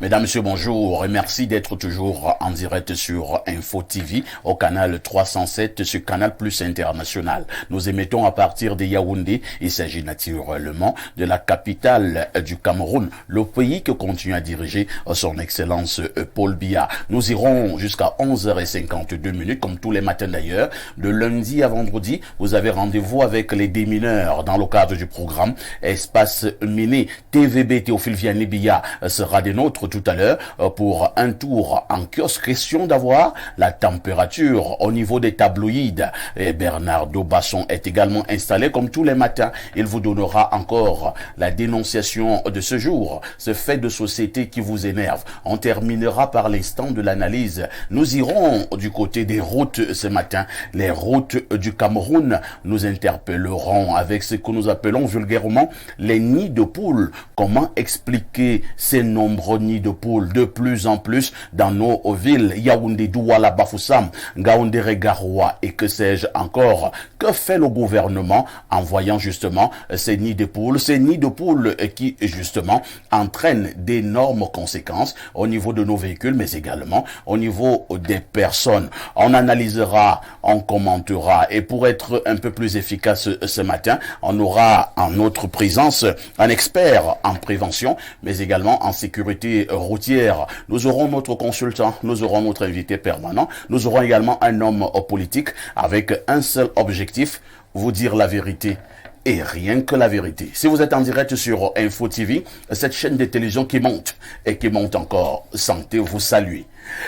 Mesdames, Messieurs, bonjour et merci d'être toujours en direct sur Info TV au canal 307 sur Canal Plus International. Nous émettons à partir de Yaoundé. Il s'agit naturellement de la capitale du Cameroun, le pays que continue à diriger son Excellence Paul Biya. Nous irons jusqu'à 11h52 comme tous les matins d'ailleurs. De lundi à vendredi, vous avez rendez-vous avec les démineurs dans le cadre du programme Espace Miné. TVB Théophile Vianney Biya sera des nôtres tout à l'heure pour un tour en kiosque. Question d'avoir la température au niveau des tabloïds. Et Bernardo Basson est également installé comme tous les matins. Il vous donnera encore la dénonciation de ce jour, ce fait de société qui vous énerve. On terminera par l'instant de l'analyse. Nous irons du côté des routes ce matin. Les routes du Cameroun. Nous interpellerons avec ce que nous appelons vulgairement les nids de poules. Comment expliquer ces nombreux nids de poules de plus en plus dans nos villes, Yaoundé, Douala, Bafoussam, Ngaoundéré, Garoua et que sais-je encore. Que fait le gouvernement en voyant justement ces nids de poules qui justement entraînent d'énormes conséquences au niveau de nos véhicules mais également au niveau des personnes. On analysera, on commentera et pour être un peu plus efficace ce matin, on aura en notre présence un expert en prévention mais également en sécurité routière. Nous aurons notre consultant, nous aurons notre invité permanent, nous aurons également un homme politique avec un seul objectif, vous dire la vérité. Et rien que la vérité. Si vous êtes en direct sur Info TV, cette chaîne de télévision qui monte et qui monte encore, santé vous salue.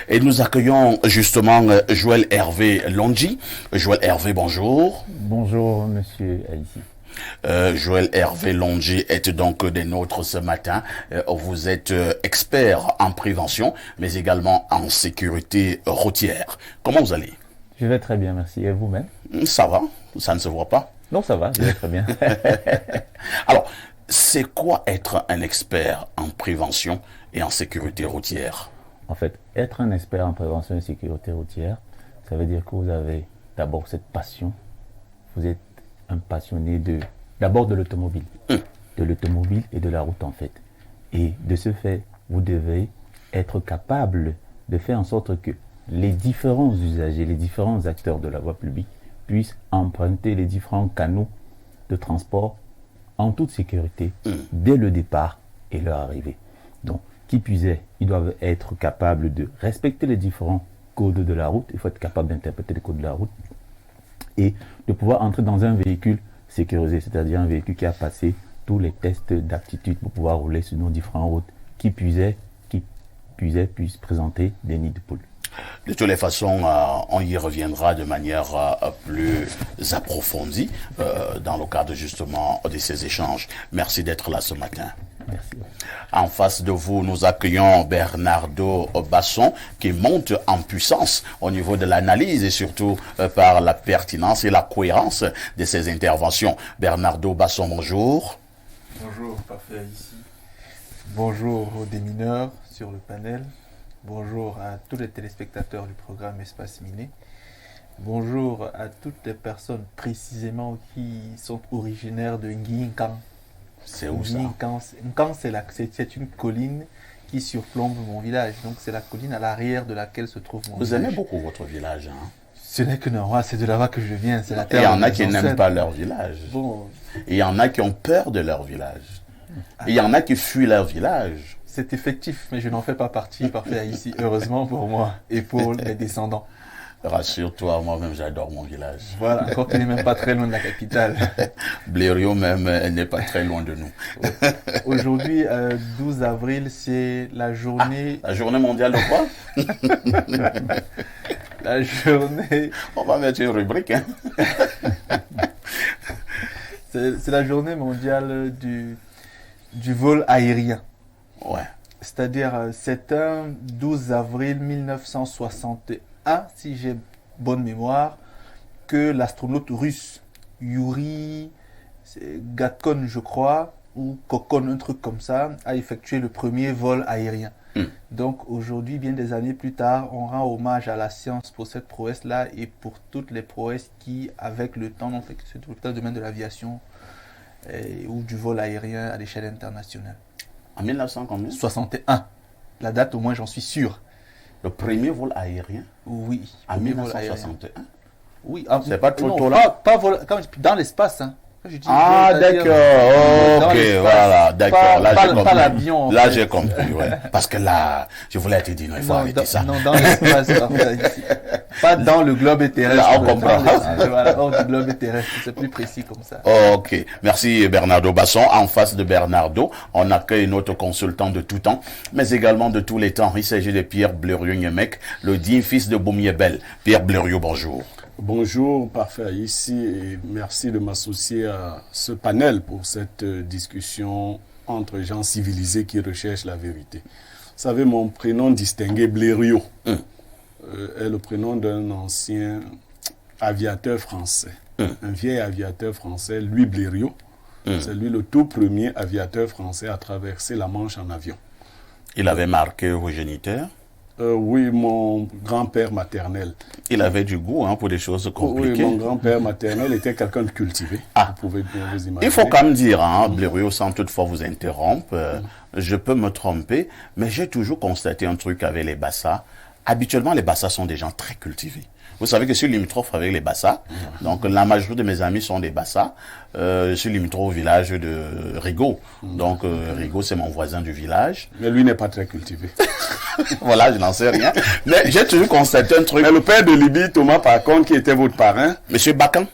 Et nous accueillons justement Joël Hervé Londji. Joël Hervé, bonjour. Bonjour, monsieur Haïti. Joël Hervé Londji est donc des nôtres ce matin. Vous êtes expert en prévention, mais également en sécurité routière. Comment vous allez? Je vais très bien, merci. Et vous-même? Ça va, ça ne se voit pas. Non, ça va, je vais très bien. Alors, c'est quoi être un expert en prévention et en sécurité routière? En fait, être un expert en prévention et sécurité routière, ça veut dire que vous avez d'abord cette passion. Vous êtes un passionné d'abord de l'automobile. De l'automobile et de la route en fait. Et de ce fait, vous devez être capable de faire en sorte que les différents usagers, les différents acteurs de la voie publique puissent emprunter les différents canaux de transport en toute sécurité dès le départ et leur arrivée. Donc, qui plus est, ils doivent être capables de respecter les différents codes de la route. Il faut être capable d'interpréter les codes de la route et de pouvoir entrer dans un véhicule sécurisé, c'est-à-dire un véhicule qui a passé tous les tests d'aptitude pour pouvoir rouler sur nos différentes routes, qui puisse présenter des nids de poules. De toutes les façons, on y reviendra de manière plus approfondie dans le cadre justement de ces échanges. Merci d'être là ce matin. Merci. En face de vous, nous accueillons Bernardo Basson qui monte en puissance au niveau de l'analyse et surtout par la pertinence et la cohérence de ses interventions. Bernardo Basson, bonjour. Bonjour, parfait ici. Bonjour aux démineurs sur le panel. Bonjour à tous les téléspectateurs du programme Espace Miné. Bonjour à toutes les personnes précisément qui sont originaires de Nguinkan. C'est où ça? Nkan, c'est une colline qui surplombe mon village. Donc c'est la colline à l'arrière de laquelle se trouve mon village. Vous aimez beaucoup votre village, hein? Ce n'est que normal, c'est de là-bas que je viens. C'est la terre. Il y en a qui n'aiment pas leur village. Bon. Et il y en a qui ont peur de leur village. Et il y en a qui fuient leur village. C'est effectif, mais je n'en fais pas partie, parfait ici, heureusement pour moi et pour mes descendants. Rassure-toi, moi-même j'adore mon village. Voilà, encore qu'il n'est même pas très loin de la capitale. Blériot même n'est pas très loin de nous. Aujourd'hui, 12 avril, c'est la journée... La journée mondiale de quoi? La journée... On va mettre une rubrique. Hein? C'est la journée mondiale du vol aérien. Ouais. C'est-à-dire, c'est un 12 avril 1961, si j'ai bonne mémoire, que l'astronaute russe Yuri Gakon, je crois, ou Kokon, un truc comme ça, a effectué le premier vol aérien. Donc aujourd'hui, bien des années plus tard, on rend hommage à la science pour cette prouesse-là et pour toutes les prouesses qui, avec le temps, ont fait que tout le domaine de l'aviation ou du vol aérien à l'échelle internationale. En 1961. 61. La date, au moins, j'en suis sûr. Le premier vol aérien Oui. en premier vol aérien. 1961. Oui. C'est pas trop non, tôt là? Pas dans l'espace, hein. Quand je dis Ah, vol, c'est-à-dire, d'accord. dans Ok, l'espace. voilà, d'accord. Là, j'ai compris. Pas l'avion. en Là, fait. j'ai compris, ouais. Parce que là, je voulais te dire, non, il faut arrêter ça. Non, dans l'espace. Pas dans le globe terrestre. Là, on comprend. Voilà, hors du globe terrestre. C'est plus précis comme ça. Ok, merci Bernardo Basson. En face de Bernardo, on accueille notre consultant de tout temps, mais également de tous les temps. Il s'agit de Pierre Blériot-Niemek, le digne fils de Boumiébel. Pierre Blériot, bonjour. Bonjour, parfait ici et merci de m'associer à ce panel pour cette discussion entre gens civilisés qui recherchent la vérité. Vous savez, mon prénom distingué Blériot est le prénom d'un ancien aviateur français, un vieil aviateur français, Louis Blériot. C'est lui le tout premier aviateur français à traverser la Manche en avion. Il avait marqué vos géniteurs. Oui, mon grand-père maternel. Il avait du goût pour des choses compliquées. Oui, mon grand-père maternel était quelqu'un de cultivé. Ah. Vous pouvez bien vous imaginer. Il faut quand même dire, Blériot, sans toutefois vous interrompre, je peux me tromper, mais j'ai toujours constaté un truc avec les Bassa. Habituellement, les Bassa sont des gens très cultivés. Vous savez que je suis limitrophe avec les Bassa. Donc, la majorité de mes amis sont des Bassa. Je suis limitrophe au village de Rigaud. Donc, Rigaud, c'est mon voisin du village. Mais lui n'est pas très cultivé. Voilà, je n'en sais rien. Mais j'ai toujours constaté un truc. Mais le père de Libye, Thomas, par contre, qui était votre parrain, Monsieur Bakan,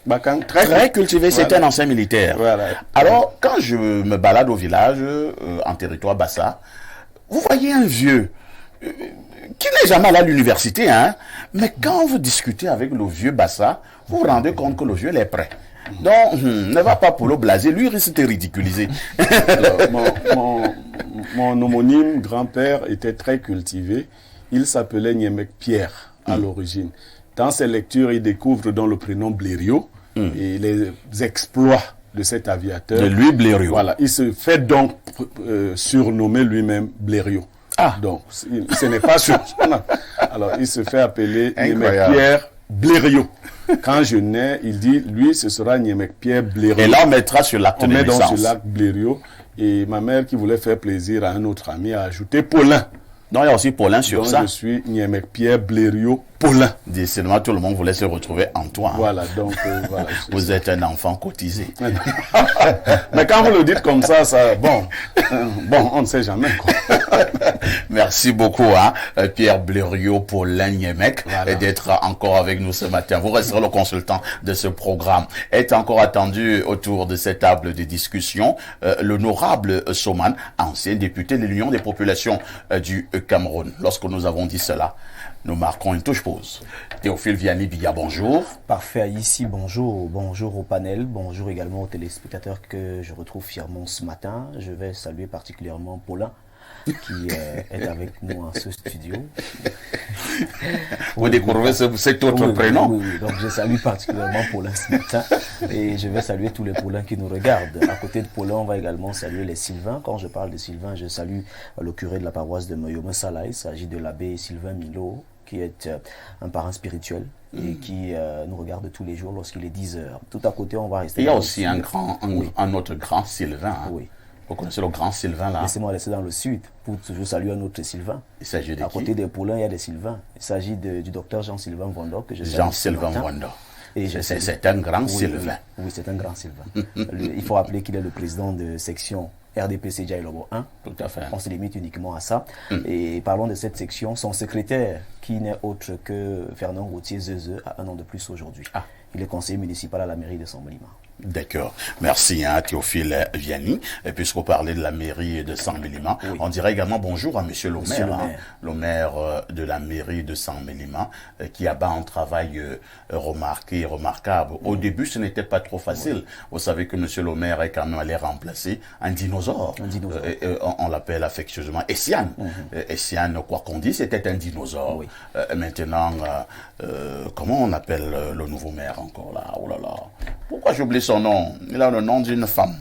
très cultivé, c'était un ancien militaire. Voilà. Alors, quand je me balade au village, en territoire Bassa, vous voyez un vieux qui n'est jamais allé à l'université, mais quand vous discutez avec le vieux Bassa, vous vous rendez compte que le vieux est prêt. Donc, ne va pas pour le blaser, lui risque de ridiculiser. Alors, mon homonyme grand-père était très cultivé. Il s'appelait Niemek Pierre à l'origine. Dans ses lectures, il découvre dans le prénom Blériot et les exploits de cet aviateur. De lui, Blériot. Voilà, il se fait donc surnommer lui-même Blériot. Ah. Donc, ce n'est pas sur son nom. Alors, il se fait appeler Niemek Incroyable. Pierre Blériot. Quand je nais, il dit, lui, ce sera Niemek Pierre Blériot. Et là, on mettra sur l'acte On de met donc naissance. sur l'acte Blériot. Et ma mère, qui voulait faire plaisir à un autre ami, a ajouté Paulin. Donc, il y a aussi Paulin sur Donc, ça. je suis Niemek Pierre Blériot Paulin. Décidément, tout le monde voulait se retrouver en toi. Voilà, donc, voilà. Vous êtes un enfant cotisé. Mais quand vous le dites comme ça, bon, on ne sait jamais, quoi. Merci beaucoup, Pierre Blériot, Paulin Niemek, Voilà. d'être encore avec nous ce matin. Vous resterez le consultant de ce programme. Est encore attendu autour de cette table de discussion l'honorable Soman, ancien député de l'Union des populations du Cameroun. Lorsque nous avons dit cela, nous marquons une touche pause. Théophile Vianney-Billa, bonjour. Parfait, ici, bonjour. Bonjour au panel, bonjour également aux téléspectateurs que je retrouve fièrement ce matin. Je vais saluer particulièrement Paulin, qui est avec nous en ce studio. Vous découvrez cet autre prénom. Oui, donc je salue particulièrement Paulin ce matin et je vais saluer tous les Paulins qui nous regardent. À côté de Paulin, on va également saluer les Sylvains. Quand je parle de Sylvain, je salue le curé de la paroisse de Moyome-Sala. Il s'agit de l'abbé Sylvain Milo, qui est un parent spirituel et qui nous regarde tous les jours lorsqu'il est 10 heures. Tout à côté, on va rester... Il y a aussi un autre grand Sylvain. Oui. Vous connaissez le grand Sylvain là? Laissez-moi rester dans le sud pour toujours saluer un autre Sylvain. Il s'agit de À qui? côté des Paulins, il y a des Sylvains. Il s'agit du docteur Jean-Sylvain Vondor que je salue Jean-Sylvain ce matin. Vondor. Et C'est un grand Oui, Sylvain. Oui, c'est un grand Sylvain. Il faut rappeler qu'il est le président de section RDPC Dialogo 1. Tout à fait. On se limite uniquement à ça. Et parlons de cette section. Son secrétaire, qui n'est autre que Fernand Gauthier-Zeze, a un an de plus aujourd'hui. Il est conseiller municipal à la mairie de Saint-Mélima. D'accord. Merci Théophile Vianney. Et puisqu'on parlait de la mairie de Saint-Mélima, on dirait également bonjour à Monsieur le maire, le maire de la mairie de Saint-Mélima, qui abat un travail remarqué et remarquable. Au début, ce n'était pas trop facile. Vous savez que Monsieur le maire est quand même allé remplacer un dinosaure. On l'appelle affectueusement Essiane. Essiane, quoi qu'on dise, c'était un dinosaure. Maintenant, comment on appelle le nouveau maire encore là? Oh là là. Pourquoi j'ai oublié son son nom. Il a le nom d'une femme.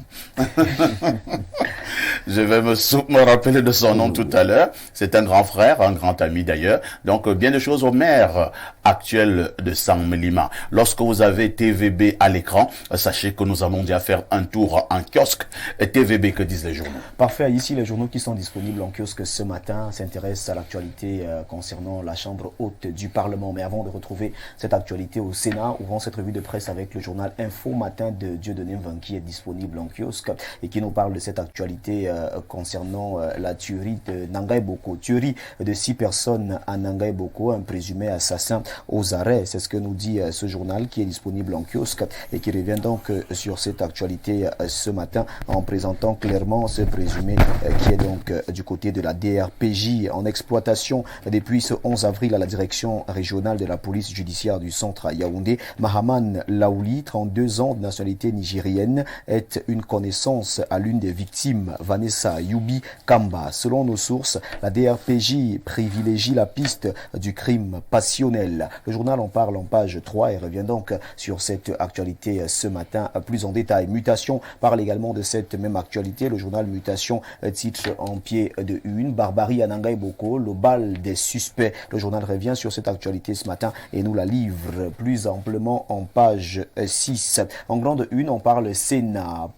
Je vais me rappeler de son nom tout à l'heure. C'est un grand frère, un grand ami d'ailleurs. Donc, bien de choses au maire actuel de Saint-Mélima. Lorsque vous avez TVB à l'écran, sachez que nous allons déjà faire un tour en kiosque. TVB, que disent les journaux? Parfait. Ici, les journaux qui sont disponibles en kiosque ce matin s'intéressent à l'actualité concernant la Chambre haute du Parlement. Mais avant de retrouver cette actualité au Sénat, ouvrons cette revue de presse avec le journal Info Matin de Dieudonné Mvan qui est disponible en kiosque et qui nous parle de cette actualité concernant la tuerie de Nangaï Boko. Tuerie de 6 personnes à Nangaï Boko, un présumé assassin aux arrêts. C'est ce que nous dit ce journal qui est disponible en kiosque et qui revient donc sur cette actualité ce matin en présentant clairement ce présumé qui est donc du côté de la DRPJ en exploitation depuis ce 11 avril à la direction régionale de la police judiciaire du centre à Yaoundé. Mahaman Laouli, 32 ans de nationalité nigérienne, est une connaissance à l'une des victimes, Vanessa Yubi Kamba. Selon nos sources, la DRPJ privilégie la piste du crime passionnel. Le journal en parle en page 3 et revient donc sur cette actualité ce matin plus en détail. Mutation parle également de cette même actualité. Le journal Mutation titre en pied de une: Barbarie à Nangaï Boko, le bal des suspects. Le journal revient sur cette actualité ce matin et nous la livre plus amplement en page 6. En grande une, on parle Sénat,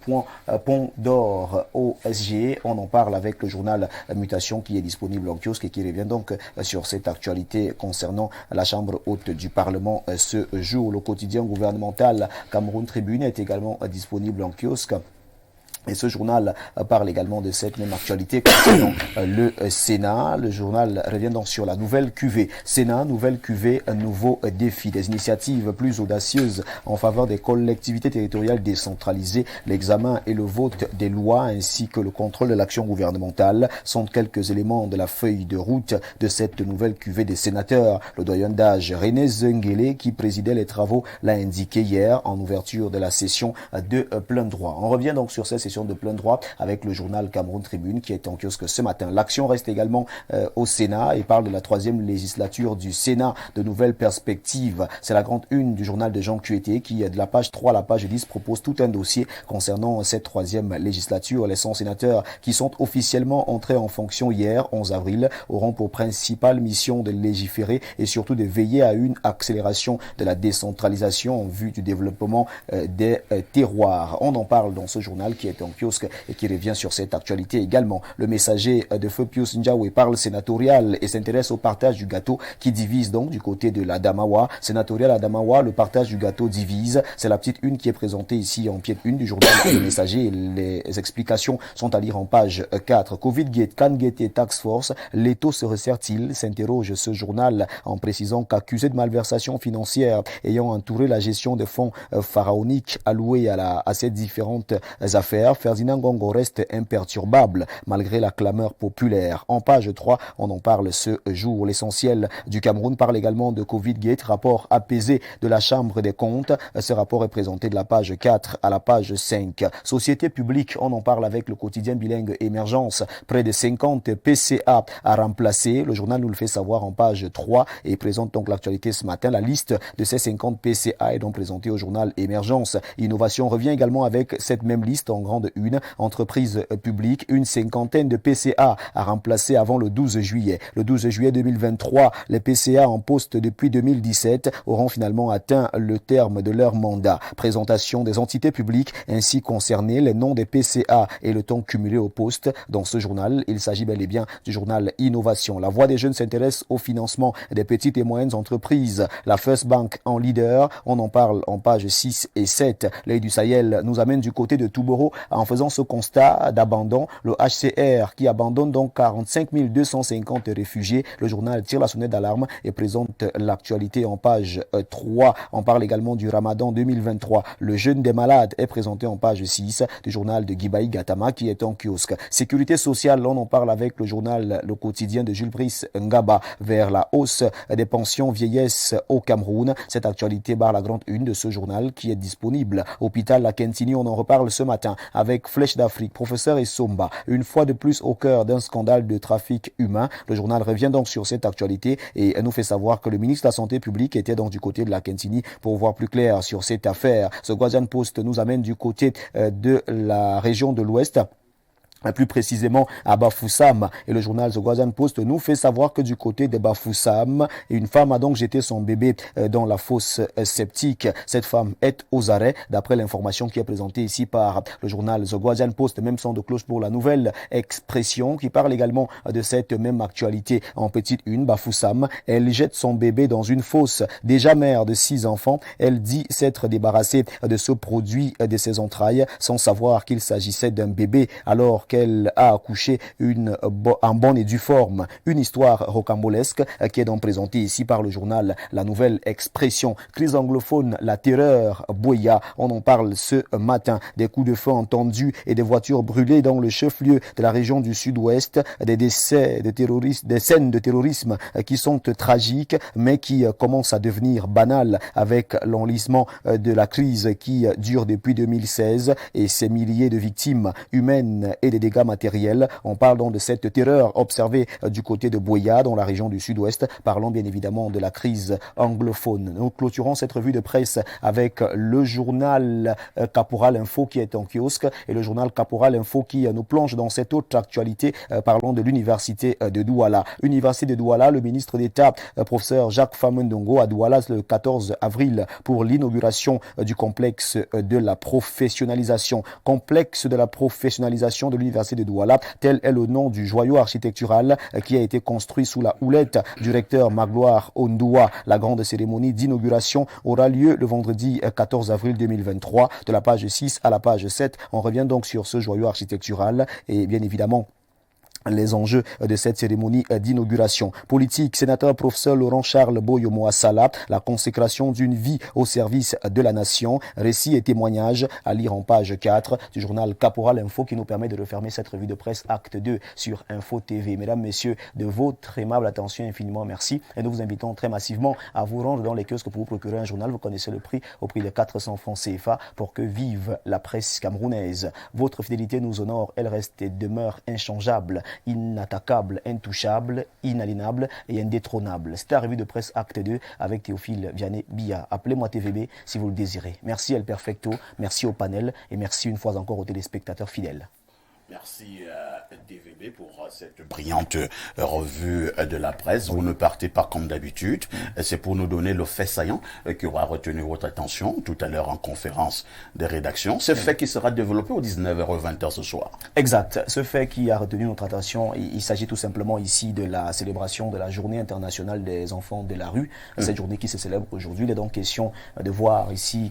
pont d'or au SG. On en parle avec le journal Mutation qui est disponible en kiosque et qui revient donc sur cette actualité concernant la Chambre haute du Parlement ce jour. Le quotidien gouvernemental Cameroun Tribune est également disponible en kiosque. Et ce journal parle également de cette même actualité concernant le Sénat. Le journal revient donc sur la nouvelle QV. Sénat, nouvelle QV, un nouveau défi. Des initiatives plus audacieuses en faveur des collectivités territoriales décentralisées. L'examen et le vote des lois ainsi que le contrôle de l'action gouvernementale sont quelques éléments de la feuille de route de cette nouvelle QV des sénateurs. Le doyen d'âge René Zengele, qui présidait les travaux, l'a indiqué hier en ouverture de la session de plein droit. On revient donc sur cette session de plein droit avec le journal Cameroun Tribune qui est en kiosque ce matin. L'action reste également au Sénat et parle de la 3e législature du Sénat, de nouvelles perspectives. C'est la grande une du journal de Jean Cueté qui, de la page 3 à la page 10, propose tout un dossier concernant cette 3e législature. Les 100 sénateurs qui sont officiellement entrés en fonction hier, 11 avril, auront pour principale mission de légiférer et surtout de veiller à une accélération de la décentralisation en vue du développement des terroirs. On en parle dans ce journal qui est en kiosque et qui revient sur cette actualité également. Le messager de feu Pius Ndiawe parle sénatorial et s'intéresse au partage du gâteau qui divise donc du côté de l'Adamawa. Sénatorial Adamawa, le partage du gâteau divise. C'est la petite une qui est présentée ici en pied de une du journal Le Messager. Les explications sont à lire en page 4. Covid-Gate, Can-Gate et Tax Force, l'étau se resserre-t-il? S'interroge ce journal en précisant qu'accusé de malversation financière ayant entouré la gestion des fonds pharaoniques alloués à ces différentes affaires, Ferdinand Gongo reste imperturbable malgré la clameur populaire. En page 3, on en parle ce jour. L'essentiel du Cameroun parle également de Covid-Gate, rapport apaisé de la Chambre des comptes. Ce rapport est présenté de la page 4 à la page 5. Société publique, on en parle avec le quotidien bilingue Émergence. Près de 50 PCA à remplacer. Le journal nous le fait savoir en page 3 et présente donc l'actualité ce matin. La liste de ces 50 PCA est donc présentée au journal Émergence. Innovation revient également avec cette même liste en grande une. Entreprise publique, une cinquantaine de PCA à remplacer avant le 12 juillet. Le 12 juillet 2023, les PCA en poste depuis 2017 auront finalement atteint le terme de leur mandat. Présentation des entités publiques ainsi concernées, les noms des PCA et le temps cumulé au poste. Dans ce journal, il s'agit bel et bien du journal Innovation. La Voix des jeunes s'intéresse au financement des petites et moyennes entreprises. La First Bank en leader, on en parle en page 6 et 7. L'œil du Sahel nous amène du côté de Touboro en faisant ce constat d'abandon. Le HCR qui abandonne donc 45 250 réfugiés. Le journal tire la sonnette d'alarme et présente l'actualité en page 3. On parle également du Ramadan 2023. Le jeûne des malades est présenté en page 6 du journal de Gibaï Gatama qui est en kiosque. Sécurité sociale, on en parle avec le journal Le Quotidien de Jules Brice Ngaba vers la hausse des pensions vieillesse au Cameroun. Cette actualité barre la grande une de ce journal qui est disponible. Hôpital La Kentini, on en reparle ce matin avec Flèche d'Afrique, Professeur Essomba, une fois de plus au cœur d'un scandale de trafic humain. Le journal revient donc sur cette actualité et nous fait savoir que le ministre de la Santé publique était donc du côté de la Kentini pour voir plus clair sur cette affaire. Ce Guardian Post nous amène du côté de la région de l'Ouest, plus précisément à Bafoussam. Et le journal The Guardian Post nous fait savoir que du côté de Bafoussam, une femme a donc jeté son bébé dans la fosse septique. Cette femme est aux arrêts, d'après l'information qui est présentée ici par le journal The Guardian Post. Même son de cloche pour la Nouvelle Expression, qui parle également de cette même actualité en petite une. Bafoussam, elle jette son bébé dans une fosse. Déjà mère de 6 enfants, elle dit s'être débarrassée de ce produit de ses entrailles sans savoir qu'il s'agissait d'un bébé, alors qu'elle a accouché en bonne et due forme. Une histoire rocambolesque qui est donc présentée ici par le journal La Nouvelle Expression. Crise anglophone, la terreur, Boya. On en parle ce matin. Des coups de feu entendus et des voitures brûlées dans le chef-lieu de la région du Sud-Ouest. Des décès de terroristes, des scènes de terrorisme qui sont tragiques, mais qui commencent à devenir banales avec l'enlisement de la crise qui dure depuis 2016 et ces milliers de victimes humaines et des dégâts matériels. On parle donc de cette terreur observée du côté de Boya, dans la région du Sud-Ouest, parlant bien évidemment de la crise anglophone. Nous clôturons cette revue de presse avec le journal Caporal Info qui est en kiosque et le journal Caporal Info qui nous plonge dans cette autre actualité parlant de l'université de Douala. Université de Douala, le ministre d'État, professeur Jacques Famendongo, à Douala le 14 avril pour l'inauguration du complexe de la professionnalisation. Complexe de la professionnalisation de l'université de Douala, tel est le nom du joyau architectural qui a été construit sous la houlette du recteur Magloire Ondoua. La grande cérémonie d'inauguration aura lieu le vendredi 14 avril 2023. De la page 6 à la page 7, on revient donc sur ce joyau architectural et bien évidemment les enjeux de cette cérémonie d'inauguration. Politique, sénateur professeur Laurent Charles Boyomo Assala, la consécration d'une vie au service de la nation, récits et témoignages à lire en page 4 du journal Caporal Info qui nous permet de refermer cette revue de presse acte 2 sur Info TV. Mesdames, messieurs, de votre aimable attention, infiniment merci et nous vous invitons très massivement à vous rendre dans les kiosques pour vous procurer un journal. Vous connaissez le prix, au prix de 400 francs CFA pour que vive la presse camerounaise. Votre fidélité nous honore, elle reste et demeure inchangeable, inattaquable, intouchable, inaliénable et indétrônable. C'est la revue de presse acte 2 avec Théophile Vianney Billa. Appelez-moi TVB si vous le désirez. Merci El Perfecto, merci au panel et merci une fois encore aux téléspectateurs fidèles. Merci DVB pour cette brillante revue de la presse. Vous ne partez pas comme d'habitude. C'est pour nous donner le fait saillant qui aura retenu votre attention tout à l'heure en conférence de rédaction. Ce fait qui sera développé aux 19h-20h ce soir. Exact. Ce fait qui a retenu notre attention, il s'agit tout simplement ici de la célébration de la Journée internationale des enfants de la rue. Cette journée qui se célèbre aujourd'hui. Il est donc question de voir ici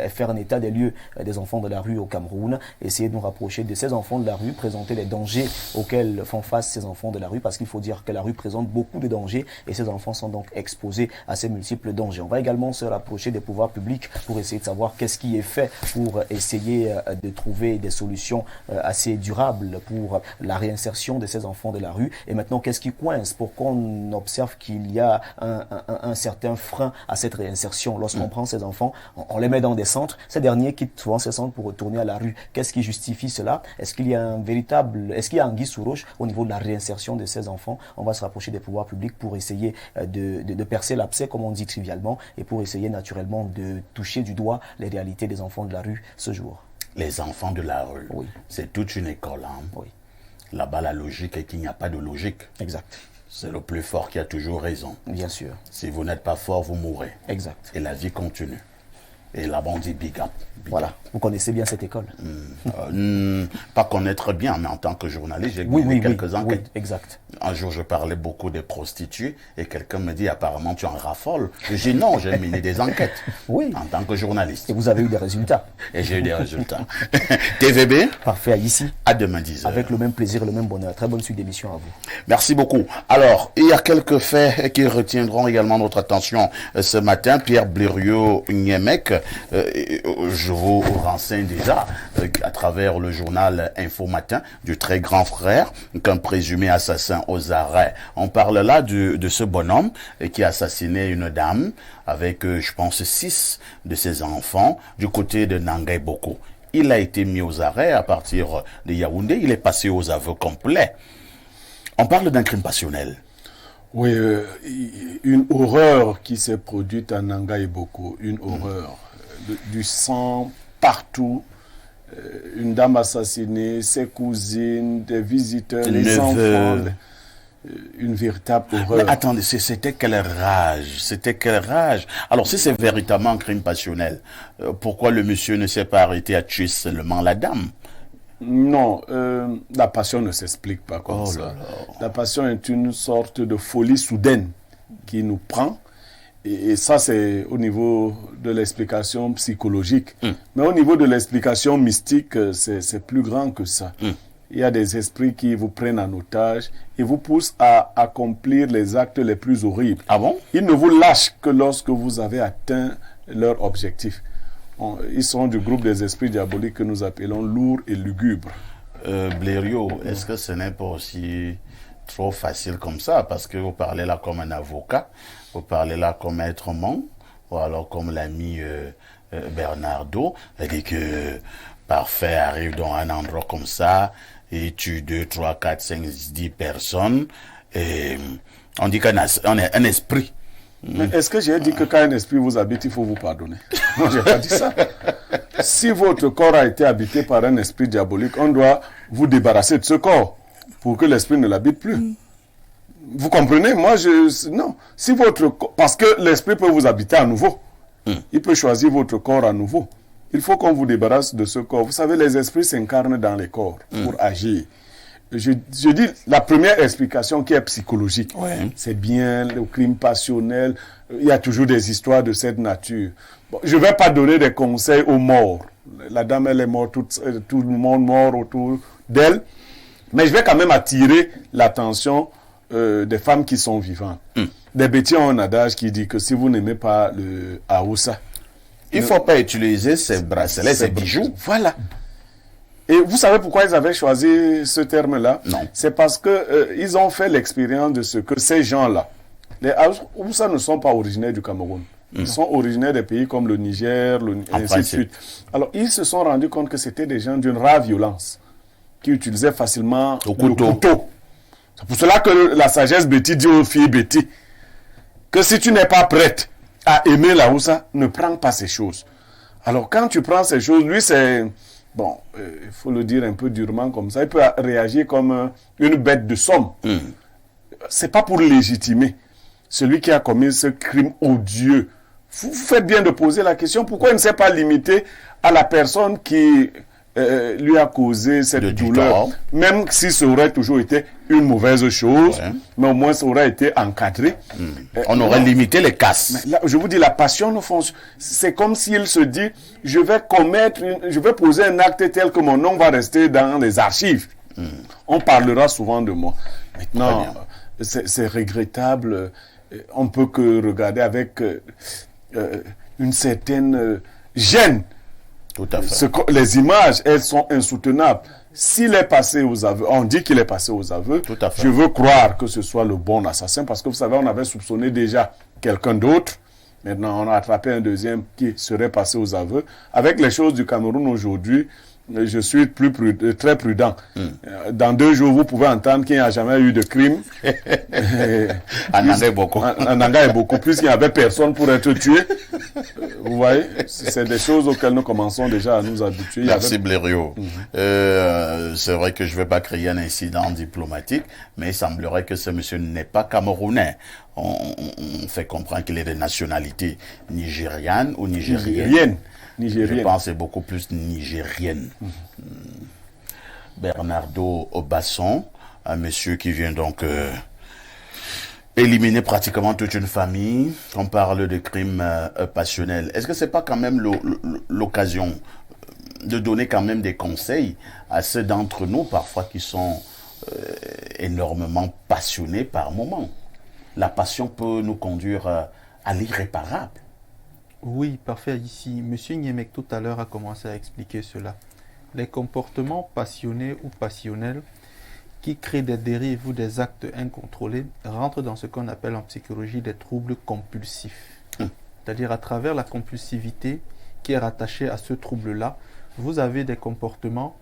faire un état des lieux des enfants de la rue au Cameroun, essayer de nous rapprocher de ces enfants de la rue, présenter les dangers auxquels font face ces enfants de la rue, parce qu'il faut dire que la rue présente beaucoup de dangers et ces enfants sont donc exposés à ces multiples dangers. On va également se rapprocher des pouvoirs publics pour essayer de savoir qu'est-ce qui est fait pour essayer de trouver des solutions assez durables pour la réinsertion de ces enfants de la rue. Et maintenant, qu'est-ce qui coince pour qu'on observe qu'il y a un certain frein à cette réinsertion. Lorsqu'on prend ces enfants, on les met dans des centres, ces derniers quittent souvent ces centres pour retourner à la rue. Qu'est-ce qui justifie cela? Est-ce qu'il y a est-ce qu'il y a anguille sous roche au niveau de la réinsertion de ces enfants? On va se rapprocher des pouvoirs publics pour essayer de percer l'abcès, comme on dit trivialement, et pour essayer naturellement de toucher du doigt les réalités des enfants de la rue ce jour. Les enfants de la rue, oui. C'est toute une école. Hein. Oui. Là-bas, la logique est qu'il n'y a pas de logique. Exact. C'est le plus fort qui a toujours raison. Bien sûr. Si vous n'êtes pas fort, vous mourrez. Exact. Et la vie continue. Et là-bas, on dit big up. Voilà. Vous connaissez bien cette école? Pas connaître bien, mais en tant que journaliste, j'ai gagné quelques enquêtes. Oui, exact. Un jour, je parlais beaucoup des prostituées et quelqu'un me dit, apparemment, tu en raffoles. Je dis non, j'ai mené des enquêtes. Oui. En tant que journaliste. Et vous avez eu des résultats. Et j'ai eu des résultats. TVB. Parfait, ici. À demain 10h. Avec le même plaisir et le même bonheur. Très bonne suite d'émission à vous. Merci beaucoup. Alors, il y a quelques faits qui retiendront également notre attention ce matin. Pierre Blériot-Niemek, je vous renseigne déjà à travers le journal Info Matin du très grand frère qu'un présumé assassin aux arrêts. On parle là de ce bonhomme qui a assassiné une dame avec, je pense, 6 de ses enfants du côté de Nangay Boko. il a été mis aux arrêts à partir de Yaoundé, il est passé aux aveux complets. On parle d'un crime passionnel. Oui, une horreur qui s'est produite à Nanga et Boko, une horreur. Du sang partout, une dame assassinée, ses cousines, des visiteurs, les enfants, une véritable horreur. Mais attendez, c'était quelle rage? C'était quelle rage? Alors si c'est véritablement un crime passionnel, pourquoi le monsieur ne s'est pas arrêté à tuer seulement la dame? Non, la passion ne s'explique pas comme Oh ça. là là. La passion est une sorte de folie soudaine qui nous prend. Et ça, c'est au niveau de l'explication psychologique. Mais au niveau de l'explication mystique, c'est plus grand que ça. Il y a des esprits qui vous prennent en otage et vous poussent à accomplir les actes les plus horribles. Ah bon? Ils ne vous lâchent que lorsque vous avez atteint leur objectif. Ils sont du groupe des esprits diaboliques que nous appelons lourds et lugubres. Blériot, est-ce que ce n'est pas aussi trop facile comme ça? Parce que vous parlez là comme un avocat, vous parlez là comme maître Mon, ou alors comme l'ami Bernardo. C'est-à-dire que Parfait arrive dans un endroit comme ça et tue 2, 3, 4, 5, 10 personnes. Et on dit qu'un un esprit. Mais est-ce que j'ai dit que quand un esprit vous habite, il faut vous pardonner? Non, j'ai pas dit ça. Si votre corps a été habité par un esprit diabolique, on doit vous débarrasser de ce corps pour que l'esprit ne l'habite plus. Vous comprenez? Non. Si votre corps, parce que l'esprit peut vous habiter à nouveau. Il peut choisir votre corps à nouveau. Il faut qu'on vous débarrasse de ce corps. Vous savez, les esprits s'incarnent dans les corps pour agir. Je dis la première explication qui est psychologique. C'est bien le crime passionnel. Il y a toujours des histoires de cette nature. Bon, je ne vais pas donner des conseils aux morts. La dame, elle est morte, tout le monde mort autour d'elle. Mais je vais quand même attirer l'attention des femmes qui sont vivantes. Des bêtises ont un adage qui dit que si vous n'aimez pas le Aoussa, il ne faut pas utiliser ces bracelets, ces bijoux. Voilà. Et vous savez pourquoi ils avaient choisi ce terme-là? Non. C'est parce que ils ont fait l'expérience de ce que ces gens-là, les Aoussa ne sont pas originaires du Cameroun. Ils sont originaires des pays comme le Niger, ainsi de suite. Alors, ils se sont rendus compte que c'était des gens d'une rare violence, qui utilisaient facilement le couteau. C'est pour cela que la sagesse Betty dit aux filles Betty, que si tu n'es pas prête à aimer la Houssa, ne prends pas ces choses. Alors, quand tu prends ces choses, lui, c'est... Bon, il faut le dire un peu durement comme ça. Il peut réagir comme une bête de somme. C'est pas pour légitimer celui qui a commis ce crime odieux. Vous faites bien de poser la question, pourquoi il ne s'est pas limité à la personne qui lui a causé cette douleur, même si ça aurait toujours été une mauvaise chose, mais au moins ça aurait été encadré. On aurait limité les casses. Là, je vous dis, la passion ne fonctionne. C'est comme s'il se dit, je vais poser un acte tel que mon nom va rester dans les archives. On parlera souvent de moi. Maintenant, c'est regrettable. On peut que regarder avec une certaine gêne. Tout à fait. Les images, elles sont insoutenables. S'il est passé aux aveux, on dit qu'il est passé aux aveux, Tout à fait. je veux croire que ce soit le bon assassin, parce que vous savez, on avait soupçonné déjà quelqu'un d'autre. Maintenant, on a attrapé un deuxième qui serait passé aux aveux. Avec les choses du Cameroun aujourd'hui, je suis très prudent. Dans 2 jours, vous pouvez entendre qu'il n'y a jamais eu de crime. En Nanga et Boko. En Nanga et Boko, puisqu'il n'y avait personne pour être tué. Vous voyez, c'est des choses auxquelles nous commençons déjà à nous habituer. Merci Blériot. C'est vrai que je ne vais pas créer un incident diplomatique, mais il semblerait que ce monsieur n'est pas camerounais. On fait comprendre qu'il est de nationalité nigériane ou nigérienne. Je pense que c'est beaucoup plus nigérienne. Bernardo Basson, un monsieur qui vient donc éliminer pratiquement toute une famille. On parle de crimes passionnels. Est-ce que c'est pas quand même l'occasion de donner quand même des conseils à ceux d'entre nous parfois qui sont énormément passionnés par moment? La passion peut nous conduire à l'irréparable. Oui, parfait. Ici, M. Niemek tout à l'heure a commencé à expliquer cela. Les comportements passionnés ou passionnels qui créent des dérives ou des actes incontrôlés rentrent dans ce qu'on appelle en psychologie des troubles compulsifs. C'est-à-dire à travers la compulsivité qui est rattachée à ce trouble-là, vous avez des comportements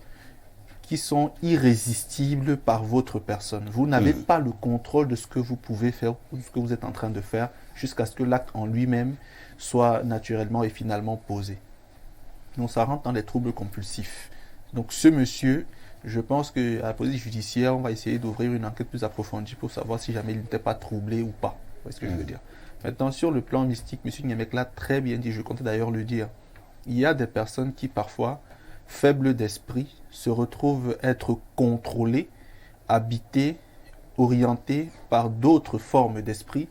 qui sont irrésistibles par votre personne. Vous n'avez pas le contrôle de ce que vous pouvez faire ou de ce que vous êtes en train de faire jusqu'à ce que l'acte en lui-même soit naturellement et finalement posé. Donc ça rentre dans les troubles compulsifs. Donc ce monsieur, je pense qu'à la police judiciaire, on va essayer d'ouvrir une enquête plus approfondie pour savoir si jamais il n'était pas troublé ou pas. Vous voyez ce que je veux dire. Maintenant, sur le plan mystique, M. Niamek l'a très bien dit, je comptais d'ailleurs le dire. Il y a des personnes qui parfois, faibles d'esprit, se retrouvent être contrôlées, habitées, orientées par d'autres formes d'esprit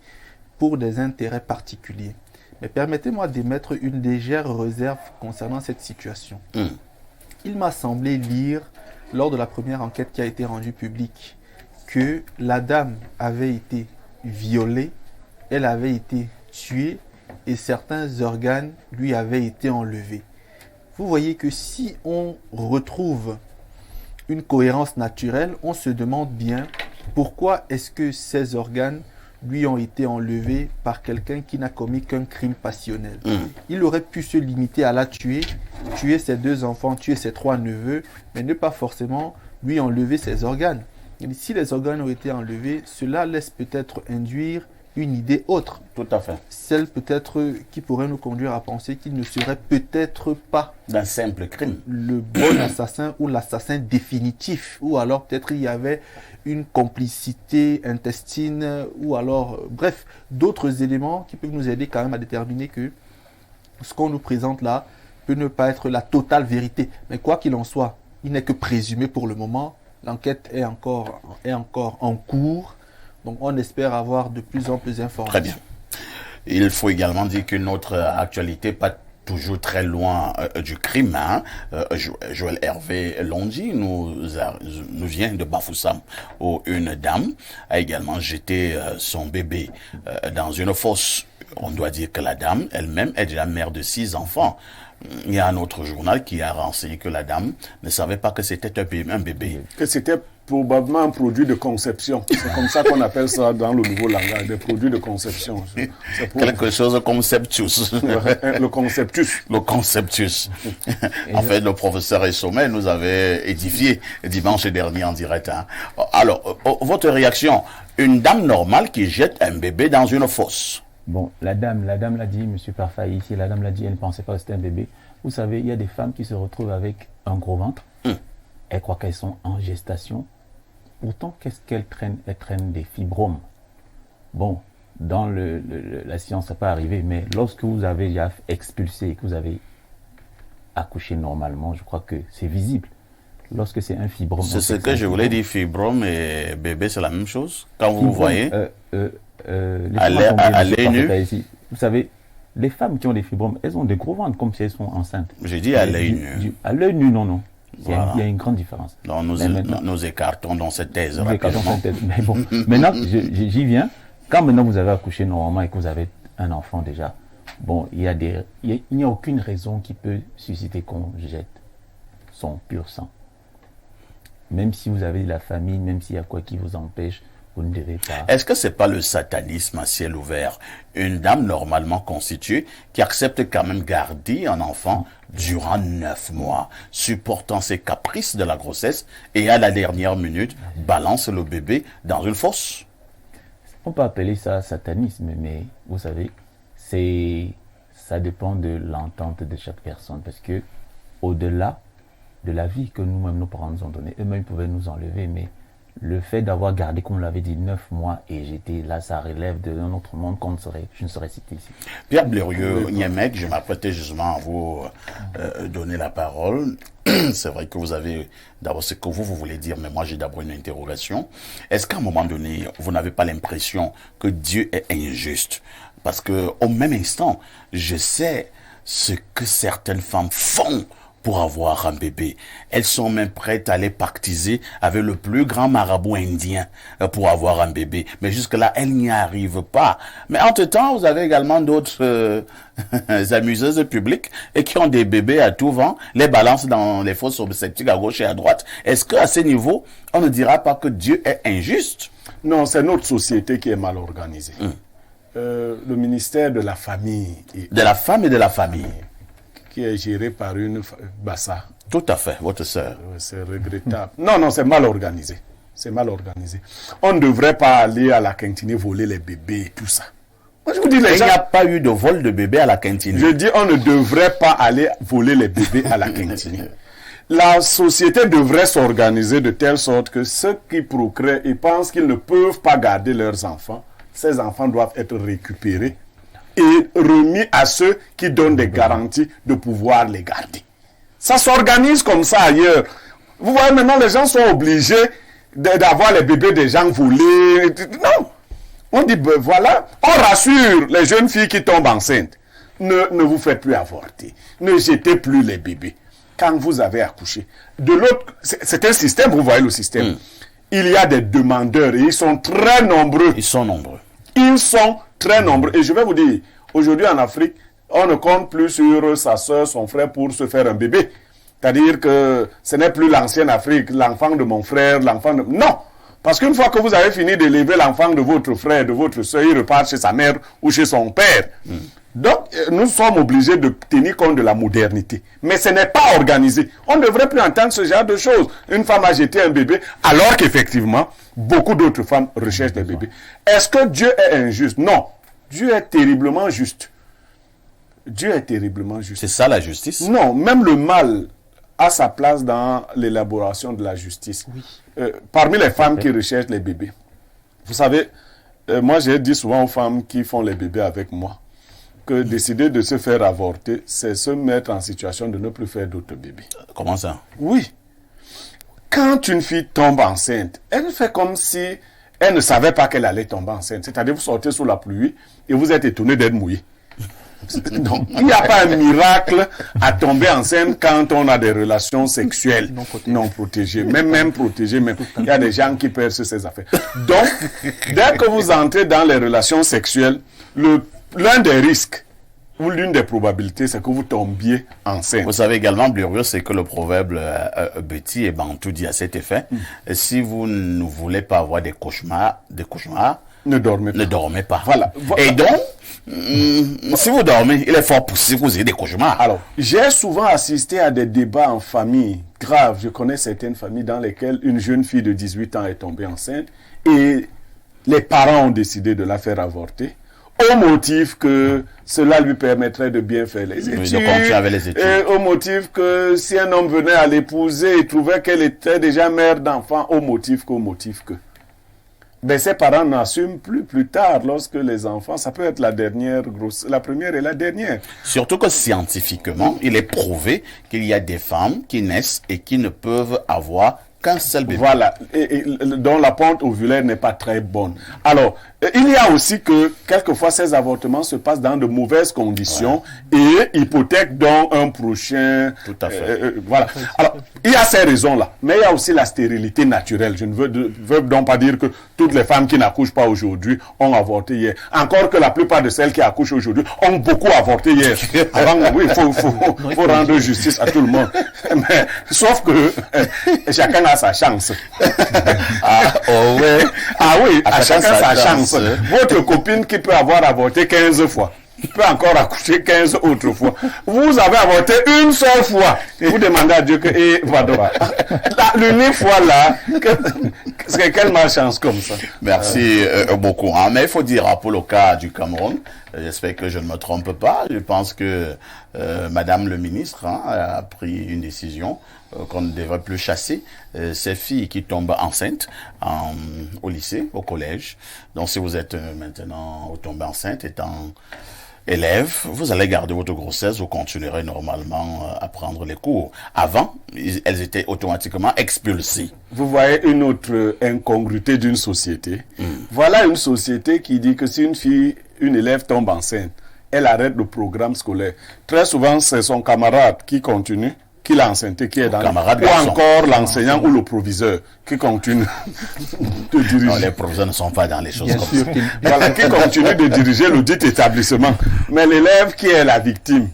pour des intérêts particuliers. Mais permettez-moi d'émettre une légère réserve concernant cette situation. Il m'a semblé lire, lors de la première enquête qui a été rendue publique, que la dame avait été violée, elle avait été tuée et certains organes lui avaient été enlevés. Vous voyez que si on retrouve une cohérence naturelle, on se demande bien pourquoi est-ce que ces organes lui ont été enlevés par quelqu'un qui n'a commis qu'un crime passionnel. Il aurait pu se limiter à la tuer, tuer ses 2 enfants, tuer ses 3 neveux, mais ne pas forcément lui enlever ses organes. Et si les organes ont été enlevés, cela laisse peut-être induire une idée autre. Tout à fait. Celle peut-être qui pourrait nous conduire à penser qu'il ne serait peut-être pas d'un simple crime le bon assassin ou l'assassin définitif. Ou alors peut-être il y avait une complicité intestine ou alors, bref, d'autres éléments qui peuvent nous aider quand même à déterminer que ce qu'on nous présente là peut ne pas être la totale vérité. Mais quoi qu'il en soit, il n'est que présumé pour le moment. L'enquête est encore en cours. Donc on espère avoir de plus en plus d'informations. Très bien. Il faut également dire que notre actualité, pas toujours très loin du crime, hein. Joël Hervé Londi nous vient de Bafoussam, où une dame a également jeté son bébé dans une fosse. On doit dire que la dame elle-même est la mère de 6 enfants. Il y a un autre journal qui a renseigné que la dame ne savait pas que c'était un bébé. Que c'était probablement un produit de conception. C'est comme ça qu'on appelle ça dans le nouveau langage, des produits de conception. Quelque chose conceptus. Le conceptus. Le conceptus. En fait, le professeur Essomé nous avait édifié dimanche dernier en direct. Hein. Alors, votre réaction, une dame normale qui jette un bébé dans une fosse. Bon, la dame l'a dit, M. Parfait ici, la dame l'a dit, elle ne pensait pas que c'était un bébé. Vous savez, il y a des femmes qui se retrouvent avec un gros ventre. Elles croient qu'elles sont en gestation. Pourtant, qu'est-ce qu'elles traînent? Elles traînent des fibromes. Bon, dans la science, ça peut arriver, mais lorsque vous avez déjà expulsé et que vous avez accouché normalement, je crois que c'est visible. Lorsque c'est un fibrome... C'est ce que je voulais dire, fibrome et bébé, c'est la même chose. Quand vous voyez... à l'œil nu. Vous savez, les femmes qui ont des fibromes, elles ont des gros ventres comme si elles sont enceintes. J'ai dit à l'œil nu. À l'œil nu, non. Voilà. Il y a une grande différence. Donc nous écartons dans cette thèse. Mais bon, maintenant, j'y viens. Quand maintenant vous avez accouché normalement et que vous avez un enfant déjà, bon, il n'y a aucune raison qui peut susciter qu'on jette son pur sang. Même si vous avez de la famille, même s'il y a quoi qui vous empêche, vous ne devez pas. Est-ce que c'est pas le satanisme à ciel ouvert? Une dame normalement constituée qui accepte quand même garder un enfant durant 9 mois, supportant ses caprices de la grossesse et à la dernière minute, balance le bébé dans une fosse. On peut appeler ça satanisme, mais vous savez, ça dépend de l'entente de chaque personne. Parce que au-delà de la vie que nous-mêmes, nos parents nous ont donnée, eux-mêmes pouvaient nous enlever, mais le fait d'avoir gardé, comme on l'avait dit, 9 mois et j'étais là, ça relève d'un autre monde je ne saurais citer ici. Pierre Blérieux Niamek, je m'apprêtais justement à vous donner la parole. C'est vrai que vous avez d'abord ce que vous voulez dire, mais moi j'ai d'abord une interrogation. Est-ce qu'à un moment donné, vous n'avez pas l'impression que Dieu est injuste? Parce que au même instant, je sais ce que certaines femmes font pour avoir un bébé. Elles sont même prêtes à les pactiser avec le plus grand marabout indien pour avoir un bébé. Mais jusque-là, elles n'y arrivent pas. Mais entre-temps, vous avez également d'autres amuseuses publiques et qui ont des bébés à tout vent, les balancent dans les fosses sceptiques à gauche et à droite. Est-ce qu'à ce niveau, on ne dira pas que Dieu est injuste? Non, c'est notre société qui est mal organisée. Le ministère de la famille... De la femme et de la famille. Qui est géré par une Bassa. Tout à fait, votre sœur. C'est regrettable. Non, c'est mal organisé. C'est mal organisé. On ne devrait pas aller à la cantine voler les bébés et tout ça. Moi, je vous dis, Il n'y a pas eu de vol de bébés à la cantine. Je dis, on ne devrait pas aller voler les bébés à la cantine. La société devrait s'organiser de telle sorte que ceux qui procréent et pensent qu'ils ne peuvent pas garder leurs enfants, ces enfants doivent être récupérés et remis à ceux qui donnent des garanties de pouvoir les garder. Ça s'organise comme ça ailleurs. Vous voyez, maintenant, les gens sont obligés d'avoir les bébés des gens volés. Non. On dit, ben voilà, on rassure les jeunes filles qui tombent enceintes. Ne vous faites plus avorter. Ne jetez plus les bébés quand vous avez accouché. De l'autre, c'est un système, vous voyez le système. Il y a des demandeurs et ils sont très nombreux. Ils sont nombreux. Ils sont très nombreux. Et je vais vous dire, aujourd'hui en Afrique, on ne compte plus sur sa soeur, son frère pour se faire un bébé. C'est-à-dire que ce n'est plus l'ancienne Afrique, l'enfant de mon frère, l'enfant de... Non! Parce qu'une fois que vous avez fini d'élever l'enfant de votre frère, de votre soeur, il repart chez sa mère ou chez son père. Donc, nous sommes obligés de tenir compte de la modernité. Mais ce n'est pas organisé. On ne devrait plus entendre ce genre de choses. Une femme a jeté un bébé, alors qu'effectivement, beaucoup d'autres femmes recherchent des bébés. Est-ce que Dieu est injuste? Non. Dieu est terriblement juste. Dieu est terriblement juste. C'est ça la justice? Non, même le mal a sa place dans l'élaboration de la justice. Oui. Parmi les femmes qui recherchent les bébés, vous savez, moi j'ai dit souvent aux femmes qui font les bébés avec moi que décider de se faire avorter, c'est se mettre en situation de ne plus faire d'autres bébés. Comment ça? Oui. Quand une fille tombe enceinte, elle fait comme si elle ne savait pas qu'elle allait tomber enceinte. C'est-à-dire vous sortez sous la pluie et vous êtes étonné d'être mouillé. Donc, il n'y a pas un miracle à tomber enceinte quand on a des relations sexuelles non protégées. Même protégées, même. Il y a des gens qui percent ces affaires. Donc, dès que vous entrez dans les relations sexuelles, l'un des risques ou l'une des probabilités, c'est que vous tombiez enceinte. Vous savez également, Blurieux, c'est que le proverbe Betty et Bantou dit à cet effet, si vous ne voulez pas avoir des cauchemars, ne dormez pas. Voilà. Et donc, si vous dormez, il est fort possible que vous ayez des cauchemars. Alors, j'ai souvent assisté à des débats en famille graves. Je connais certaines familles dans lesquelles une jeune fille de 18 ans est tombée enceinte et les parents ont décidé de la faire avorter au motif que cela lui permettrait de bien faire les études. Oui, de continuer avec les études. Et au motif que si un homme venait à l'épouser, il trouvait qu'elle était déjà mère d'enfant, au motif que. Ben, ces parents n'assument plus tard, lorsque les enfants, ça peut être la première et la dernière. Surtout que scientifiquement, il est prouvé qu'il y a des femmes qui naissent et qui ne peuvent avoir qu'un seul bébé. Voilà, et dont la pente ovulaire n'est pas très bonne. Alors, il y a aussi que quelquefois ces avortements se passent dans de mauvaises conditions et hypothèquent donc un prochain... Tout à fait. Voilà. Alors, il y a ces raisons-là, mais il y a aussi la stérilité naturelle. Je ne veux donc pas dire que toutes les femmes qui n'accouchent pas aujourd'hui ont avorté hier. Encore que la plupart de celles qui accouchent aujourd'hui ont beaucoup avorté hier. Avant, oui, il faut rendre justice à tout le monde. Mais, sauf que chacun a sa chance. Ah oui, à chacun sa chance. Votre copine qui peut avoir avorté 15 fois peut encore accoucher 15 autres fois. Vous avez avorté une seule fois. Vous demandez à Dieu que... l'unique fois là, c'est quelle malchance comme ça. Merci beaucoup. Hein. Mais il faut dire, pour le cas du Cameroun, j'espère que je ne me trompe pas, je pense que Madame le ministre a pris une décision qu'on ne devrait plus chasser ces filles qui tombent enceintes au lycée, au collège. Donc si vous êtes maintenant tombé enceinte étant élève, vous allez garder votre grossesse, vous continuerez normalement à prendre les cours. Avant, elles étaient automatiquement expulsées. Vous voyez une autre incongruité d'une société. Voilà une société qui dit que si une élève tombe enceinte, elle arrête le programme scolaire. Très souvent, c'est son camarade qui continue, qui l'a enceinté, qui est dans ou encore l'enseignant ou le proviseur qui continue de diriger. Non, les proviseurs ne sont pas dans les choses comme ça. Voilà, qui continue de diriger le dit établissement. Mais l'élève qui est la victime,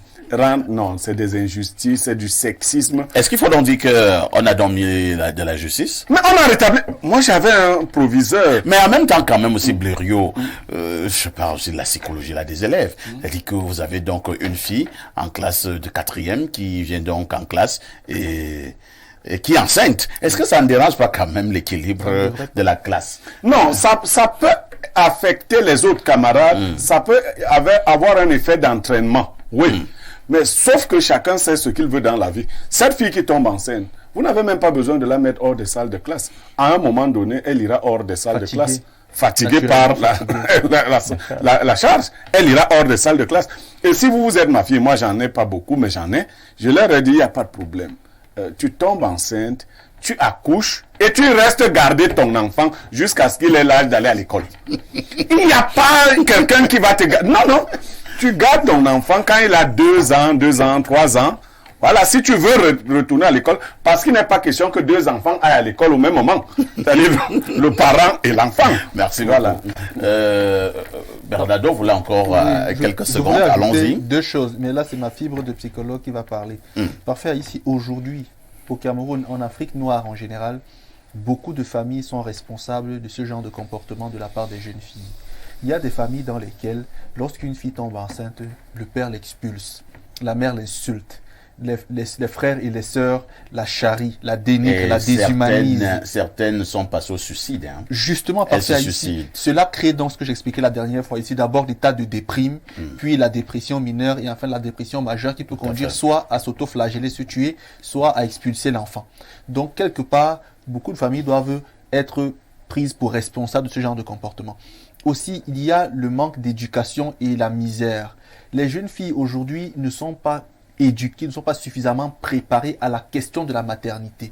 Non, c'est des injustices, c'est du sexisme. Est-ce qu'il faut donc dire qu'on a dormi de la justice? Mais on a rétabli. Moi, j'avais un proviseur. Mais en même temps, quand même aussi, Blériot, je parle aussi de la psychologie là, des élèves. C'est-à-dire que vous avez donc une fille en classe de 4e qui vient donc en classe et qui est enceinte. Est-ce que ça ne dérange pas quand même l'équilibre de la classe? Non, ça peut affecter les autres camarades. Ça peut avoir un effet d'entraînement. Oui. Mais sauf que chacun sait ce qu'il veut dans la vie. Cette fille qui tombe enceinte, vous n'avez même pas besoin de la mettre hors des salles de classe. À un moment donné, elle ira hors des salles de classe. Fatiguée par la charge. Elle ira hors des salles de classe. Et si vous êtes ma fille, moi j'en ai pas beaucoup, mais j'en ai. Je leur ai dit, il n'y a pas de problème. Tu tombes enceinte, tu accouches et tu restes garder ton enfant jusqu'à ce qu'il ait l'âge d'aller à l'école. Il n'y a pas quelqu'un qui va te garder. Non, non. Tu gardes ton enfant quand il a 2 ans, 3 ans. Voilà, si tu veux retourner à l'école, parce qu'il n'est pas question que 2 enfants aillent à l'école au même moment. C'est-à-dire le parent et l'enfant. Merci beaucoup. Bernardo voulait encore quelques secondes. Allons-y. 2 choses, mais là c'est ma fibre de psychologue qui va parler. Parfait, ici, aujourd'hui, au Cameroun, en Afrique noire en général, beaucoup de familles sont responsables de ce genre de comportement de la part des jeunes filles. Il y a des familles dans lesquelles, lorsqu'une fille tombe enceinte, le père l'expulse, la mère l'insulte. Les frères et les sœurs la charrient, la dénigrent, la déshumanisent. Certaines sont passées au suicide. Hein. Justement, parce que cela crée donc ce que j'expliquais la dernière fois ici, d'abord l'état de déprime, puis la dépression mineure et enfin la dépression majeure qui peut conduire soit à s'auto-flageller, se tuer, soit à expulser l'enfant. Donc quelque part, beaucoup de familles doivent être prises pour responsables de ce genre de comportement. Aussi, il y a le manque d'éducation et la misère. Les jeunes filles aujourd'hui ne sont pas éduquées, ne sont pas suffisamment préparées à la question de la maternité.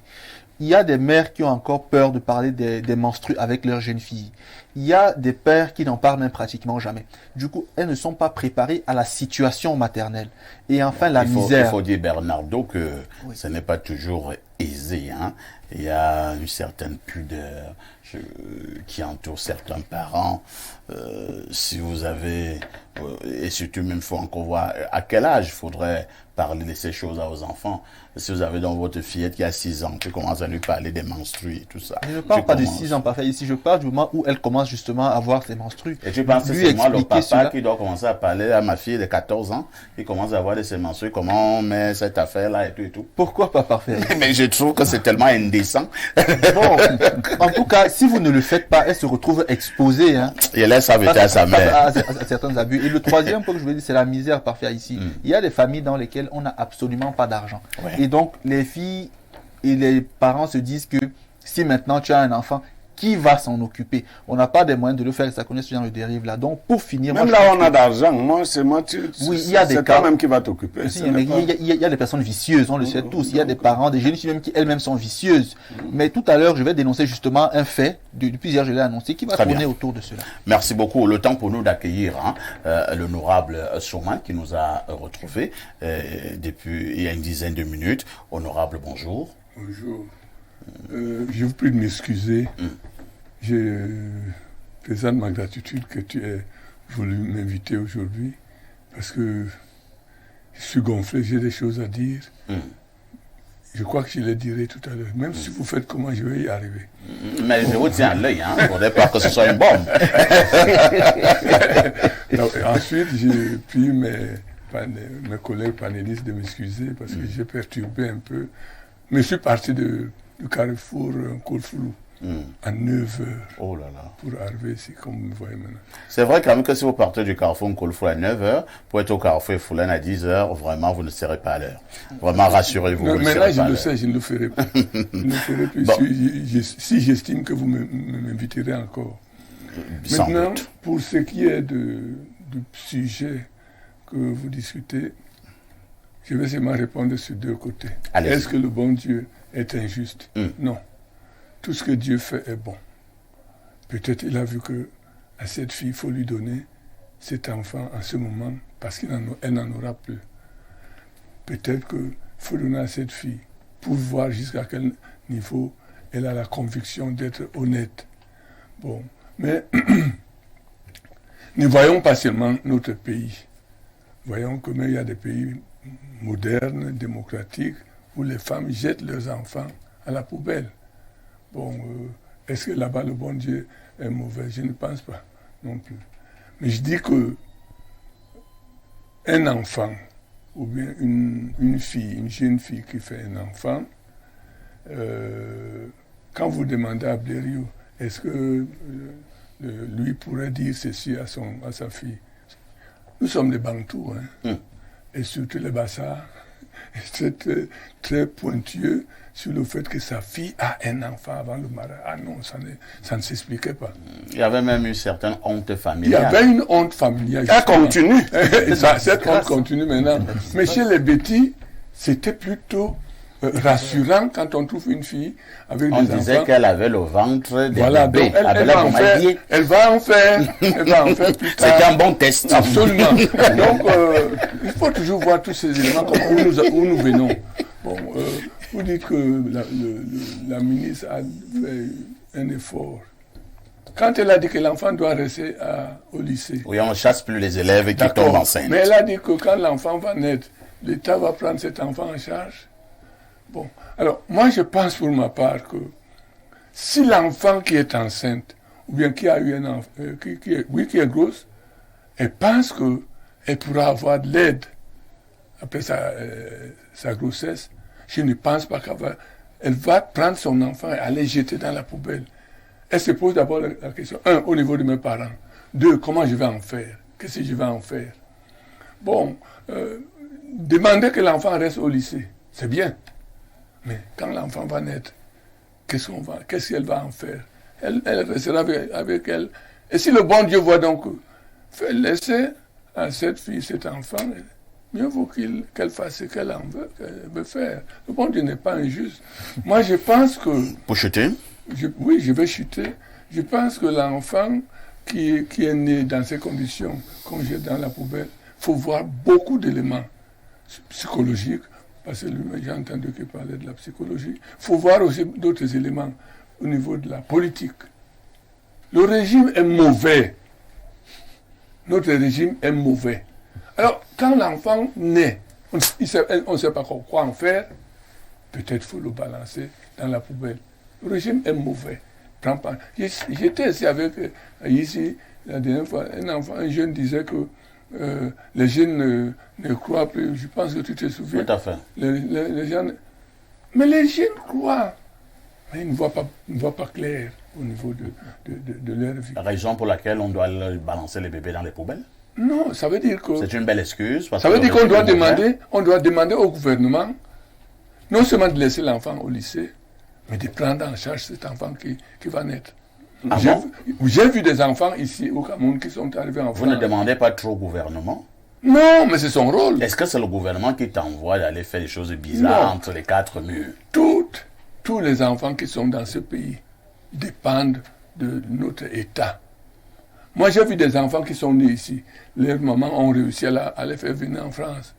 Il y a des mères qui ont encore peur de parler des menstrues avec leurs jeunes filles. Il y a des pères qui n'en parlent même pratiquement jamais. Du coup, elles ne sont pas préparées à la situation maternelle. Et enfin, la misère. Il faut dire, Bernardo, que ce n'est pas toujours aisé. Hein. Il y a une certaine pudeur qui entoure certains parents. Si vous avez, et surtout même, il faut encore voir à quel âge il faudrait parler de ces choses à vos enfants. Si vous avez donc votre fillette qui a 6 ans, tu commences à lui parler des menstrues et tout ça. Je ne parle pas de 6 ans, parfait. Ici, je parle du moment où elle commence justement à avoir ses menstrues. Et tu penses que c'est moi, le papa, qui doit commencer à parler à ma fille de 14 ans, qui commence à avoir de ses menstrues, comment on met cette affaire-là et tout et tout. Pourquoi pas parfait? Mais je trouve que c'est tellement indécent. Bon, en tout cas, si vous ne le faites pas, elle se retrouve exposée. Hein, et elle laisse avec à sa mère. À certains abus. Et le troisième point que je veux dire, c'est la misère parfaite ici. Il y a des familles dans lesquelles on n'a absolument pas d'argent. Ouais. Et donc, les filles et les parents se disent que si maintenant tu as un enfant, qui va s'en occuper? On n'a pas des moyens de le faire, ça connaît ce genre de dérive là. Donc, pour finir... Même là, on a d'argent. Moi, c'est moi, oui, il y a des cas. C'est toi-même qui va t'occuper. Il y a des personnes vicieuses, on le sait tous. Il y a des parents, des jeunes filles même qui elles-mêmes sont vicieuses. Mais tout à l'heure, je vais dénoncer justement un fait, depuis hier je l'ai annoncé, qui va tourner autour de cela. Merci beaucoup. Le temps pour nous d'accueillir l'honorable Souman qui nous a retrouvés depuis il y a une dizaine de minutes. Honorable, bonjour. Bonjour. Je vous prie de m'excuser. Je présente ma gratitude que tu aies voulu m'inviter aujourd'hui parce que je suis gonflé, j'ai des choses à dire. Je crois que je les dirai tout à l'heure. Même si vous faites comment, je vais y arriver. Mais je vous tiens à l'œil, hein. Il ne faudrait pas que ce soit une bombe. Donc, ensuite, j'ai pris mes collègues panélistes de m'excuser parce que j'ai perturbé un peu. Mais je suis parti du carrefour Kolfoulou à 9h. Oh là là. Pour arriver ici, comme vous me voyez maintenant. C'est vrai quand même que si vous partez du carrefour Kolfoulou à 9h, pour être au carrefour Foulane à 10h, vraiment, vous ne serez pas à l'heure. Vraiment, rassurez-vous. Mais là, je le sais, je ne le ferai pas. Je ne le ferai plus. Bon. Si j'estime que vous m'inviterez encore. Maintenant, pour ce qui est du sujet que vous discutez, je vais seulement répondre sur 2 côtés. Est-ce que le bon Dieu est injuste? Non. Tout ce que Dieu fait est bon. Peut-être il a vu que à cette fille, il faut lui donner cet enfant en ce moment parce qu'elle n'en aura plus. Peut-être qu'il faut donner à cette fille pour voir jusqu'à quel niveau elle a la conviction d'être honnête. Bon, mais ne voyons pas seulement notre pays. Voyons que même il y a des pays moderne, démocratique, où les femmes jettent leurs enfants à la poubelle. Bon, est-ce que là-bas le bon Dieu est mauvais? Je ne pense pas non plus. Mais je dis que un enfant, ou bien une fille, une jeune fille qui fait un enfant, quand vous demandez à Blériot, est-ce que lui pourrait dire ceci à sa fille? Nous sommes des Bantous, hein, et surtout les Bassards, c'est très pointueux sur le fait que sa fille a un enfant avant le mariage. Ah non, ça ne s'expliquait pas. Il y avait même une certaine honte Il y familiale. avait une honte familiale. Elle continue. Cette honte continue maintenant. Mais chez les Betty, c'était plutôt rassurant quand on trouve une fille avec On des enfants. disait qu'elle avait le ventre des Voilà, bébés. donc elle Avec va la en faire. bombardier. Elle va en faire. Elle va en faire plus tard. C'était un bon test. Absolument. Donc, il faut toujours voir tous ces éléments comme où nous venons. Bon, vous dites que la ministre a fait un effort. Quand elle a dit que l'enfant doit rester au lycée. Oui, on ne chasse plus les élèves qui D'accord. tombent enceintes. Mais elle a dit que quand l'enfant va naître, l'État va prendre cet enfant en charge. Bon, alors, moi je pense pour ma part que si l'enfant qui est enceinte, ou bien qui a eu un enfant, qui est grosse, elle pense qu'elle pourra avoir de l'aide après sa grossesse, je ne pense pas elle va prendre son enfant et aller jeter dans la poubelle. Elle se pose d'abord la question, 1, au niveau de mes parents, 2, comment je vais en faire? Qu'est-ce que je vais en faire? Bon, demander que l'enfant reste au lycée, c'est bien. Mais quand l'enfant va naître, qu'est-ce qu'elle va en faire? Elle restera avec elle. Et si le bon Dieu voit donc, laisser à cette fille, cet enfant, mieux vaut qu'elle fasse ce qu'elle veut faire. Le bon Dieu n'est pas injuste. Moi, je pense que... Pour chuter? Oui, je vais chuter. Je pense que l'enfant qui est né dans ces conditions, qu'on jette dans la poubelle, il faut voir beaucoup d'éléments psychologiques, parce que j'ai entendu qu'il parlait de la psychologie. Il faut voir aussi d'autres éléments au niveau de la politique. Le régime est mauvais. Notre régime est mauvais. Alors, quand l'enfant naît, on ne sait pas quoi en faire, peut-être faut le balancer dans la poubelle. Le régime est mauvais. J'étais ici avec, la dernière fois, un jeune disait que les jeunes ne croient plus. Je pense que tu te souviens. Tout à fait. Les gens, mais les jeunes croient. Mais ils ne voient pas clair au niveau de leur vie. La raison pour laquelle on doit balancer les bébés dans les poubelles? Non, ça veut dire que... C'est une belle excuse. Ça veut dire qu'on doit demander au gouvernement, non seulement de laisser l'enfant au lycée, mais de prendre en charge cet enfant qui va naître. Ah J'ai vu des enfants ici au Cameroun qui sont arrivés en France. Vous ne demandez pas trop au gouvernement? Non, mais c'est son rôle. Est-ce que c'est le gouvernement qui t'envoie d'aller faire des choses bizarres entre les quatre murs? Tous les enfants qui sont dans ce pays dépendent de notre État. Moi, j'ai vu des enfants qui sont nés ici. Leurs mamans ont réussi à les faire venir en France.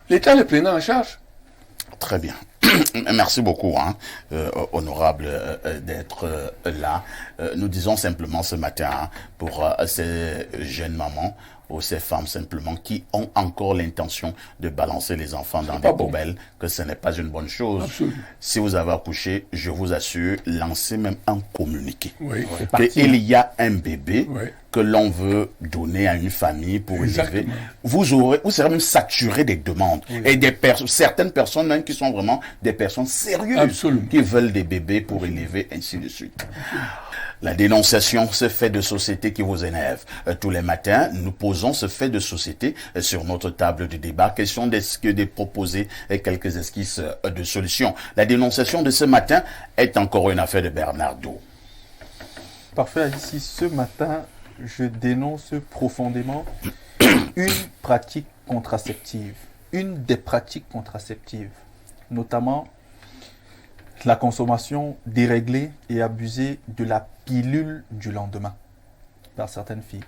L'État les prenait en charge. Très bien. Merci beaucoup, honorable, d'être là. Nous disons simplement ce matin, pour ces jeunes mamans ou ces femmes simplement qui ont encore l'intention de balancer les enfants dans des poubelles, que ce n'est pas une bonne chose. Absolument. Si vous avez accouché, je vous assure, lancez même un communiqué. Oui. Qu'il y a un bébé Oui. que l'on veut donner à une famille pour Exactement. élever. Vous serez même saturé des demandes. Oui. Et certaines personnes même qui sont vraiment des personnes sérieuses. Absolument. Qui veulent des bébés pour élever, ainsi de suite. La dénonciation, ce fait de société qui vous énerve. Tous les matins, nous posons ce fait de société sur notre table de débat. Question de proposer quelques esquisses de solutions. La dénonciation de ce matin est encore une affaire de Bernardo. Parfait, ici, ce matin, je dénonce profondément une pratique contraceptive. Une des pratiques contraceptives, notamment la consommation déréglée et abusée de la pilule du lendemain par certaines filles.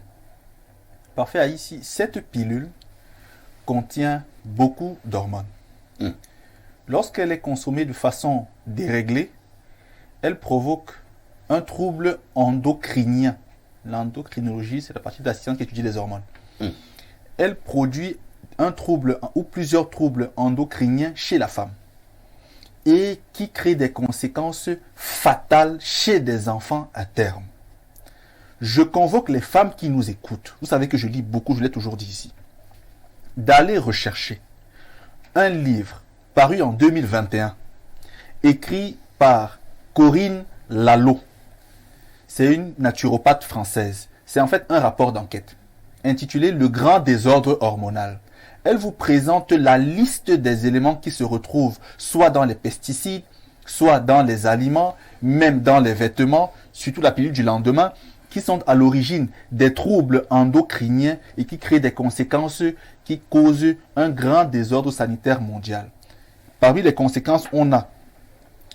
Parfait, ici, cette pilule contient beaucoup d'hormones. Lorsqu'elle est consommée de façon déréglée, elle provoque un trouble endocrinien. L'endocrinologie, c'est la partie de la science qui étudie les hormones. Elle produit un trouble ou plusieurs troubles endocriniens chez la femme et qui crée des conséquences fatales chez des enfants à terme. Je convoque les femmes qui nous écoutent, vous savez que je lis beaucoup, je l'ai toujours dit ici, d'aller rechercher un livre paru en 2021, écrit par Corinne Lalo. C'est une naturopathe française. C'est en fait un rapport d'enquête intitulé « Le grand désordre hormonal ». Elle vous présente la liste des éléments qui se retrouvent soit dans les pesticides, soit dans les aliments, même dans les vêtements, surtout la pilule du lendemain, qui sont à l'origine des troubles endocriniens et qui créent des conséquences qui causent un grand désordre sanitaire mondial. Parmi les conséquences, on a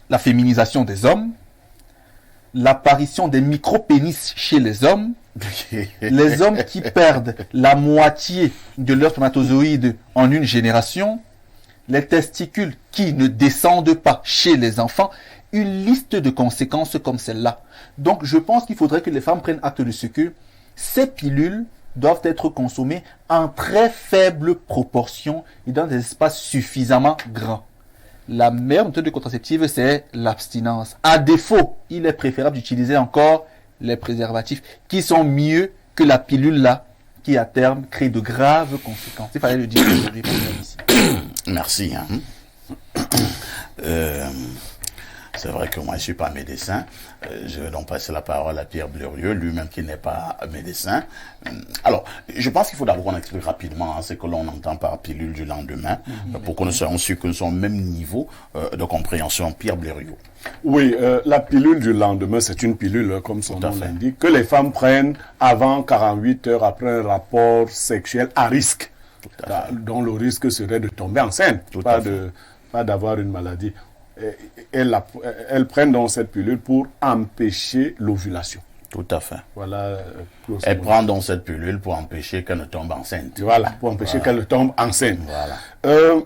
la féminisation des hommes, l'apparition des micro-pénis chez les hommes, les hommes qui perdent la moitié de leurs spermatozoïdes en une génération, les testicules qui ne descendent pas chez les enfants, une liste de conséquences comme celle-là. Donc je pense qu'il faudrait que les femmes prennent acte de ce que ces pilules doivent être consommées en très faible proportion et dans des espaces suffisamment grands. La meilleure méthode contraceptive, c'est l'abstinence. À défaut, il est préférable d'utiliser encore les préservatifs qui sont mieux que la pilule là, qui à terme crée de graves conséquences. Il fallait le dire aujourd'hui pour nous ici. Merci. C'est vrai que moi je ne suis pas médecin. Je vais donc passer la parole à Pierre Blériot, lui-même qui n'est pas médecin. Alors, je pense qu'il faut d'abord qu'on explique rapidement ce que l'on entend par pilule du lendemain, pour que nous soyons sûrs que nous sommes au même niveau de compréhension. Pierre Blériot. Oui, la pilule du lendemain, c'est une pilule, comme son nom l'indique, que les femmes prennent avant 48 heures après un rapport sexuel à risque, dont le risque serait de tomber enceinte, pas d'avoir une maladie. Elles prennent donc cette pilule pour empêcher l'ovulation. Tout à fait. Voilà. Elles prennent donc cette pilule pour empêcher qu'elle ne tombe enceinte. Voilà, pour empêcher qu'elle tombe enceinte. Voilà.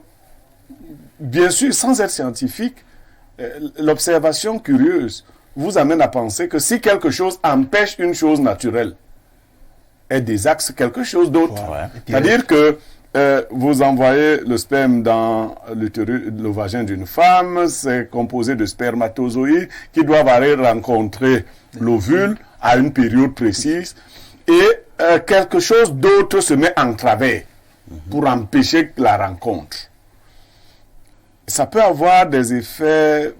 Bien sûr, sans être scientifique, l'observation curieuse vous amène à penser que si quelque chose empêche une chose naturelle, elle désaxe quelque chose d'autre. Ouais. C'est-à-dire que vous envoyez le sperme dans le vagin d'une femme, c'est composé de spermatozoïdes qui doivent aller rencontrer l'ovule à une période précise et quelque chose d'autre se met en travers pour empêcher la rencontre. Ça peut avoir des effets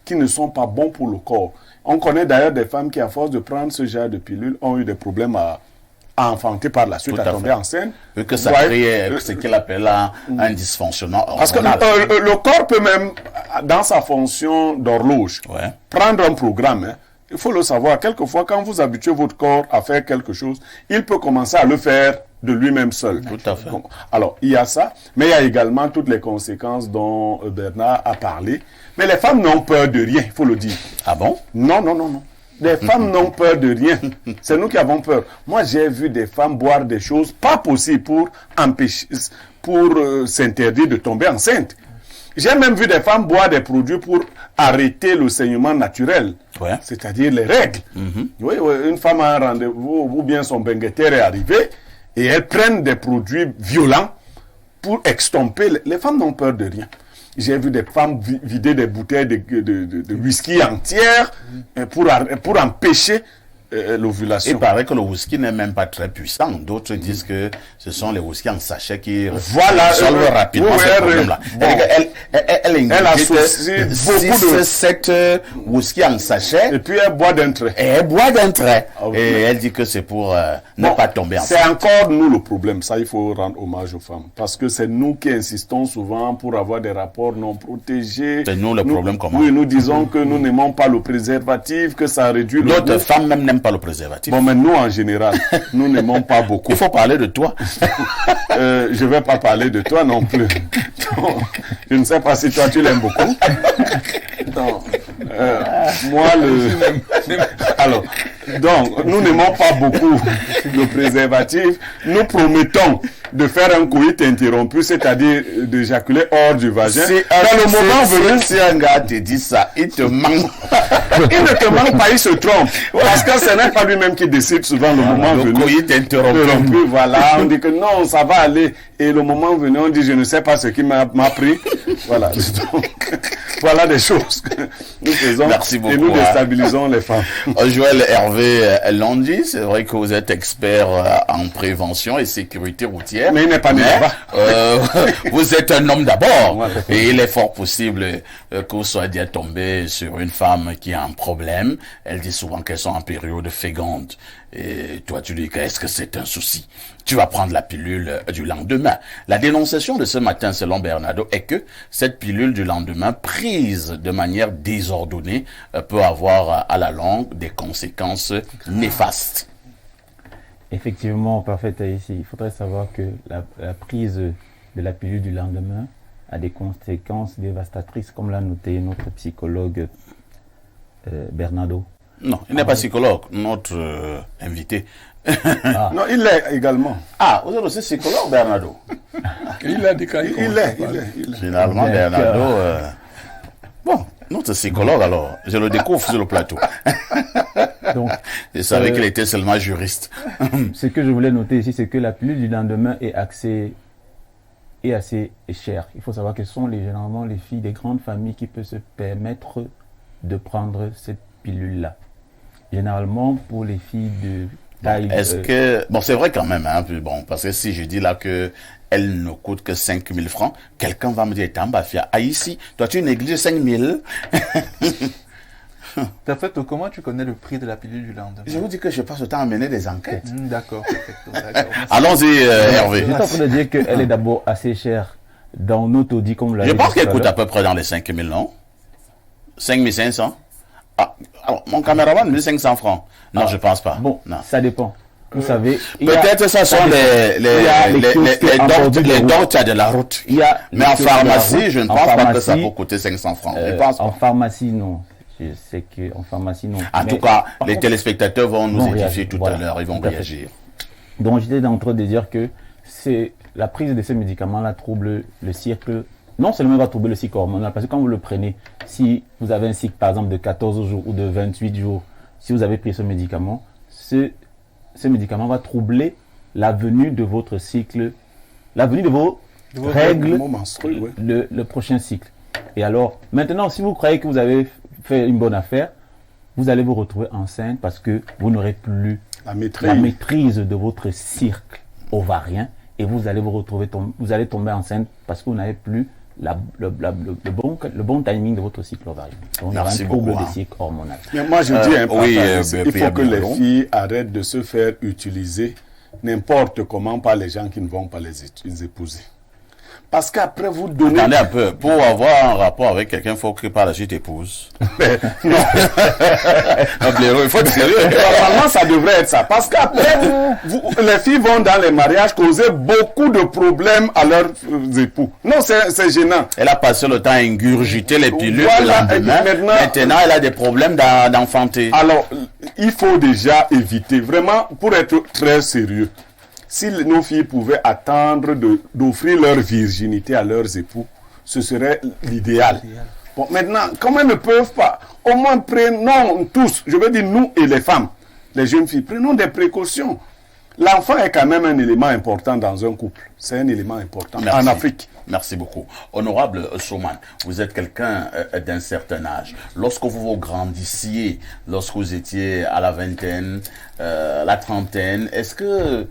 qui ne sont pas bons pour le corps. On connaît d'ailleurs des femmes qui, à force de prendre ce genre de pilules, ont eu des problèmes à enfanter par la suite, à tomber enceinte. Et que ça crée ce qu'il appelle un dysfonctionnement hormonal. Parce que le corps peut même, dans sa fonction d'horloge, prendre un programme. Il faut le savoir. Quelquefois, quand vous habituez votre corps à faire quelque chose, il peut commencer à le faire de lui-même seul. Tout à fait. Donc, alors, il y a ça, mais il y a également toutes les conséquences dont Bernard a parlé. Mais les femmes n'ont peur de rien, il faut le dire. Ah bon? Non. Les femmes n'ont peur de rien. C'est nous qui avons peur. Moi, j'ai vu des femmes boire des choses pas possibles pour empêcher, pour s'interdire de tomber enceinte. J'ai même vu des femmes boire des produits pour arrêter le saignement naturel, c'est-à-dire les règles. Oui, une femme a un rendez-vous ou bien son benguetaire est arrivé et elles prennent des produits violents pour extomper. Les femmes n'ont peur de rien. J'ai vu des femmes vider des bouteilles de whisky entières pour empêcher l'ovulation. Il paraît que le whisky n'est même pas très puissant. D'autres disent que ce sont les whisky en sachet qui résolvent rapidement ce problème-là. Elle associe beaucoup de 7 whisky en sachet. Et puis elle boit d'un trait. Et elle boit d'un trait. Et elle dit que c'est pour ne pas tomber enceinte. C'est encore nous le problème. Ça, il faut rendre hommage aux femmes. Parce que c'est nous qui insistons souvent pour avoir des rapports non protégés. C'est nous le problème comment? Oui, nous disons que nous n'aimons pas le préservatif, que ça réduit le... D'autres femmes même n'aiment pas le préservatif. Bon, mais nous, en général, nous n'aimons pas beaucoup. Il faut parler de toi. Je ne vais pas parler de toi non plus. Donc, je ne sais pas si toi, tu l'aimes beaucoup. Non. Moi, alors, Donc, nous n'aimons pas beaucoup le préservatif. Nous promettons de faire un coït interrompu, c'est-à-dire d'éjaculer hors du vagin. Dans le moment venu, si un gars te dit ça, il te manque. Il ne te manque pas, il se trompe. Parce que ce n'est pas lui-même qui décide souvent le moment venu. Le coït interrompu. Voilà, on dit que non, ça va aller. Et le moment venu, on dit je ne sais pas ce qui m'a pris. Voilà. Donc, voilà des choses que nous faisons. Merci beaucoup. Et nous déstabilisons les femmes. Joël Hervé Londi, c'est vrai que vous êtes expert en prévention et sécurité routière. Mais il n'est pas né là-bas. Vous êtes un homme d'abord. Voilà. Et il est fort possible que vous soyez déjà tombé sur une femme qui a un problème. Elle dit souvent qu'elles sont en période féconde. Et toi, tu dis qu'est-ce que c'est un souci? Tu vas prendre la pilule du lendemain. La dénonciation de ce matin, selon Bernardo, est que cette pilule du lendemain, prise de manière désordonnée, peut avoir à la longue des conséquences néfastes. Effectivement, parfait ici. Il faudrait savoir que la prise de la pilule du lendemain a des conséquences dévastatrices, comme l'a noté notre psychologue Bernardo. Non, il n'est pas psychologue, notre invité. Ah. Non, il l'est également. Ah, vous êtes aussi psychologue, Bernardo. Il a dit qu'il Il est. Finalement, Bernardo... Bon, notre psychologue, alors, je le découvre sur le plateau. Donc, je savais qu'il était seulement juriste. Ce que je voulais noter ici, c'est que la pilule du lendemain est assez chère. Il faut savoir que ce sont généralement les filles des grandes familles qui peuvent se permettre de prendre cette pilule-là. Généralement, pour les filles de taille... Est-ce que... Bon, c'est vrai quand même, hein, bon, parce que si je dis là que elle ne coûte que 5 000 francs, quelqu'un va me dire, Tambafia, ici, toi tu négliges 5 000. D'après toi, comment tu connais le prix de la pilule du lendemain? Je vous dis que je passe le temps à mener des enquêtes. D'accord. Allons-y, Hervé. Je suis en train de dire qu'elle est d'abord assez chère dans notre audit, comme l'a dit. Je pense qu'elle coûte à peu près dans les 5 000, non? 5 500? Ah, alors, mon caméraman me dit 500 francs. Non, je pense pas. Bon, non. Ça dépend. Vous savez... Peut-être ça sont les docteurs de la route. Mais en pharmacie, je ne pense pas que ça peut coûter 500 francs. En pharmacie, non. Je sais qu'en pharmacie, non. En tout cas, les téléspectateurs vont nous édifier tout à l'heure. Ils vont réagir. Donc, j'étais en train de dire que la prise de ces médicaments-là trouble le cycle. Non seulement va troubler le cycle hormonal, parce que quand vous le prenez, si vous avez un cycle par exemple de 14 jours ou de 28 jours, si vous avez pris ce médicament, ce médicament va troubler la venue de votre cycle, la venue de vos règles, le prochain cycle. Et alors, maintenant, si vous croyez que vous avez fait une bonne affaire, vous allez vous retrouver enceinte parce que vous n'aurez plus la maîtrise de votre cycle ovarien et vous allez vous retrouver, vous allez tomber enceinte parce que vous n'avez plus le bon timing de votre cycle ovarien. Donc, il y aura un trouble de cycle hormonal. Mais moi, je dis il faut que les filles arrêtent de se faire utiliser n'importe comment par les gens qui ne vont pas les épouser. Parce qu'après vous donnez... Attendez un peu, pour avoir un rapport avec quelqu'un, il faut que par la suite épouse. Non. Il faut être sérieux. Normalement, ça devrait être ça. Parce qu'après, les filles vont dans les mariages causer beaucoup de problèmes à leurs époux. Non, c'est gênant. Elle a passé le temps à ingurgiter les pilules. Voilà, maintenant, elle a des problèmes d'enfanter. Alors, il faut déjà éviter, vraiment, pour être très sérieux. Si nos filles pouvaient attendre d'offrir leur virginité à leurs époux, ce serait l'idéal. Bon, maintenant, comme elles ne peuvent pas, au moins prenons tous, je veux dire nous et les femmes, les jeunes filles, prenons des précautions. L'enfant est quand même un élément important dans un couple. C'est un élément important en Afrique. Merci beaucoup. Honorable Souman, vous êtes quelqu'un d'un certain âge. Lorsque vous grandissiez, lorsque vous étiez à la vingtaine, la trentaine, est-ce que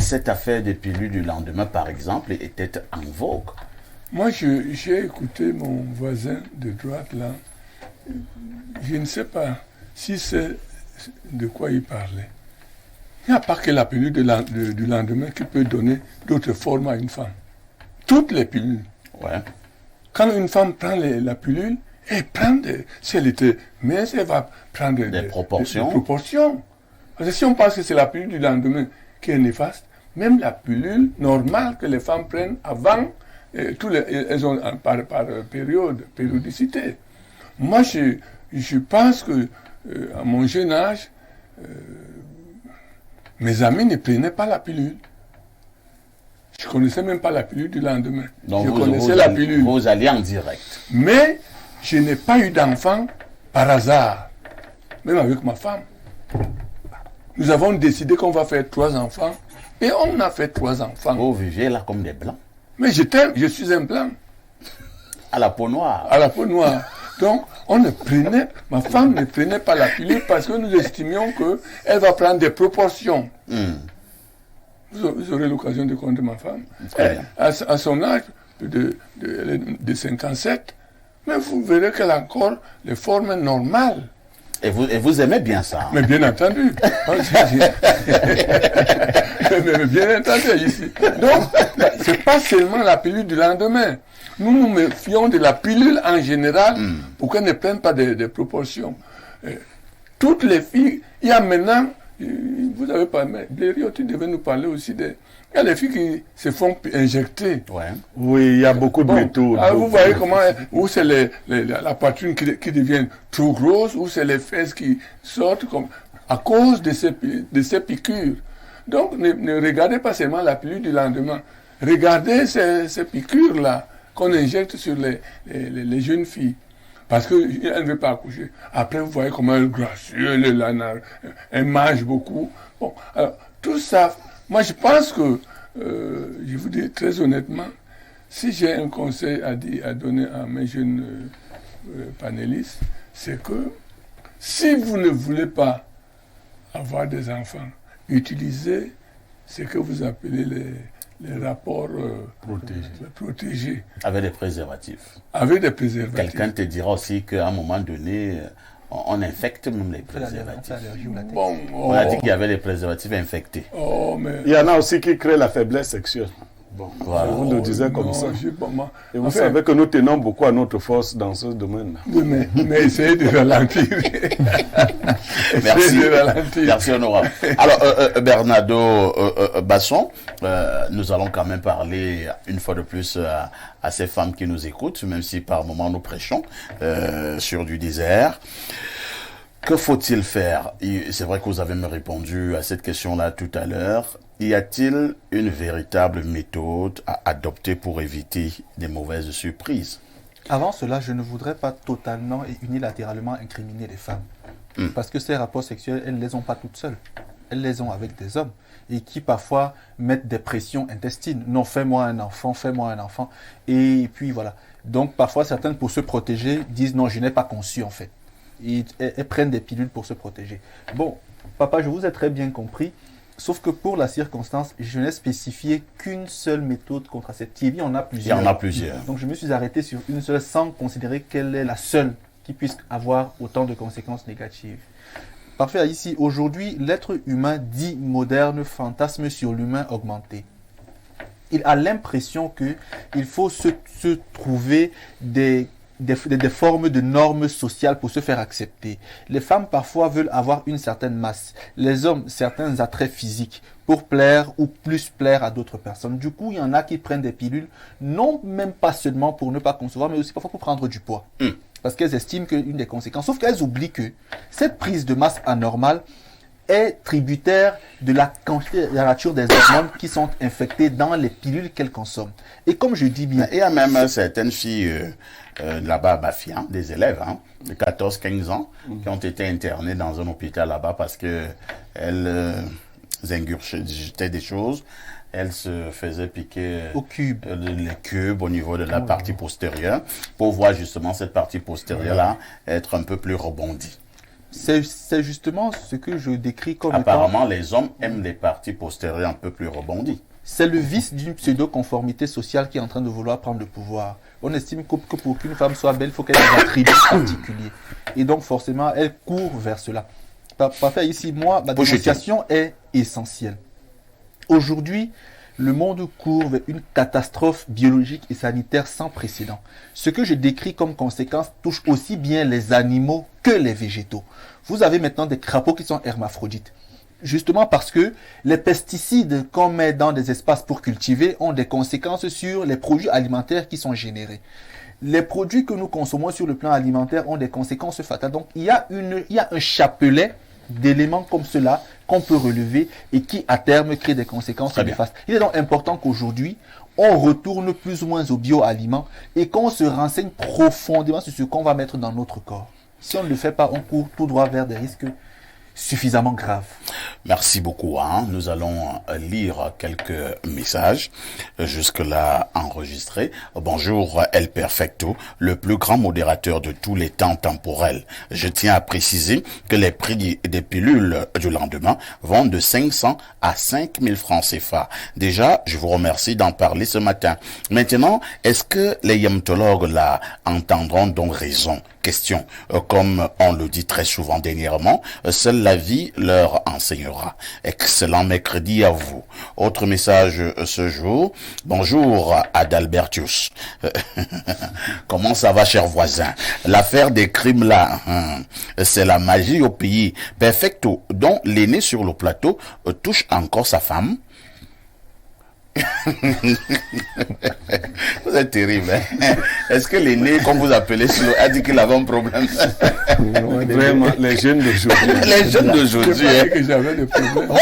cette affaire des pilules du lendemain, par exemple, était en vogue? Moi, j'ai écouté mon voisin de droite, là. Je ne sais pas si c'est de quoi il parlait. Il n'y a pas que la pilule du lendemain qui peut donner d'autres formes à une femme. Toutes les pilules. Ouais. Quand une femme prend la pilule, elle prend si elle était mince, elle va prendre des proportions. Des proportions. Parce que si on pense que c'est la pilule du lendemain qui est néfaste, même la pilule normale que les femmes prennent avant, elles ont par périodicité. Moi, je pense que à mon jeune âge, mes amis ne prenaient pas la pilule. Je ne connaissais même pas la pilule du lendemain. Donc je connaissais la pilule. Vous alliez en direct. Mais je n'ai pas eu d'enfant par hasard, même avec ma femme. Nous avons décidé qu'on va faire 3 enfants et on a fait 3 enfants. Vous viviez là comme des blancs. Mais je suis un blanc. À la peau noire. À la peau noire. Donc, ma femme ne prenait pas la pilule parce que nous estimions qu'elle va prendre des proportions. Vous aurez l'occasion de connaître ma femme. À son âge de 57, mais vous verrez qu'elle a encore les formes normales. Et vous aimez bien ça. Mais bien entendu. mais bien entendu ici. Donc, c'est pas seulement la pilule du lendemain. Nous nous méfions de la pilule en général pour qu'elle ne prenne pas des proportions. Toutes les filles, il y a maintenant, vous avez parlé, Blériot, tu devais nous parler aussi il y a les filles qui se font injecter. Ouais. Oui, il y a beaucoup de méthodes. Vous voyez comment, où c'est la poitrine qui devient trop grosse, où c'est les fesses qui sortent à cause de ces piqûres. Donc, ne regardez pas seulement la pilule du lendemain. Regardez ces piqûres-là qu'on injecte sur les jeunes filles. Parce qu'elle ne veut pas accoucher. Après, vous voyez comment elle est gracieuse, elle mange beaucoup. Bon, alors, tout ça, moi je pense que, je vous dis très honnêtement, si j'ai un conseil à donner à mes jeunes panélistes, c'est que si vous ne voulez pas avoir des enfants, utilisez ce que vous appelez les rapports protégés. Avec des préservatifs. Avec des préservatifs. Quelqu'un te dira aussi qu'à un moment donné, on infecte même les préservatifs. Bon, On a dit qu'il y avait des préservatifs infectés. Il y en a aussi qui créent la faiblesse sexuelle. Bon, voilà. Vous nous disiez comme ça. Et vous enfin, savez que nous tenons beaucoup à notre force dans ce domaine-là. Mais essayez de ralentir. Merci. De ralentir. Merci, honorable. Alors, Bernardo Basson, nous allons quand même parler une fois de plus à ces femmes qui nous écoutent, même si par moments nous prêchons sur du désert. Que faut-il faire? C'est vrai que vous avez me répondu à cette question-là tout à l'heure. Y a-t-il une véritable méthode à adopter pour éviter des mauvaises surprises? Avant cela, je ne voudrais pas totalement et unilatéralement incriminer les femmes. Parce que ces rapports sexuels, elles ne les ont pas toutes seules. Elles les ont avec des hommes. Et qui parfois mettent des pressions intestines. Non, fais-moi un enfant, fais-moi un enfant. Et puis voilà. Donc parfois, certaines, pour se protéger, disent non, je n'ai pas conçu en fait. Elles prennent des pilules pour se protéger. Bon, papa, je vous ai très bien compris. Sauf que pour la circonstance, je n'ai spécifié qu'une seule méthode contraceptive. Il y en a plusieurs. Il y en a plusieurs. Donc je me suis arrêté sur une seule sans considérer qu'elle est la seule qui puisse avoir autant de conséquences négatives. Parfait, ici, aujourd'hui, l'être humain dit moderne fantasme sur l'humain augmenté. Il a l'impression qu'il faut se trouver des formes de normes sociales pour se faire accepter. Les femmes parfois veulent avoir une certaine masse. Les hommes, certains attraits physiques pour plaire ou plus plaire à d'autres personnes. Du coup, il y en a qui prennent des pilules, non même pas seulement pour ne pas concevoir, mais aussi parfois pour prendre du poids. Parce qu'elles estiment qu'une des conséquences, sauf qu'elles oublient que cette prise de masse anormale est tributaire de la quantité, de la nature des hormones qui sont infectées dans les pilules qu'elles consomment. Et comme je dis bien... Il y a même certaines filles là-bas à Bafia, des élèves de 14-15 ans, qui ont été internées dans un hôpital là-bas parce qu'elles ingurgitaient des choses. Elle se faisait piquer les cubes au niveau de la partie postérieure pour voir justement cette partie postérieure-là être un peu plus rebondie. C'est justement ce que je décris comme apparemment, les hommes aiment les parties postérieures un peu plus rebondies. C'est le vice d'une pseudo-conformité sociale qui est en train de vouloir prendre le pouvoir. On estime que pour qu'une femme soit belle, il faut qu'elle ait des attributs particuliers. Et donc, forcément, elle court vers cela. Parfait, ici, moi, ma dénonciation est essentielle. Aujourd'hui, le monde court vers une catastrophe biologique et sanitaire sans précédent. Ce que je décris comme conséquence touche aussi bien les animaux que les végétaux. Vous avez maintenant des crapauds qui sont hermaphrodites. Justement parce que les pesticides qu'on met dans des espaces pour cultiver ont des conséquences sur les produits alimentaires qui sont générés. Les produits que nous consommons sur le plan alimentaire ont des conséquences fatales. Donc il y a un chapelet d'éléments comme cela qu'on peut relever et qui, à terme, créent des conséquences néfastes. Il est donc important qu'aujourd'hui, on retourne plus ou moins au bioaliment et qu'on se renseigne profondément sur ce qu'on va mettre dans notre corps. Si on ne le fait pas, on court tout droit vers des risques suffisamment grave. Merci beaucoup. Nous allons lire quelques messages jusque-là enregistrés. Bonjour El Perfecto, le plus grand modérateur de tous les temps temporels. Je tiens à préciser que les prix des pilules du lendemain vont de 500 à 5000 francs CFA. Déjà, je vous remercie d'en parler ce matin. Maintenant, est-ce que les yamtologues là entendront donc raison? Question. Comme on le dit très souvent dernièrement, seule la vie leur enseignera. Excellent mercredi à vous. Autre message ce jour. Bonjour Adalbertius. Comment ça va, cher voisin? L'affaire des crimes là, c'est la magie au pays. Perfecto, dont l'aîné sur le plateau touche encore sa femme. Vous êtes terrible, hein? Est-ce que l'aîné, comme vous appelez, a dit qu'il avait un problème? Vraiment, les jeunes d'aujourd'hui. Les jeunes d'aujourd'hui, hein? Que j'avais des problèmes.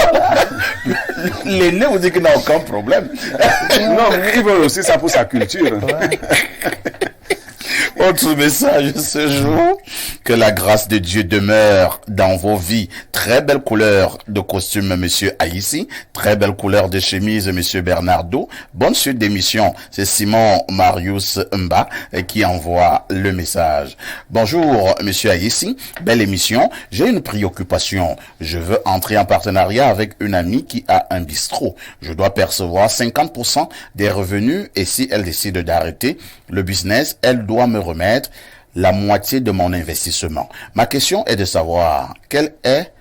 L'aîné vous dit qu'il n'a aucun problème. Non, mais ils veulent aussi ça pour sa culture. Autre message ce jour, que la grâce de Dieu demeure dans vos vies. Très belle couleur de costume, monsieur Aïssi. Très belle couleur de chemise, monsieur Bernardo. Bonne suite d'émission. C'est Simon Marius Mba qui envoie le message. Bonjour, monsieur Aïssi. Belle émission. J'ai une préoccupation. Je veux entrer en partenariat avec une amie qui a un bistrot. Je dois percevoir 50% des revenus et si elle décide d'arrêter le business, elle doit me remettre la moitié de mon investissement. Ma question est de savoir quelle est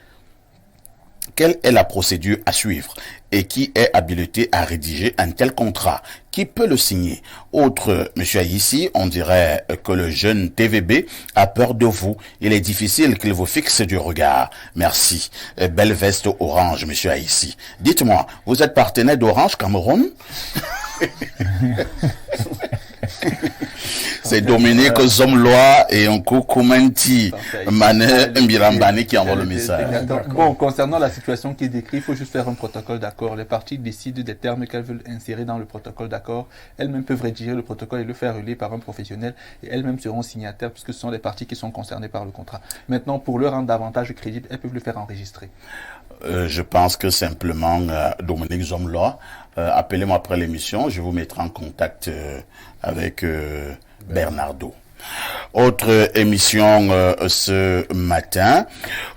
la procédure à suivre et qui est habilité à rédiger un tel contrat. Qui peut le signer? Autre, monsieur Aïssi, on dirait que le jeune TVB a peur de vous. Il est difficile qu'il vous fixe du regard. Merci. Belle veste orange, monsieur Aïssi. Dites-moi, vous êtes partenaire d'Orange Cameroun? C'est Dominique Zomloa et Nko Koumenti Mane Mbirambani qui envoie le message. Bon, concernant la situation qui est décrite, il faut juste faire un protocole d'accord. Les parties décident des termes qu'elles veulent insérer dans le protocole d'accord. Elles-mêmes peuvent rédiger le protocole et le faire relayer par un professionnel et elles-mêmes seront signataires puisque ce sont les parties qui sont concernées par le contrat. Maintenant, pour le rendre davantage crédible, elles peuvent le faire enregistrer. Je pense que simplement Dominique Zomloa, appelez-moi après l'émission, je vous mettrai en contact avec Bernardo. Autre émission ce matin.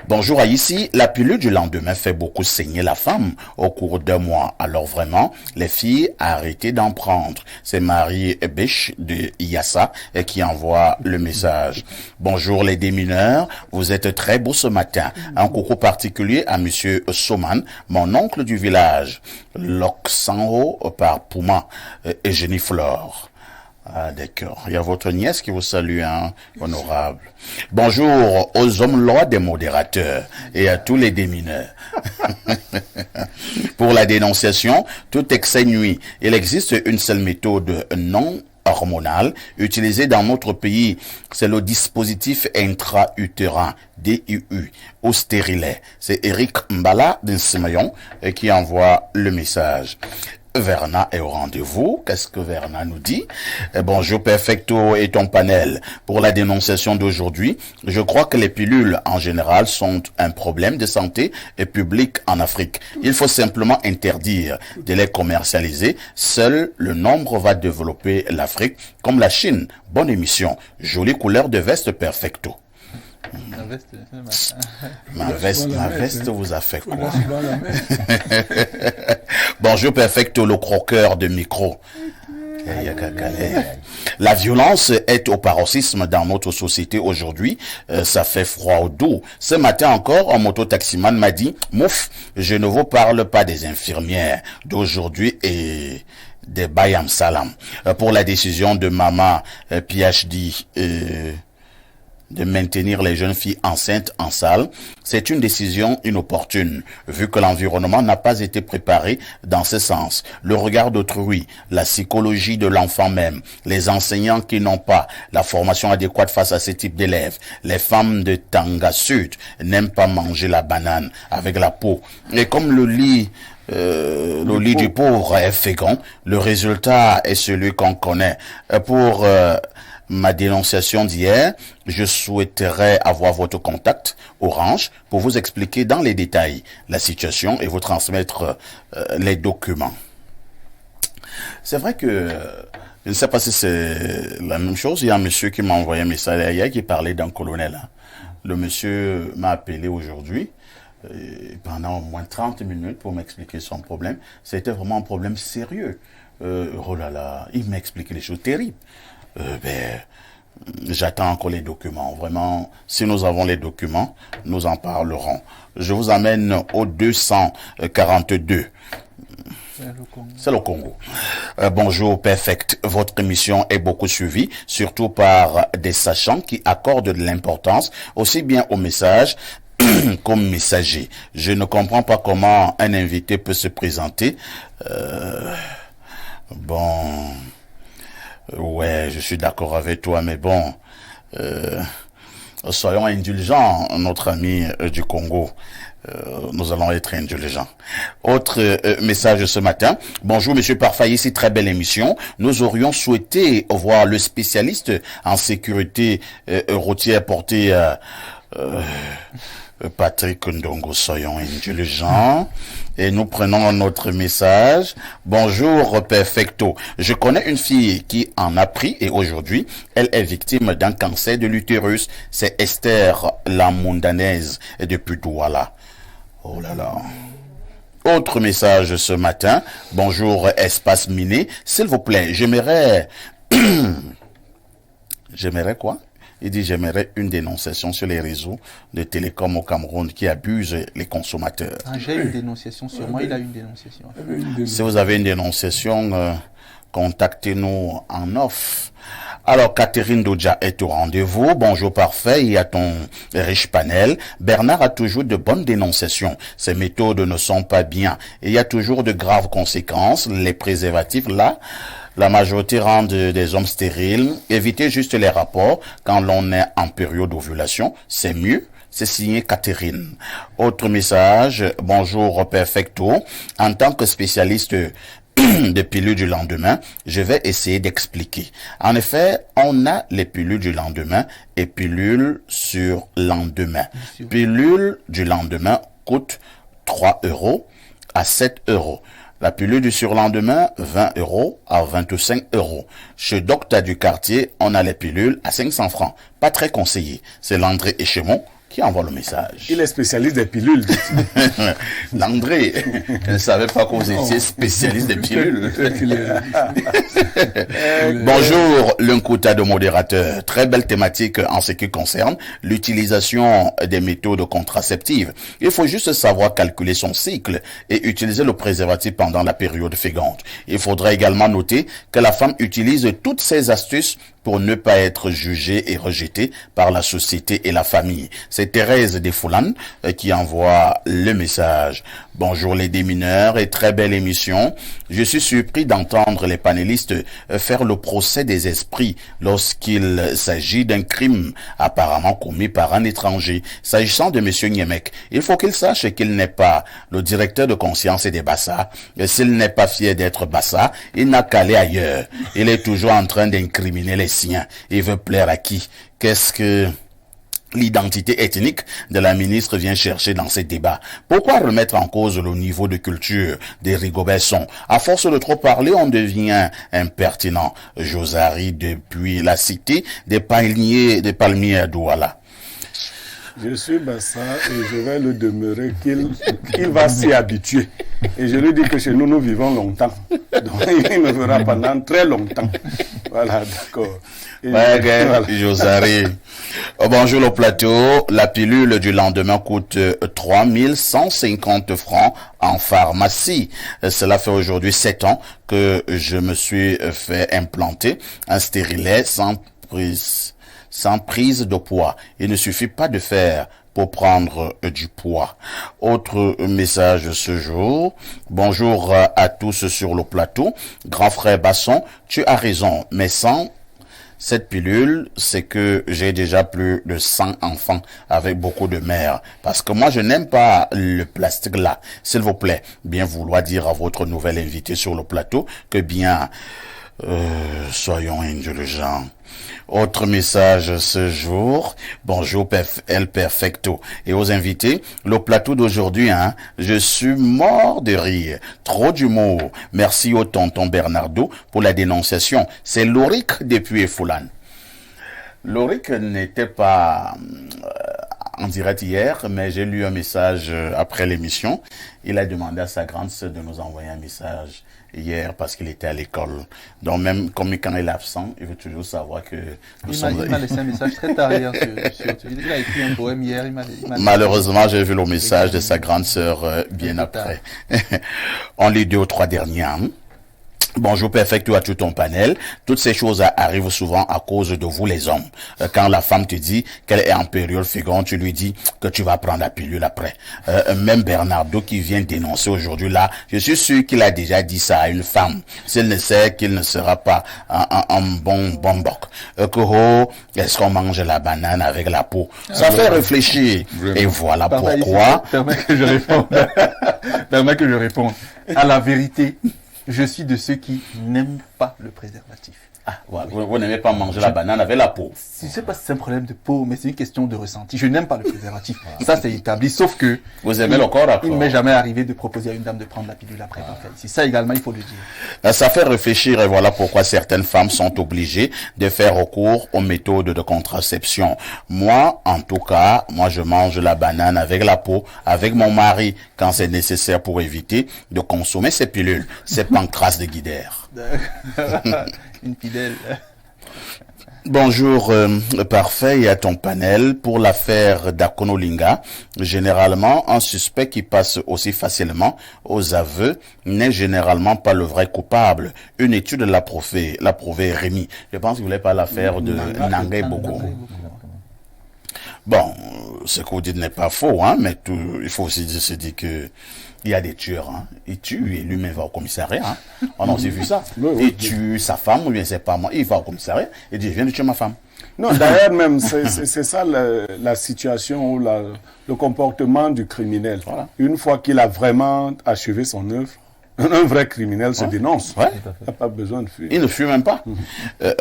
Bonjour Aïssi, la pilule du lendemain fait beaucoup saigner la femme au cours d'un mois. Alors vraiment, les filles, arrêtez d'en prendre. C'est Marie Bech de Yassa qui envoie le message. Bonjour les démineurs, vous êtes très beaux ce matin. Un coucou particulier à monsieur Soman, mon oncle du village. Loxanro par Pouma et Jenny-Flore. Ah, d'accord. Il y a votre nièce qui vous salue, hein, honorable. Bonjour aux hommes lois des modérateurs et à tous les démineurs. Pour la dénonciation, tout excès nuit. Il existe une seule méthode non hormonale utilisée dans notre pays. C'est le dispositif intra-utérin, DIU, au stérilet. C'est Eric Mbala d'Insemayon qui envoie le message. Verna est au rendez-vous. Qu'est-ce que Verna nous dit? Bonjour Perfecto et ton panel. Pour la dénonciation d'aujourd'hui, je crois que les pilules en général sont un problème de santé publique en Afrique. Il faut simplement interdire de les commercialiser. Seul le nombre va développer l'Afrique, comme la Chine. Bonne émission. Jolie couleur de veste Perfecto. Ma veste vous a fait quoi? Bonjour Perfecto, le croqueur de micro. La violence est au paroxysme dans notre société aujourd'hui. Ça fait froid au dos. Ce matin encore, un mototaximan m'a dit « Mouf, je ne vous parle pas des infirmières d'aujourd'hui et des Bayam Salam. Pour la décision de Maman PhD... de maintenir les jeunes filles enceintes en salle, c'est une décision inopportune, vu que l'environnement n'a pas été préparé dans ce sens. Le regard d'autrui, la psychologie de l'enfant même, les enseignants qui n'ont pas la formation adéquate face à ce type d'élèves, les femmes de Tanga Sud n'aiment pas manger la banane avec la peau. Et comme le lit du pauvre est fécond, le résultat est celui qu'on connaît. Pour ma dénonciation d'hier, je souhaiterais avoir votre contact Orange pour vous expliquer dans les détails la situation et vous transmettre les documents. C'est vrai que je ne sais pas si c'est la même chose. Il y a un monsieur qui m'a envoyé un message hier qui parlait d'un colonel. Le monsieur m'a appelé aujourd'hui pendant au moins 30 minutes pour m'expliquer son problème. C'était vraiment un problème sérieux. Oh là là, il m'a expliqué les choses terribles. J'attends encore les documents. Vraiment, si nous avons les documents, nous en parlerons. Je vous amène au 242. C'est le Congo. Bonjour, Perfect. Votre émission est beaucoup suivie, surtout par des sachants qui accordent de l'importance aussi bien au message comme messager. Je ne comprends pas comment un invité peut se présenter. Ouais, je suis d'accord avec toi, mais bon, soyons indulgents, notre ami du Congo. Nous allons être indulgents. Autre message ce matin. Bonjour, monsieur Parfait, ici, très belle émission. Nous aurions souhaité voir le spécialiste en sécurité routière porté Patrick Ndongo. Soyons indulgents. Et nous prenons notre message. Bonjour, Perfecto. Je connais une fille qui en a pris et aujourd'hui, elle est victime d'un cancer de l'utérus. C'est Esther, la mondanaise depuis Douala. Oh là là. Autre message ce matin. Bonjour, Espace Miné. S'il vous plaît, j'aimerais... J'aimerais quoi? Il dit, j'aimerais une dénonciation sur les réseaux de télécom au Cameroun qui abusent les consommateurs. J'ai une dénonciation sur moi, il a une dénonciation. Si vous avez une dénonciation, contactez-nous en off. Alors, Catherine Dodja est au rendez-vous. Bonjour, Parfait. Il y a ton riche panel. Bernard a toujours de bonnes dénonciations. Ces méthodes ne sont pas bien. Et il y a toujours de graves conséquences. Les préservatifs, là, la majorité rendent des hommes stériles. Évitez juste les rapports quand l'on est en période d'ovulation. C'est mieux. C'est signé Catherine. Autre message. Bonjour, Perfecto. En tant que spécialiste de pilules du lendemain, je vais essayer d'expliquer. En effet, on a les pilules du lendemain et pilules sur lendemain. Pilules du lendemain coûtent 3 € à 7 €. La pilule du surlendemain, 20 € à 25 €. Chez Docta du quartier, on a les pilules à 500 francs. Pas très conseillé. C'est Landré Échemont qui envoie le message. Il est spécialiste des pilules. Landré, je ne savais pas que vous étiez spécialiste des pilules. Bonjour, l'Unkuta de modérateur. Très belle thématique en ce qui concerne l'utilisation des méthodes contraceptives. Il faut juste savoir calculer son cycle et utiliser le préservatif pendant la période féconde. Il faudra également noter que la femme utilise toutes ces astuces pour ne pas être jugée et rejetée par la société et la famille. C'est Thérèse Desfoulanes qui envoie le message. Bonjour les démineurs et très belle émission. Je suis surpris d'entendre les panélistes faire le procès des esprits lorsqu'il s'agit d'un crime apparemment commis par un étranger. S'agissant de monsieur Niemek, il faut qu'il sache qu'il n'est pas le directeur de conscience et des Bassa. S'il n'est pas fier d'être Bassa, il n'a qu'à aller ailleurs. Il est toujours en train d'incriminer les siens. Il veut plaire à qui? Qu'est-ce que l'identité ethnique de la ministre vient chercher dans ces débats? Pourquoi remettre en cause le niveau de culture des Rigobert-Song? À force de trop parler, on devient impertinent. Josari depuis la cité des palmiers à Douala. Je suis Bassa et je vais le demeurer qu'il va s'y habituer. Et je lui dis que chez nous, nous vivons longtemps. Donc il me verra pendant très longtemps. Voilà, d'accord. Voilà. Josari. Bonjour le plateau. La pilule du lendemain coûte 3150 francs en pharmacie. Cela fait aujourd'hui 7 ans que je me suis fait implanter un stérilet sans prise de poids. Il ne suffit pas de faire pour prendre du poids. Autre message ce jour. Bonjour à tous sur le plateau. Grand frère Basson, tu as raison, mais sans cette pilule, c'est que j'ai déjà plus de 100 enfants avec beaucoup de mères. Parce que moi, je n'aime pas le plastique là. S'il vous plaît, bien vouloir dire à votre nouvelle invitée sur le plateau que bien, soyons indulgents. Autre message ce jour. Bonjour El Perfecto. Et aux invités, le plateau d'aujourd'hui, je suis mort de rire. Trop d'humour. Merci au tonton Bernardo pour la dénonciation. C'est Loric depuis Foulane. Loric n'était pas en direct hier, mais j'ai lu un message après l'émission. Il a demandé à sa grande sœur de nous envoyer un message hier parce qu'il était à l'école. Donc même comme quand il est absent, il veut toujours savoir que il m'a laissé un message très tard hier sur Twitter. Il a écrit un poème hier. Malheureusement, j'ai vu le message de sa grande sœur bien après. On lit 2 ou 3 derniers. Bonjour Perfecto à tout ton panel. Toutes ces choses arrivent souvent à cause de vous les hommes. Quand la femme te dit qu'elle est en période féconde, tu lui dis que tu vas prendre la pilule après. Même Bernardo qui vient dénoncer aujourd'hui là, je suis sûr qu'il a déjà dit ça à une femme. S'il ne sait qu'il ne sera pas un bon boc. Est-ce qu'on mange la banane avec la peau? Ça fait réfléchir. Vraiment. Et voilà pourquoi. Permets que je réponde. À la vérité, je suis de ceux qui n'aiment pas le préservatif. Ah, voilà. Vous n'aimez pas manger la banane avec la peau. Je ne sais pas si c'est un problème de peau, mais c'est une question de ressenti. Je n'aime pas le préservatif. Ça, c'est établi. Sauf que... Vous aimez le corps après. Il ne m'est jamais arrivé de proposer à une dame de prendre la pilule après. C'est ça également, il faut le dire. Ça fait réfléchir et voilà pourquoi certaines femmes sont obligées de faire recours aux méthodes de contraception. Moi, en tout cas, je mange la banane avec la peau, avec mon mari, quand c'est nécessaire pour éviter de consommer ces pilules. C'est pancras de guidère. Une fidèle. Bonjour, parfait, et à ton panel. Pour l'affaire d'Akonolinga, généralement, un suspect qui passe aussi facilement aux aveux n'est généralement pas le vrai coupable. Une étude l'a prouvé, Rémi. Je pense que vous voulez pas l'affaire de Nangay Bogo. Bon, ce que vous dites n'est pas faux, mais il faut aussi se dire que il y a des tueurs, il tue et lui-même va au commissariat. On a aussi vu ça. Il tue sa femme, ou bien c'est pas moi, il va au commissariat et dit je viens de tuer ma femme. Non, d'ailleurs même, c'est ça la situation ou le comportement du criminel. Voilà. Une fois qu'il a vraiment achevé son œuvre, un vrai criminel se dénonce. Ouais. Il n'a pas besoin de fuir. Il ne fuit même pas.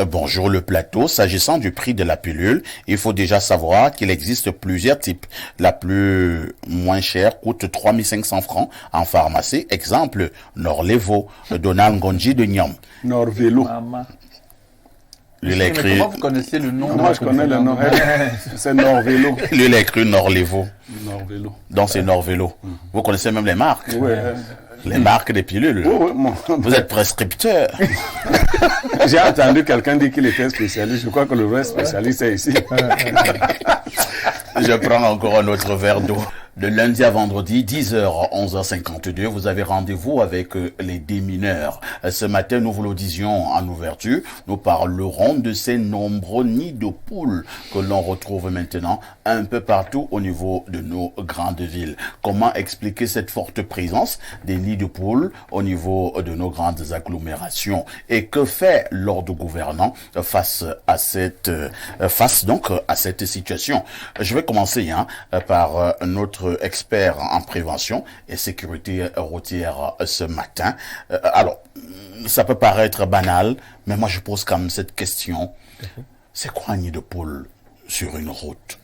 Bonjour le plateau. S'agissant du prix de la pilule, il faut déjà savoir qu'il existe plusieurs types. La plus moins chère coûte 3500 francs en pharmacie. Exemple, Norlevo, Donald Ngonji de Nyom. Norvelo. Lui, il a écrit... Comment vous connaissez le nom? Moi, je connais le nom. C'est Norvelo. Lui, il a écrit Norlevo. Norvelo. Donc, c'est Norvelo. Vous connaissez même les marques? Oui. Les marques des pilules. Vous êtes prescripteur. J'ai entendu quelqu'un dire qu'il était spécialiste. Je crois que le vrai spécialiste est ici. Je prends encore un autre verre d'eau. De lundi à vendredi, 10h, 11h52, vous avez rendez-vous avec les démineurs. Ce matin, nous vous le disions en ouverture, nous parlerons de ces nombreux nids de poules que l'on retrouve maintenant un peu partout au niveau de nos grandes villes. Comment expliquer cette forte présence des nids de poules au niveau de nos grandes agglomérations? Et que fait l'ordre gouvernant face à cette situation? Je vais commencer par notre expert en prévention et sécurité routière ce matin. Alors, ça peut paraître banal, mais moi je pose quand même cette question. C'est quoi un nid de poule sur une route?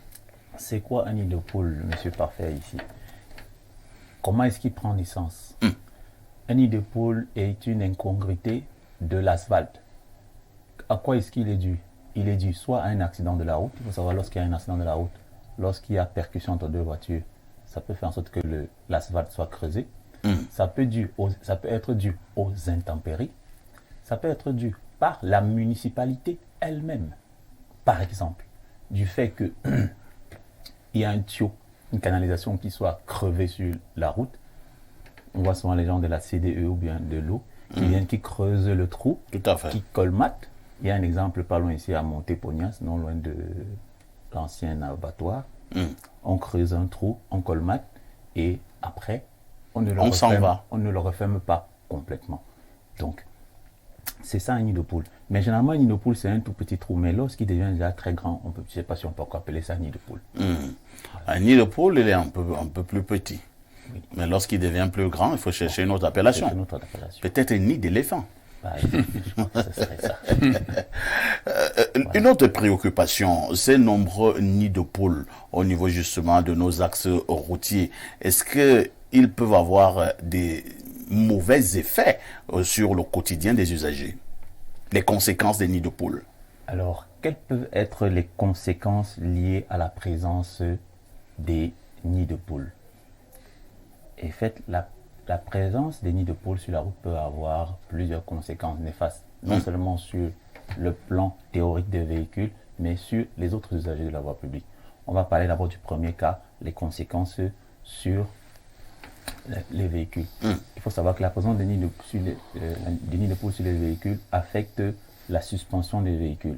C'est quoi un nid de poule, monsieur Parfait, ici? Comment est-ce qu'il prend naissance? Un nid de poule est une incongruité de l'asphalte. À quoi est-ce qu'il est dû? Il est dû soit à un accident de la route. Il faut savoir, lorsqu'il y a un accident de la route, lorsqu'il y a percussion entre deux voitures, ça peut faire en sorte que l'asphalte soit creusé. Ça peut être dû aux intempéries. Ça peut être dû par la municipalité elle-même. Par exemple, du fait que il y a un tuyau, une canalisation qui soit crevée sur la route. On voit souvent les gens de la CDE ou bien de l'eau qui viennent, qui creusent le trou, tout à fait, qui colmatent Il y a un exemple pas loin ici à Montépognas, non loin de l'ancien abattoir. On creuse un trou, on colmate et après, on ne le referme pas complètement. Donc, c'est ça un nid de poule. Mais généralement, un nid de poule, c'est un tout petit trou. Mais lorsqu'il devient déjà très grand, je ne sais pas si on peut encore appeler ça un nid de poule. Un nid de poule, il est un peu plus petit. Oui. Mais lorsqu'il devient plus grand, il faut chercher une autre appellation. Peut-être un nid d'éléphant. Ça serait ça. Une autre préoccupation, ces nombreux nids de poules au niveau justement de nos axes routiers. Est-ce qu'ils peuvent avoir des mauvais effets sur le quotidien des usagers? Les conséquences des nids de poules. Alors, quelles peuvent être les conséquences liées à la présence des nids de poules? En fait, la présence des nids de poules sur la route peut avoir plusieurs conséquences néfastes, non seulement sur le plan théorique des véhicules, mais sur les autres usagers de la voie publique. On va parler d'abord du premier cas, les conséquences sur les véhicules. Il faut savoir que la présence des nids de poules sur les véhicules affecte la suspension des véhicules.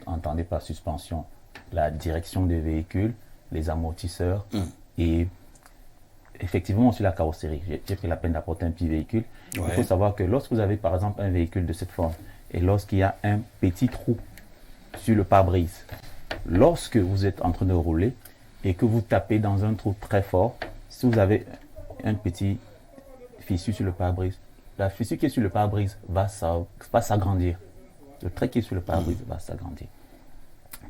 Entendez par suspension la direction des véhicules, les amortisseurs et effectivement sur la carrosserie. J'ai pris la peine d'apporter un petit véhicule. Ouais. Il faut savoir que lorsque vous avez par exemple un véhicule de cette forme et lorsqu'il y a un petit trou sur le pare-brise, lorsque vous êtes en train de rouler et que vous tapez dans un trou très fort, si vous avez un petit fissure sur le pare-brise, la fissure qui est sur le pare-brise va s'agrandir. Le trait qui est sur le pare-brise va s'agrandir.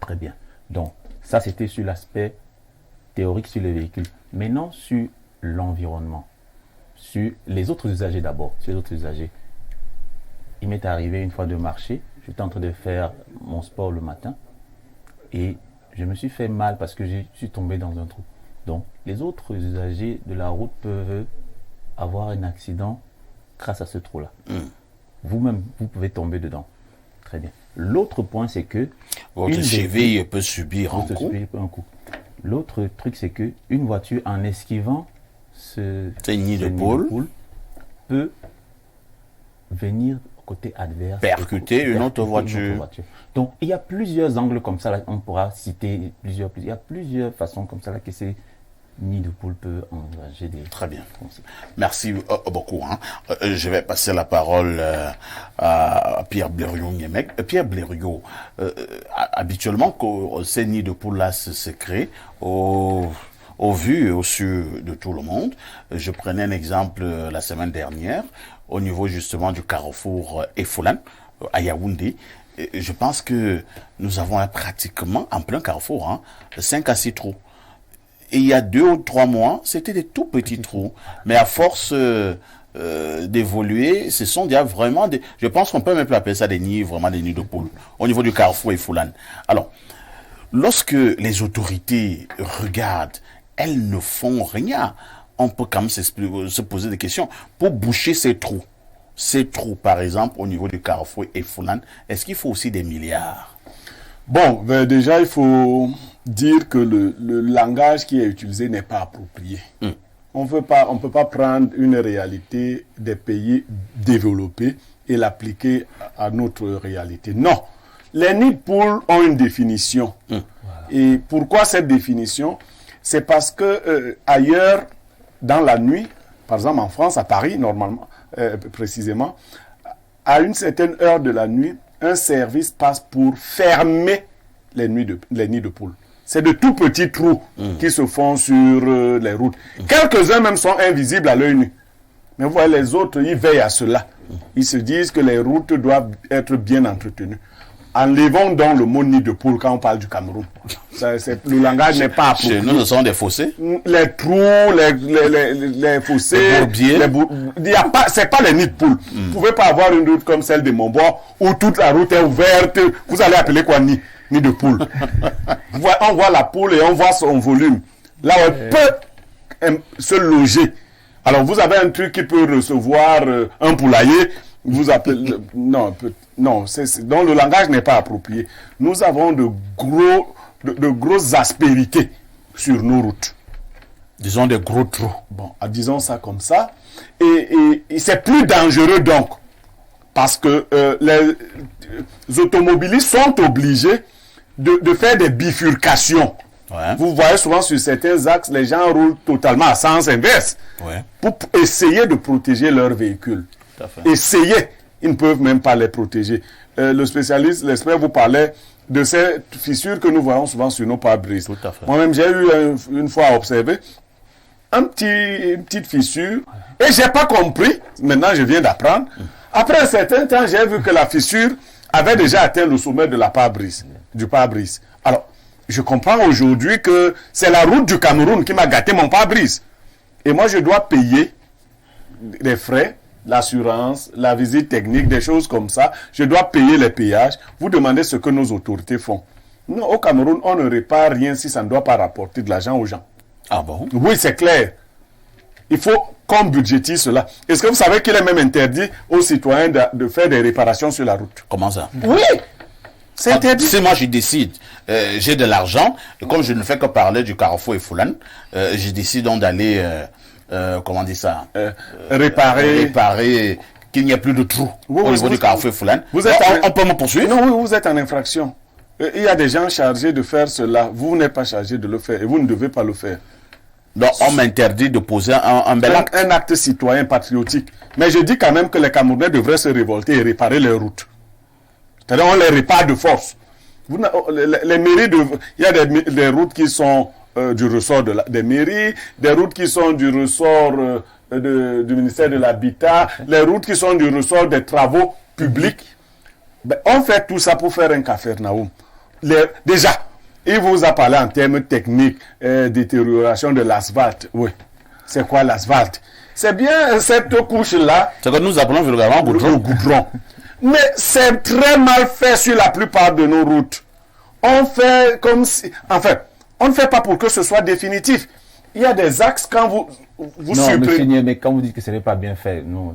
Très bien. Donc, ça c'était sur l'aspect théorique sur les véhicules. Maintenant, sur l'environnement, sur les autres usagers d'abord, sur les autres usagers. Il m'est arrivé une fois de marcher, j'étais en train de faire mon sport le matin et je me suis fait mal parce que je suis tombé dans un trou. Donc, les autres usagers de la route peuvent avoir un accident grâce à ce trou-là. Vous-même, vous pouvez tomber dedans. Très bien. L'autre point, c'est que... Votre cheville peut subir un coup. L'autre truc, c'est qu'une voiture, en esquivant ce nid de poule, peut venir au côté adverse. Percuter une autre voiture. Donc, il y a plusieurs angles comme ça. Là, on pourra citer plusieurs. Il y a plusieurs façons comme ça là, que ces nids de poule peuvent engager des... Très bien. Merci beaucoup. Je vais passer la parole à Pierre Blériot-Niémec. Pierre Blériot, habituellement, ces nids de poule-là se créent au vu et au su de tout le monde. Je prenais un exemple la semaine dernière au niveau justement du carrefour Efoulan à Yaoundé. Je pense que nous avons pratiquement en plein carrefour 5 à 6 trous. Et il y a 2 ou 3 mois, c'était des tout petits trous. Mais à force d'évoluer, ce sont déjà vraiment des... Je pense qu'on peut même appeler ça des nids de poule au niveau du carrefour Efoulan. Alors, lorsque les autorités regardent, elles ne font rien. On peut quand même se poser des questions pour boucher ces trous. Ces trous, par exemple, au niveau du carrefour Efoulan, est-ce qu'il faut aussi des milliards? Bon, déjà, il faut dire que le langage qui est utilisé n'est pas approprié. On ne peut pas prendre une réalité des pays développés et l'appliquer à notre réalité. Non. Les nids de poules ont une définition. Et pourquoi cette définition? C'est parce que ailleurs, dans la nuit, par exemple en France, à Paris, normalement, précisément, à une certaine heure de la nuit, un service passe pour fermer les nids de poules. C'est de tout petits trous qui se font sur les routes. Quelques-uns même sont invisibles à l'œil nu. Mais vous voyez, les autres, ils veillent à cela. Ils se disent que les routes doivent être bien entretenues. Enlevons donc le mot nid de poule quand on parle du Cameroun. Le langage n'est pas approprié. Chez nous, ce sont des fossés. Les trous, les fossés, les bourbiers. C'est pas les nids de poule. Vous pouvez pas avoir une route comme celle de Montbois où toute la route est ouverte. Vous allez appeler quoi nid de poule? On voit la poule et on voit son volume. Là où elle peut se loger. Alors vous avez un truc qui peut recevoir un poulailler. Vous appelez... Non, donc le langage n'est pas approprié. Nous avons de grosses aspérités sur nos routes. Disons des gros trous. Bon, disons ça comme ça. Et c'est plus dangereux donc parce que les automobilistes sont obligés de faire des bifurcations. Ouais. Vous voyez souvent sur certains axes, les gens roulent totalement à sens inverse Ouais. pour essayer de protéger leur véhicule. Tout à fait. Essayer, ils ne peuvent même pas les protéger. Le spécialiste, l'expert vous parlait de ces fissures que nous voyons souvent sur nos pare-brises. Tout à fait. Moi-même, j'ai eu une fois à observer une petite fissure et j'ai pas compris. Maintenant, je viens d'apprendre. Après un certain temps, j'ai vu que la fissure avait déjà atteint le sommet de la pare-brise, du pare-brise. Alors, je comprends aujourd'hui que c'est la route du Cameroun qui m'a gâté mon pare-brise. Et moi, je dois payer les frais, l'assurance, la visite technique, des choses comme ça. Je dois payer les péages. Vous demandez ce que nos autorités font. Non, au Cameroun, on ne répare rien si ça ne doit pas rapporter de l'argent aux gens. Ah bon? Oui, c'est clair. Il faut qu'on budgétise cela. Est-ce que vous savez qu'il est même interdit aux citoyens de faire des réparations sur la route? Comment ça? Oui, c'est interdit. Si moi je décide, j'ai de l'argent, et comme je ne fais que parler du Carrefour et Foulane, je décide donc d'aller, comment dire ça, réparer qu'il n'y ait plus de trous au niveau du Carrefour et Foulane. On peut me poursuivre? Non, oui, vous êtes en infraction. Il y a des gens chargés de faire cela. Vous n'êtes pas chargé de le faire et vous ne devez pas le faire. Donc on m'interdit de poser un bel acte. Un acte citoyen patriotique. Mais je dis quand même que les Camerounais devraient se révolter et réparer leurs routes. C'est-à-dire on les répare de force. Les mairies, il y a des routes qui sont du ressort des mairies, des routes qui sont du ressort du ministère de l'Habitat, les routes qui sont du ressort des travaux publics. Ben, on fait tout ça pour faire un Capharnaüm. Déjà, il vous a parlé en termes techniques, détérioration de l'asphalte. Oui. C'est quoi l'asphalte? C'est bien cette couche-là. C'est que nous appelons vulgairement le goudron. Mais c'est très mal fait sur la plupart de nos routes. On fait comme si... Enfin, on ne fait pas pour que ce soit définitif. Il y a des axes quand vous non, supprimez... mais quand vous dites que ce n'est pas bien fait, non,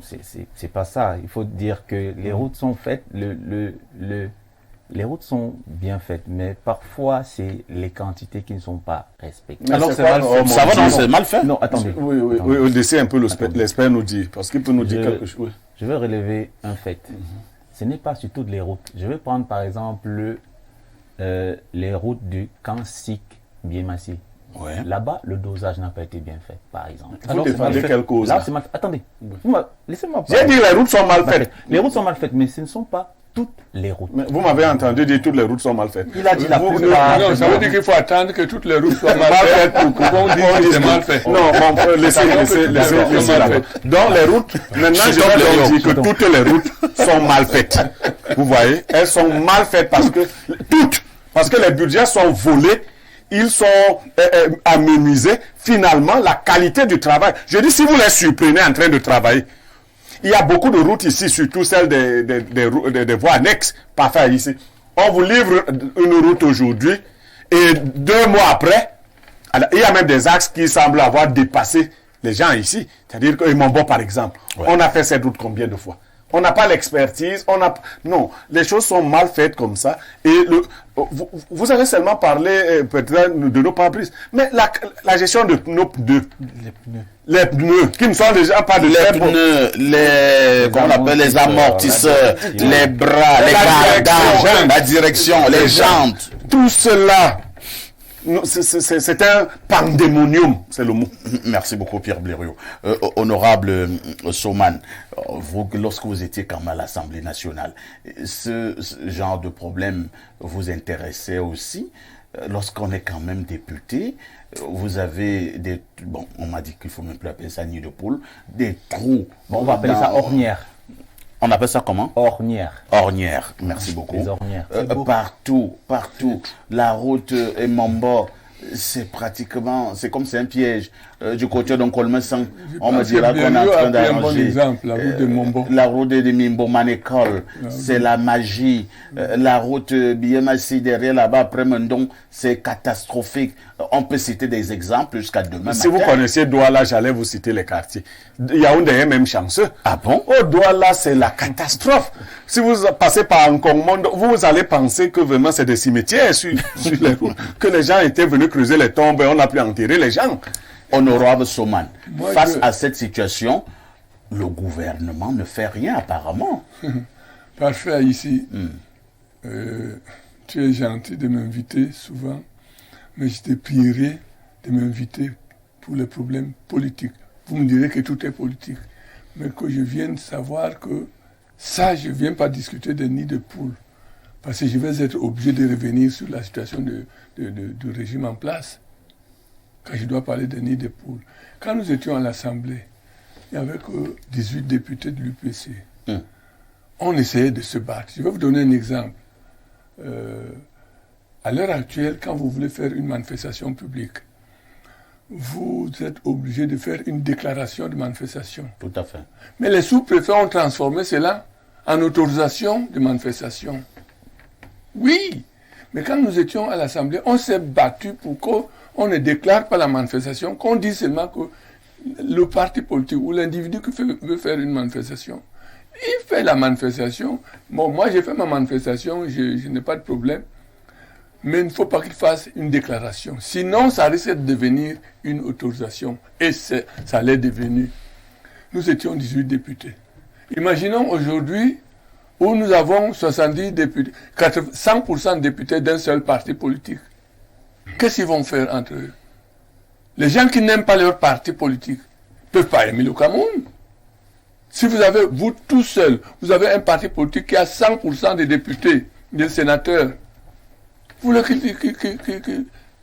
c'est pas ça. Il faut dire que les routes sont faites, les routes sont bien faites, mais parfois c'est les quantités qui ne sont pas respectées. Alors c'est mal fait. Ça va, non, c'est mal fait. Non, attendez. Oui, laissez un peu l'expert nous dire, parce qu'il peut nous dire quelque chose. Oui. Je vais relever un fait. Ce n'est pas sur toutes les routes. Je vais prendre par exemple les routes du Kansik-Biémassi. Ouais. Là-bas, le dosage n'a pas été bien fait, par exemple. Vous défendez quelle cause? Là, c'est mal fait. Attendez, laissez-moi parler. J'ai dit les routes sont mal faites. Les routes sont mal faites, mais ce ne sont pas toutes les routes. Mais vous m'avez entendu dire toutes les routes sont mal faites. Il a dit la plupart. Non, ça veut dire qu'il faut attendre que toutes les routes soient mal faites pour qu'on dise que c'est mal fait. Non, laissez Donc les routes, maintenant je vais dire que toutes les routes sont mal faites. Vous voyez, elles sont mal faites parce que les budgets sont volés. Ils sont amenuisés. Finalement, la qualité du travail. Je dis, si vous les surprenez en train de travailler, il y a beaucoup de routes ici, surtout celles des voies annexes, parfois ici. On vous livre une route aujourd'hui et 2 mois après, alors, il y a même des axes qui semblent avoir dépassé les gens ici. C'est-à-dire que Mombo, par exemple, on a fait cette route combien de fois? On n'a pas l'expertise, non, les choses sont mal faites comme ça. Et vous avez seulement parlé peut-être de nos pare-brises, mais la gestion de nos pneus, les pneus qui ne sont déjà pas de comment on appelle les amortisseurs, les bras, les gardages, la direction, les jantes, tout cela. C'est un pandémonium, c'est le mot. Merci beaucoup Pierre Blériot. Honorable Soman, vous, lorsque vous étiez quand même à l'Assemblée nationale, ce genre de problème vous intéressait aussi? Lorsqu'on est quand même député, vous avez des... Bon, on m'a dit qu'il faut même plus appeler ça nid de poule, des trous. Bon, on va appeler ça ornière. On appelle ça comment? Ornière. Ornière, merci beaucoup. Les ornières. Partout. La route et Mombo, c'est pratiquement, c'est comme c'est un piège. Du côté d'un Colmesan, on me dira qu'on est en train d'arranger. Un bon exemple, la route de Mombo. La route de Mimbo Manekol, c'est la magie. La route Biémassi derrière là-bas, après Mendon, c'est catastrophique. On peut citer des exemples jusqu'à demain. Si vous connaissiez Douala, j'allais vous citer les quartiers. Yaoundé est même chanceux. Ah bon? Oh, Douala, c'est la catastrophe. Si vous passez par Nkongmondo, vous allez penser que vraiment c'est des cimetières sur les routes. Que les gens étaient venus creuser les tombes et on a pu enterrer les gens. Honorable Soman, face à cette situation, le gouvernement ne fait rien apparemment. Parfait, ici. Tu es gentil de m'inviter souvent, mais je te prierai de m'inviter pour les problèmes politiques. Vous me direz que tout est politique, mais que je vienne savoir que ça, je ne viens pas discuter des nids de poules, parce que je vais être obligé de revenir sur la situation du régime en place, quand je dois parler des nids de poules. Quand nous étions à l'Assemblée, il n'y avait que 18 députés de l'UPC. On essayait de se battre. Je vais vous donner un exemple. À l'heure actuelle, quand vous voulez faire une manifestation publique, vous êtes obligé de faire une déclaration de manifestation. Tout à fait. Mais les sous-préfets ont transformé cela en autorisation de manifestation. Oui, mais quand nous étions à l'Assemblée, on s'est battu pour qu'on ne déclare pas la manifestation, qu'on dise seulement que le parti politique ou l'individu qui veut faire une manifestation, il fait la manifestation. Bon, moi j'ai fait ma manifestation, je n'ai pas de problème. Mais il ne faut pas qu'il fasse une déclaration. Sinon, ça risque de devenir une autorisation. Et ça l'est devenu. Nous étions 18 députés. Imaginons aujourd'hui où nous avons 70 députés, 100% de députés d'un seul parti politique. Qu'est-ce qu'ils vont faire entre eux? Les gens qui n'aiment pas leur parti politique ne peuvent pas aimer le Cameroun. Si vous avez, vous tout seul, vous avez un parti politique qui a 100% des députés, des sénateurs, vous voulez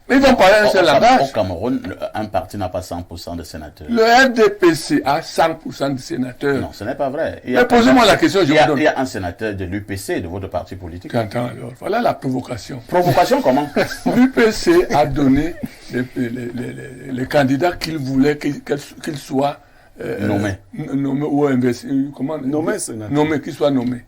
mais ils vont parler un seul langage. Au Cameroun, un parti n'a pas 100% de sénateurs. Le RDPC a 100% de sénateurs. Non, ce n'est pas vrai. Mais posez-moi la question, je vous donne. Il y a un sénateur de l'UPC, de votre parti politique. J'entends alors. Voilà la provocation. Provocation comment? L'UPC a donné les candidats qu'il voulait qu'ils soient nommés ou investis. Comment nommés, qu'ils soient nommés.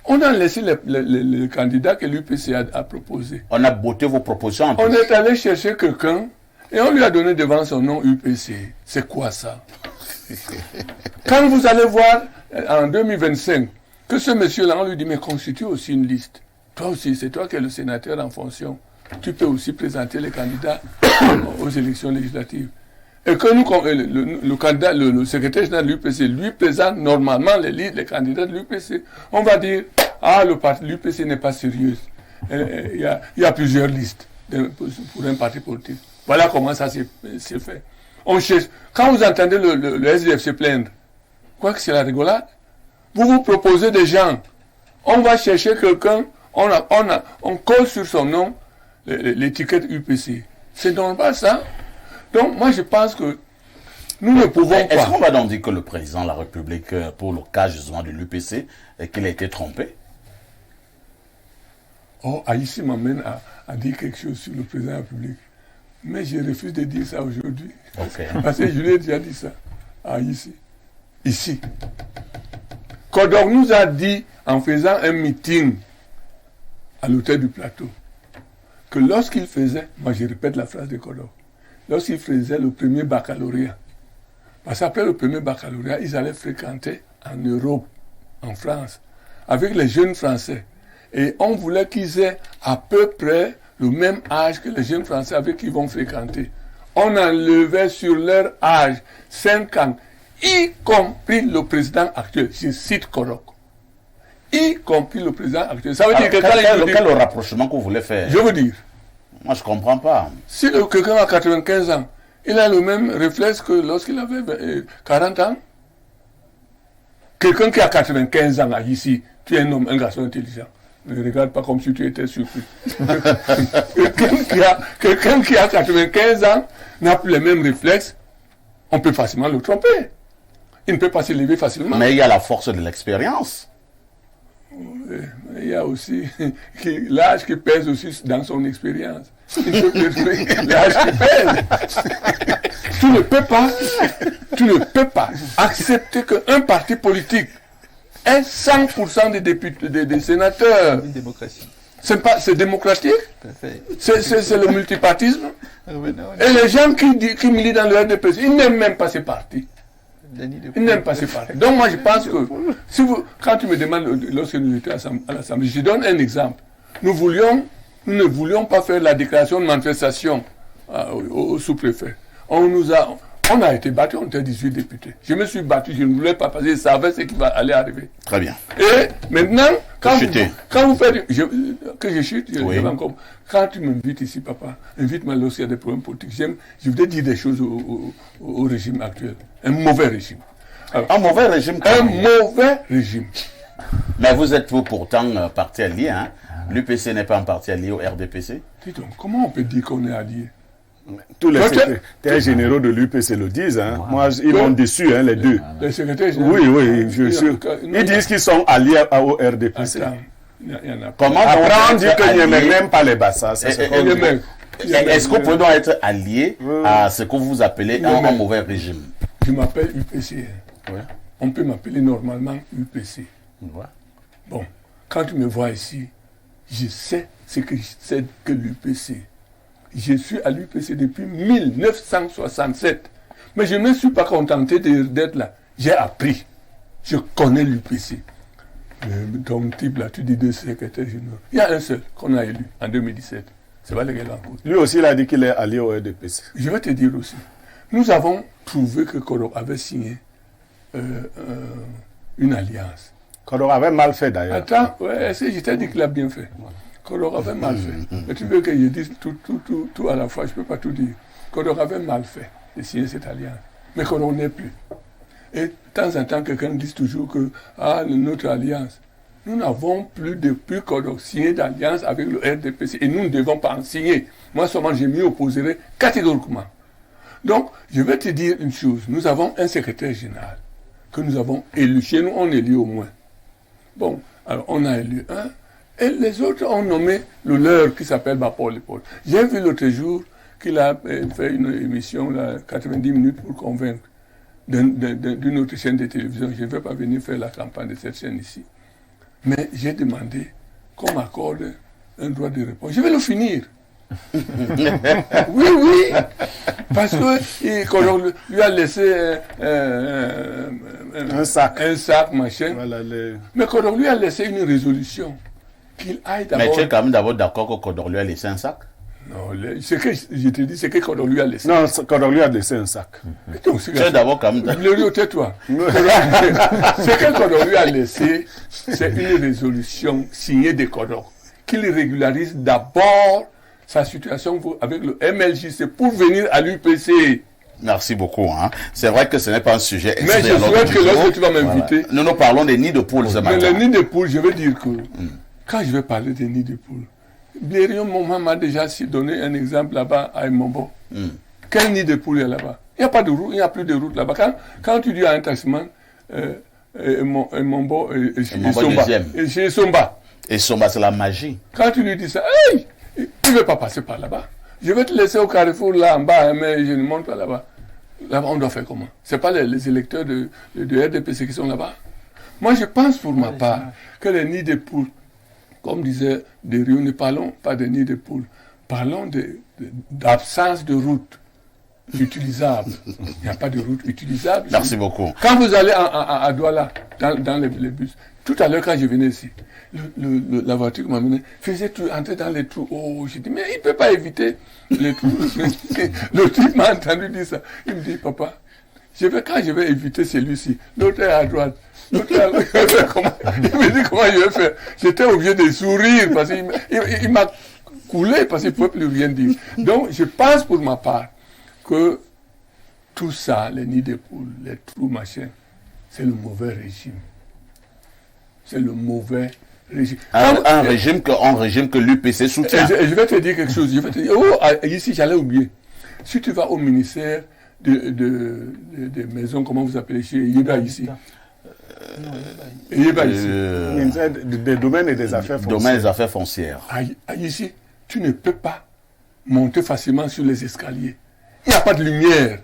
On a laissé les candidats que l'UPC a proposés. On a botté vos propositions. On est allé chercher quelqu'un et on lui a donné devant son nom UPC. C'est quoi ça? Quand vous allez voir en 2025 que ce monsieur-là, on lui dit, mais constitue aussi une liste. Toi aussi, c'est toi qui es le sénateur en fonction. Tu peux aussi présenter les candidats aux élections législatives. Et que le candidat, le secrétaire général de l'UPC, lui présente normalement les candidats de l'UPC. On va dire, l'UPC n'est pas sérieuse. Il y a plusieurs listes pour un parti politique. Voilà comment ça s'est fait. On cherche. Quand vous entendez le SDF se plaindre, quoi que c'est la rigolade, vous proposez des gens. On va chercher quelqu'un, on colle sur son nom l'étiquette UPC. C'est normal ça? Donc, moi, je pense que nous ne pouvons pas... Est-ce qu'on va donc dire que le président de la République, pour le cas justement de l'UPC, qu'il a été trompé? Oh, Haïti m'amène à dire quelque chose sur le président de la République. Mais je refuse de dire ça aujourd'hui. Okay. Parce que je lui ai déjà dit ça à Haïti. Ici. Kodor nous a dit, en faisant un meeting à l'hôtel du Plateau, que lorsqu'il faisait, moi je répète la phrase de Kodor, lorsqu'ils faisaient le premier baccalauréat. Parce qu'après le premier baccalauréat, ils allaient fréquenter en Europe, en France, avec les jeunes Français. Et on voulait qu'ils aient à peu près le même âge que les jeunes Français avec qui ils vont fréquenter. On enlevait sur leur âge 5 ans, y compris le président actuel. Je cite Korok. Y compris le président actuel. Ça veut dire que quel rapprochement que vous voulez faire? Je veux dire. Moi, je ne comprends pas. Si quelqu'un a 95 ans, il a le même réflexe que lorsqu'il avait 40 ans. Quelqu'un qui a 95 ans ici, tu es un homme, un garçon intelligent. Ne regarde pas comme si tu étais surpris. Quelqu'un qui a 95 ans n'a plus les mêmes réflexes, on peut facilement le tromper. Il ne peut pas s'élever facilement. Mais il y a la force de l'expérience. Il y a aussi l'âge qui pèse aussi dans son expérience. L'âge qui pèse. Tu ne peux pas accepter qu'un parti politique ait 100% des députés, des sénateurs. Une démocratie. C'est démocratique. C'est le multipartisme. Et les gens qui militent dans le RDPC, ils n'aiment même pas ces partis. Ils n'aiment pas ces partis. Donc moi je pense que, quand tu me demandes, lorsque nous étions à l'Assemblée, je donne un exemple. Nous ne voulions pas faire la déclaration de manifestation au sous-préfet. On On a été battu, on était 18 députés. Je me suis battu, je ne voulais pas parce que je savais ce qui va aller arriver. Très bien. Et maintenant, quand vous faites... que je chute, oui. encore, quand tu m'invites ici, papa, invite-moi lorsqu'il y a des problèmes politiques. Je voudrais dire des choses au régime actuel. Un mauvais régime. Alors, un mauvais régime. Un mauvais régime. Mais vous êtes pourtant parti allié, hein? L'UPC n'est pas un parti allié au RDPC? Dis donc, comment on peut dire qu'on est allié? Tous les secrétaires généraux de l'UPC le disent. Hein. Moi, ils m'ont déçu, hein, les deux. Les secrétaires généraux? Oui, je suis sûr. Ils disent qu'ils sont alliés au RDPC. Attends, il y en a Comment après, on dit qu'ils n'aiment même pas les Bassa. Est-ce qu'on peut donc être allié à ce que vous appelez un mauvais régime? Je m'appelle UPC. Ouais. On peut m'appeler normalement UPC. Ouais. Bon, quand tu me vois ici, je sais ce que c'est que l'UPC. Je suis à l'UPC depuis 1967. Mais je ne me suis pas contenté d'être là. J'ai appris. Je connais l'UPC. Ton type là, tu dis deux secrétaires généraux. Il y a un seul qu'on a élu en 2017. C'est pas lequel encore. Lui aussi, il a dit qu'il est allié au RDPC. Je vais te dire aussi. Nous avons trouvé que Kodor avait signé une alliance. Kodor avait mal fait d'ailleurs. Attends, ouais, je t'ai dit qu'il a bien fait. Kodor avait mal fait. Mais tu veux que je dise tout à la fois, je ne peux pas tout dire. Kodor avait mal fait de signer cette alliance. Mais Kodor n'est plus. Et de temps en temps, quelqu'un dit toujours que notre alliance. Nous n'avons plus depuis Kodor signé d'alliance avec le RDPC et nous ne devons pas en signer. Moi seulement, je m'y opposerai catégoriquement. Donc, je vais te dire une chose. Nous avons un secrétaire général que nous avons élu. Chez nous, on élit au moins. Bon, alors on a élu un. Et les autres ont nommé le leur qui s'appelle Paul Paul. J'ai vu l'autre jour qu'il a fait une émission, là, 90 minutes pour convaincre d'une autre chaîne de télévision. Je ne vais pas venir faire la campagne de cette chaîne ici. Mais j'ai demandé qu'on m'accorde un droit de réponse. Je vais le finir. Oui. Parce que qu'on lui a laissé un sac, machin. Voilà, mais qu'on lui a laissé une résolution. Qu'il aille d'abord. Mais tu es quand même d'abord d'accord que Kodor lui a laissé un sac? Non, ce que je te dis, c'est que Kodor lui a laissé. Non, Kodor lui a laissé un sac. Donc, tu es d'abord quand même. Tais-toi. Ce que Kodor lui a laissé, c'est une résolution signée de Kodor. Qu'il régularise d'abord sa situation avec le MLJC pour venir à l'UPC. Merci beaucoup. Hein. C'est vrai que ce n'est pas un sujet. Mais je souhaite que lorsque tu vas m'inviter. Voilà. Nous parlons des nids de poules ce matin. Mais les nids de poules, je veux dire que quand je vais parler des nids de poules, Blérion Mohamed m'a déjà donné un exemple là-bas à Mbombo. Quel nid de poules il y a là-bas? Il n'y a pas de route, il n'y a plus de route là-bas. Quand tu dis à un taximan, Mbombo et Somba. Et Somba. Et Somba, c'est la magie. Quand tu lui dis ça, hey, il ne veut pas passer par là-bas. Je vais te laisser au carrefour là en bas, mais je ne monte pas là-bas. Là-bas, on doit faire comment? Ce n'est pas les électeurs de RDPC qui sont là-bas. Moi, je pense pour ma part que les nids de poules, comme disait Desrieux, ne parlons pas des nids de poules, parlons d'absence de route utilisable. Il n'y a pas de route utilisable. Merci beaucoup. Quand vous allez à Douala, dans les bus, tout à l'heure quand je venais ici, la voiture m'a mené, faisait entrer dans les trous. Oh, j'ai dit, mais il ne peut pas éviter les trous. Le type m'a entendu dire ça. Il me dit, papa, quand je vais éviter celui-ci, l'autre est à droite. L'autre est à droite. Il me dit, comment je vais faire? J'étais obligé de sourire parce qu'il m'a coulé parce qu'il ne pouvait plus rien dire. Donc, je pense pour ma part que tout ça, les nids de poules, les trous, machin, c'est le mauvais régime. C'est le mauvais régime. Un régime que l'UPC soutient. Je vais te dire quelque chose. Ici, j'allais oublier. Si tu vas au ministère des maisons, comment vous appelez chez Yéba ici? Yéba ici. Des domaines et des affaires foncières. Domaines et affaires foncières. Ici, tu ne peux pas monter facilement sur les escaliers. Il n'y a pas de lumière.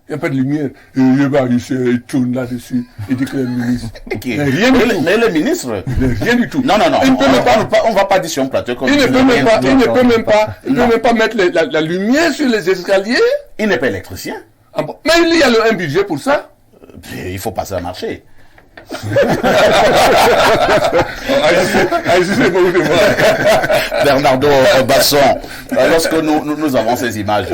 Il n'y a pas de lumière. Yéba ici, il tourne là-dessus. Il dit que le ministre. Rien du tout. Mais le ministre. Rien du tout. Non. On ne va pas dire sur un plateau comme il ne peut même pas mettre la lumière sur les escaliers. Il n'est pas électricien. Ah bon. Mais il y a un budget pour ça. Il faut passer à marcher. Bernardo Basson, lorsque nous avons ces images,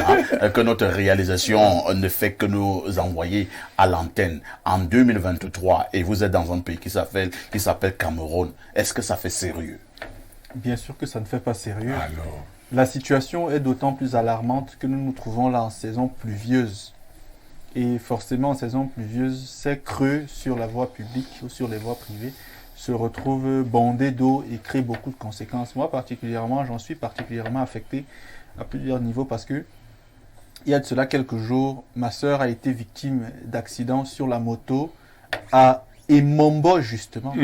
que notre réalisation ne fait que nous envoyer à l'antenne en 2023, et vous êtes dans un pays qui s'appelle Cameroun, est-ce que ça fait sérieux? Bien sûr que ça ne fait pas sérieux. Alors, La situation est d'autant plus alarmante que nous nous trouvons là en saison pluvieuse. Et forcément, en saison pluvieuse, ces creux sur la voie publique ou sur les voies privées se retrouvent bondés d'eau et créent beaucoup de conséquences. Moi, particulièrement, j'en suis particulièrement affecté à plusieurs niveaux parce que il y a de cela quelques jours, ma sœur a été victime d'accident sur la moto à Emombo, justement,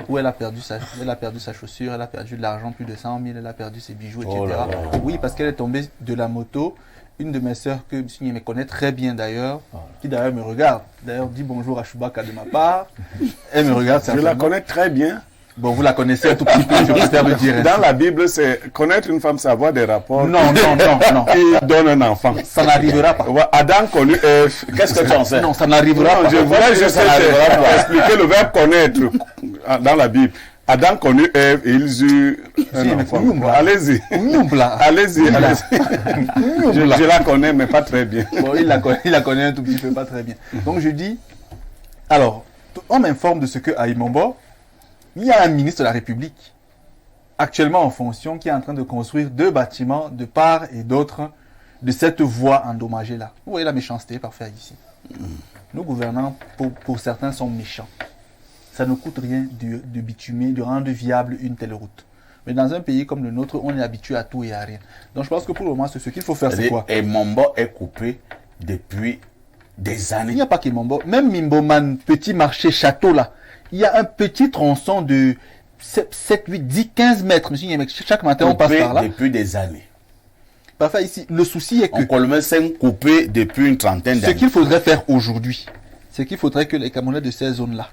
où elle a perdu sa chaussure, elle a perdu de l'argent, plus de 100 000, elle a perdu ses bijoux, etc. Oh là là. Oui, parce qu'elle est tombée de la moto. Une de mes sœurs que M. me connaît très bien d'ailleurs, qui d'ailleurs me regarde, d'ailleurs dit bonjour à Chewbacca de ma part, elle me regarde Je certainement. la connais très bien. Bon, vous la connaissez un tout petit peu, je préfère le dire. Dans la Bible, c'est connaître une femme, c'est avoir des rapports. Non, Qui donne un enfant. ça n'arrivera pas. Adam connut Ève. Qu'est-ce que tu en sais? Non, ça n'arrivera pas. Je voulais juste expliquer le verbe connaître dans la Bible. Adam connut Ève et ils eurent un enfant. Allez-y. Allez-y. Je la connais, mais pas très bien. Bon, il la connaît un tout petit peu, pas très bien. Donc je dis, alors, on m'informe de ce que à Emombo, il y a un ministre de la République, actuellement en fonction, qui est en train de construire 2 bâtiments de part et d'autre de cette voie endommagée-là. Vous voyez la méchanceté parfaite ici. Nos gouvernants, pour certains, sont méchants. Ça ne coûte rien de bitumer, de rendre viable une telle route. Mais dans un pays comme le nôtre, on est habitué à tout et à rien. Donc je pense que pour le moment, ce qu'il faut faire, c'est quoi? Et Mombo est coupé depuis des Il années. n'y a pas que Mombo. Même Mimboman, petit marché, château là, il y a un petit tronçon de 7, 8, 10, 15 mètres. Monsieur Niemek, chaque matin, on passe par là. Depuis des années. Parfait, ici, le souci est que On Colomé s'est coupé depuis une trentaine ce d'années. qu'il faudrait faire aujourd'hui, c'est qu'il faudrait que les Camerounais de ces zones-là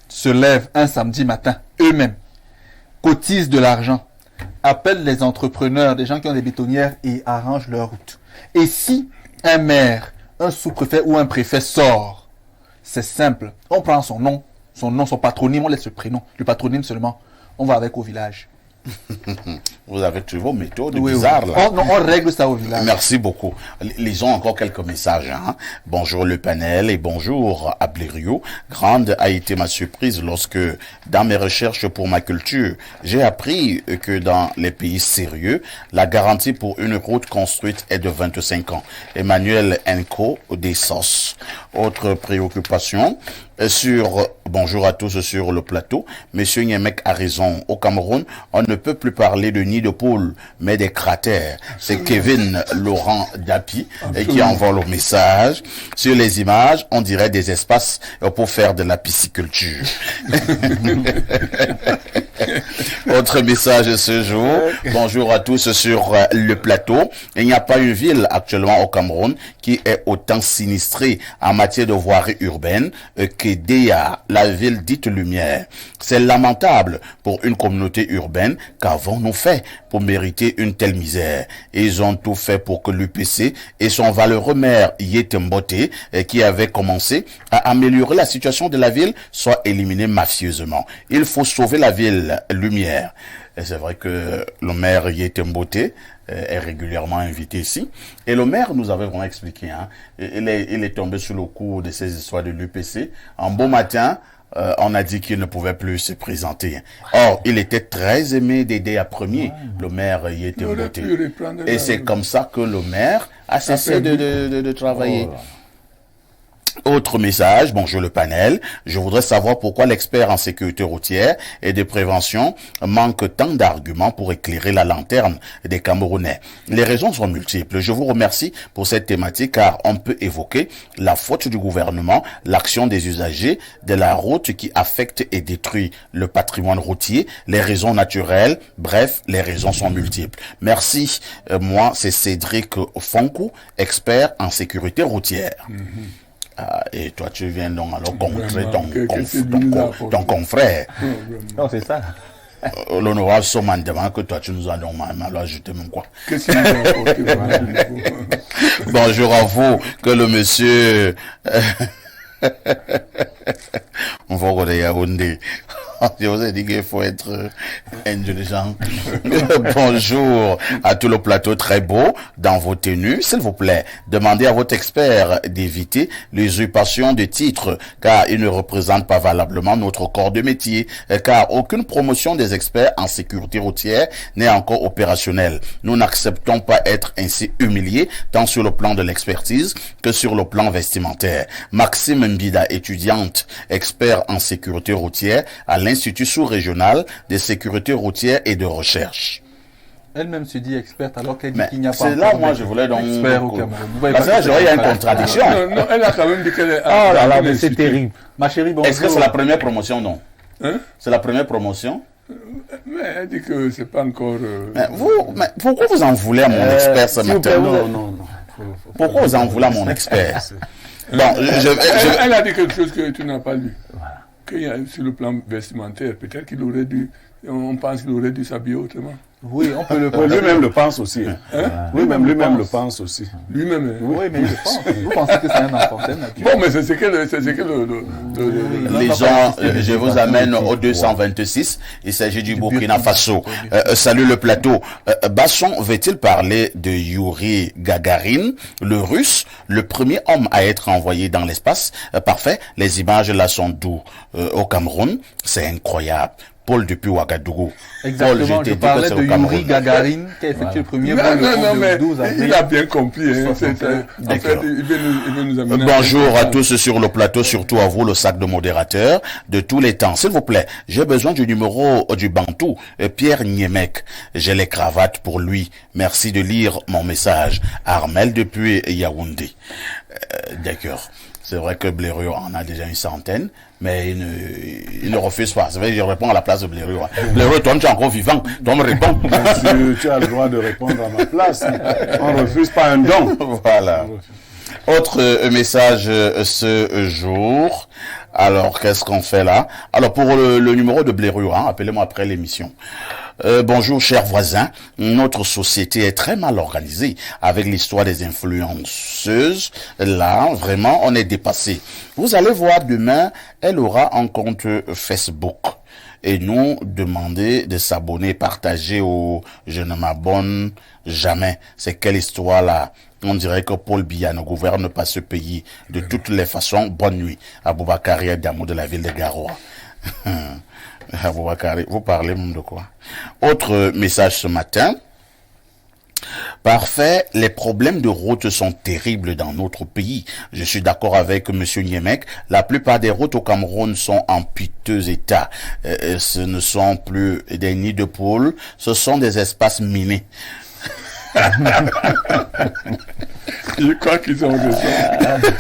se lèvent un samedi matin, eux-mêmes, cotisent de l'argent, appellent les entrepreneurs, des gens qui ont des bétonnières et arrangent leur route. Et si un maire, un sous-préfet ou un préfet sort, c'est simple, on prend son nom, son patronyme, on laisse le prénom, le patronyme seulement, on va avec au village. Vous avez trouvé vos méthodes Oui, bizarres oui. là. On règle ça au village. Merci beaucoup. Lisons encore quelques messages. Bonjour le panel et bonjour à Blériot. Grande a été ma surprise lorsque, dans mes recherches pour ma culture, j'ai appris que dans les pays sérieux, la garantie pour une route construite est de 25 ans. Emmanuel Enco des SOS. Autre préoccupation. Bonjour à tous sur le plateau. Monsieur Niemek a raison. Au Cameroun, on ne peut plus parler de nid de poule, mais des cratères. C'est Kevin Laurent Dapi qui envoie le message. Sur les images, on dirait des espaces pour faire de la pisciculture. Autre message ce jour. Bonjour à tous sur le plateau. Il n'y a pas une ville actuellement au Cameroun qui est autant sinistrée en matière de voirie urbaine que Déa, la ville dite Lumière. C'est lamentable pour une communauté urbaine. Qu'avons-nous fait pour mériter une telle misère? Ils ont tout fait pour que l'UPC et son valeureux maire Yetembote, qui avait commencé à améliorer la situation de la ville, soient éliminés mafieusement. Il faut sauver la ville Lumière. Et c'est vrai que le maire Yetembote est régulièrement invité ici. Et le maire nous avait vraiment expliqué, il est tombé sous le coup de ces histoires de l'UPC. Un beau matin, on a dit qu'il ne pouvait plus se présenter. Or, il était très aimé d'aider à premier, le maire Yetembote. Et c'est comme ça que le maire a cessé de travailler. Autre message, bonjour le panel. Je voudrais savoir pourquoi l'expert en sécurité routière et de prévention manque tant d'arguments pour éclairer la lanterne des Camerounais. Les raisons sont multiples. Je vous remercie pour cette thématique car on peut évoquer la faute du gouvernement, l'action des usagers de la route qui affecte et détruit le patrimoine routier, les raisons naturelles, bref, les raisons sont multiples. Merci. Moi, c'est Cédric Fonkou, expert en sécurité routière. Et toi, tu viens donc alors contrer ton confrère. Non, c'est ça. L'honorable Soman demande que toi, tu nous as donc alors ajouté même quoi. Bonjour à vous, que le monsieur... On va regarder Yaoundé. Je vous ai dit qu'il faut être indulgent. Bonjour à tout le plateau très beau dans vos tenues. S'il vous plaît, demandez à votre expert d'éviter l'usurpation de titres car il ne représente pas valablement notre corps de métier car aucune promotion des experts en sécurité routière n'est encore opérationnelle. Nous n'acceptons pas être ainsi humiliés tant sur le plan de l'expertise que sur le plan vestimentaire. Maxime Mbida, étudiante, expert en sécurité routière à l'Institut sous-régional de sécurité routière et de recherche. Elle-même se dit experte alors qu'elle dit qu'il n'y a pas c'est là, moi, je voulais donc... expert au Cameroun. Parce que là, je vois, il y a une contradiction. Non, elle a quand même dit qu'elle est... Oh là là, mais c'est terrible. Ma chérie, bonjour. Est-ce que c'est la première promotion, non? Hein? C'est la première promotion? Mais elle dit que c'est pas encore... Mais pourquoi vous en voulez à mon expert ce matin? Non. Pourquoi vous en voulez à mon expert? Bon, elle a dit quelque chose que tu n'as pas lu. Voilà. Qu'il y a sur le plan vestimentaire, peut-être qu'il aurait dû... On pense qu'il aurait dû s'habiller autrement. Oui, on peut le penser. Lui-même le pense aussi. Lui-même le pense aussi. Lui-même. Oui, mais il le pense. Vous pensez que c'est un enfant naturel? Bon, mais c'est que Lisons, je vous amène au 226. Il s'agit du Burkina Faso. Salut le plateau. Basson veut-il parler de Yuri Gagarin, le russe, le premier homme à être envoyé dans l'espace? Parfait. Les images là sont d'où? Au Cameroun. C'est incroyable. Paul depuis Ouagadougou. Exactement, je parlais de Yuri Gagarin qui a effectué le premier vol le 12 avril. Il a bien compris. En fait, il veut nous amener. Bonjour à tous sur le plateau, surtout à vous, le sac de modérateur de tous les temps. S'il vous plaît, j'ai besoin du numéro du Bantou, Pierre Niemek. J'ai les cravates pour lui. Merci de lire mon message. Armel depuis Yaoundé. D'accord. C'est vrai que Blériot en a déjà une centaine, mais il ne refuse pas. C'est vrai que je réponds à la place de Blériot. Blériot, toi, tu es encore vivant. Toi, me réponds. Tu as le droit de répondre à ma place. On ne refuse pas un don. Voilà. Autre message ce jour. Alors, qu'est-ce qu'on fait là? Alors, pour le numéro de Blériot, appelez-moi après l'émission. Bonjour chers voisins, notre société est très mal organisée avec l'histoire des influenceuses. Là, vraiment, on est dépassé. Vous allez voir demain, elle aura un compte Facebook et nous demander de s'abonner, partager au je ne m'abonne jamais. C'est quelle histoire là? On dirait que Paul Biya ne gouverne pas ce pays. De toutes les façons, bonne nuit. Aboubakari Adamou de la ville de Garoua. Vous parlez même de quoi? Autre message ce matin. Parfait, les problèmes de route sont terribles dans notre pays. Je suis d'accord avec monsieur Niemek. La plupart des routes au Cameroun sont en piteux état. Ce ne sont plus des nids de poules, ce sont des espaces minés. Je crois qu'ils ont raison.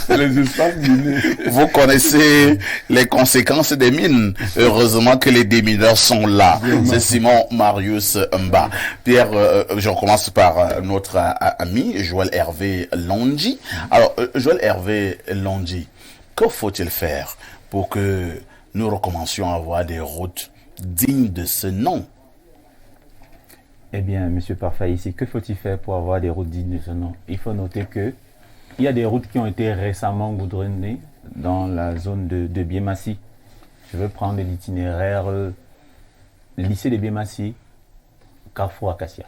Les espaces minés. Vous connaissez les conséquences des mines. Heureusement que les démineurs sont là. C'est Simon Marius Mba. Pierre, je recommence par notre ami Joël Hervé Londji. Alors, Joël Hervé Londji, que faut-il faire pour que nous recommencions à avoir des routes dignes de ce nom? Eh bien, Monsieur Parfait, ici, que faut-il faire pour avoir des routes dignes de ce nom? Il faut noter que il y a des routes qui ont été récemment goudronnées dans la zone de Biémassi. Je veux prendre l'itinéraire lycée de Biémassi, Carrefour Acacia.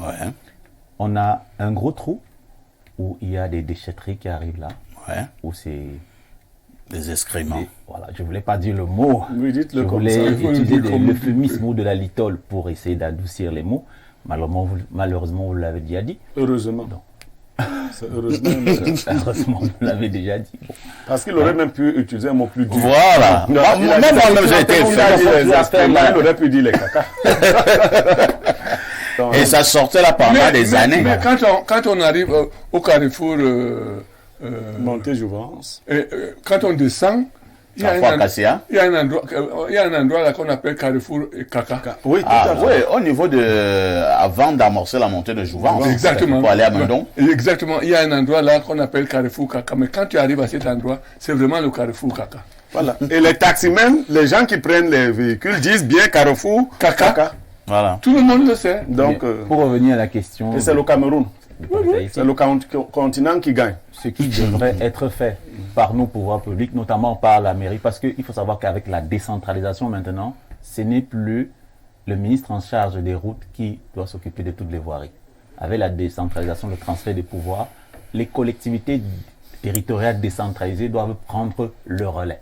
Ouais. On a un gros trou où il y a des déchetteries qui arrivent là. Ouais. Où c'est... Des excréments. Voilà, je ne voulais pas dire le mot. Oui, dites-le je comme voulais ça. utiliser l'euphémisme de la litole pour essayer d'adoucir les mots. Malheureusement, vous l'avez déjà dit. Heureusement. Heureusement, vous l'avez déjà dit. Bon. Parce qu'il aurait même pu utiliser un mot plus dur. Voilà. Même j'ai été fait. Il aurait pu dire les caca. Et ça sortait là pendant des années. Mais quand on arrive au carrefour... Monté-Jouvence. Quand on descend, il y a un endroit là qu'on appelle Carrefour Caca. Oui, tout à fait. Oui, au niveau de... Avant d'amorcer la montée de Jouvence. Exactement. Pour aller à Mendon. Exactement. Il y a un endroit là qu'on appelle Carrefour Caca. Mais quand tu arrives à cet endroit, c'est vraiment le Carrefour Caca. Voilà. Et les taximens, les gens qui prennent les véhicules disent bien Carrefour Caca. Voilà. Tout le monde le sait. Donc, pour revenir à la question... Et c'est le Cameroun. C'est le continent qui gagne. Ce qui devrait être fait par nos pouvoirs publics, notamment par la mairie, parce qu'il faut savoir qu'avec la décentralisation maintenant, ce n'est plus le ministre en charge des routes qui doit s'occuper de toutes les voiries. Avec la décentralisation, le transfert des pouvoirs, les collectivités territoriales décentralisées doivent prendre le relais.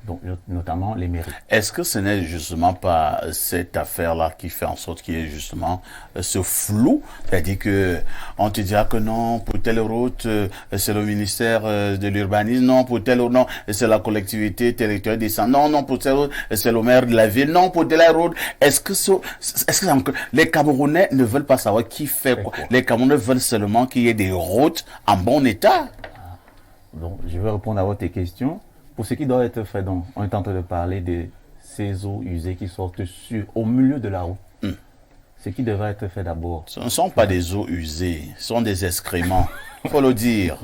Donc, notamment les mairies. Est-ce que ce n'est justement pas cette affaire-là qui fait en sorte qu'il y ait justement ce flou? C'est-à-dire que on te dira que non, pour telle route, c'est le ministère de l'urbanisme, non, pour telle route, non, c'est la collectivité territoriale descendante, non, pour telle route, c'est le maire de la ville, non, pour telle route. Est-ce que les Camerounais ne veulent pas savoir qui fait quoi? Les Camerounais veulent seulement qu'il y ait des routes en bon état. Donc, je vais répondre à votre question. Pour ce qui doit être fait, donc, on est en train de parler de ces eaux usées qui sortent au milieu de la route. Ce qui devrait être fait d'abord. Ce ne sont pas des eaux usées, ce sont des excréments. Il faut le dire.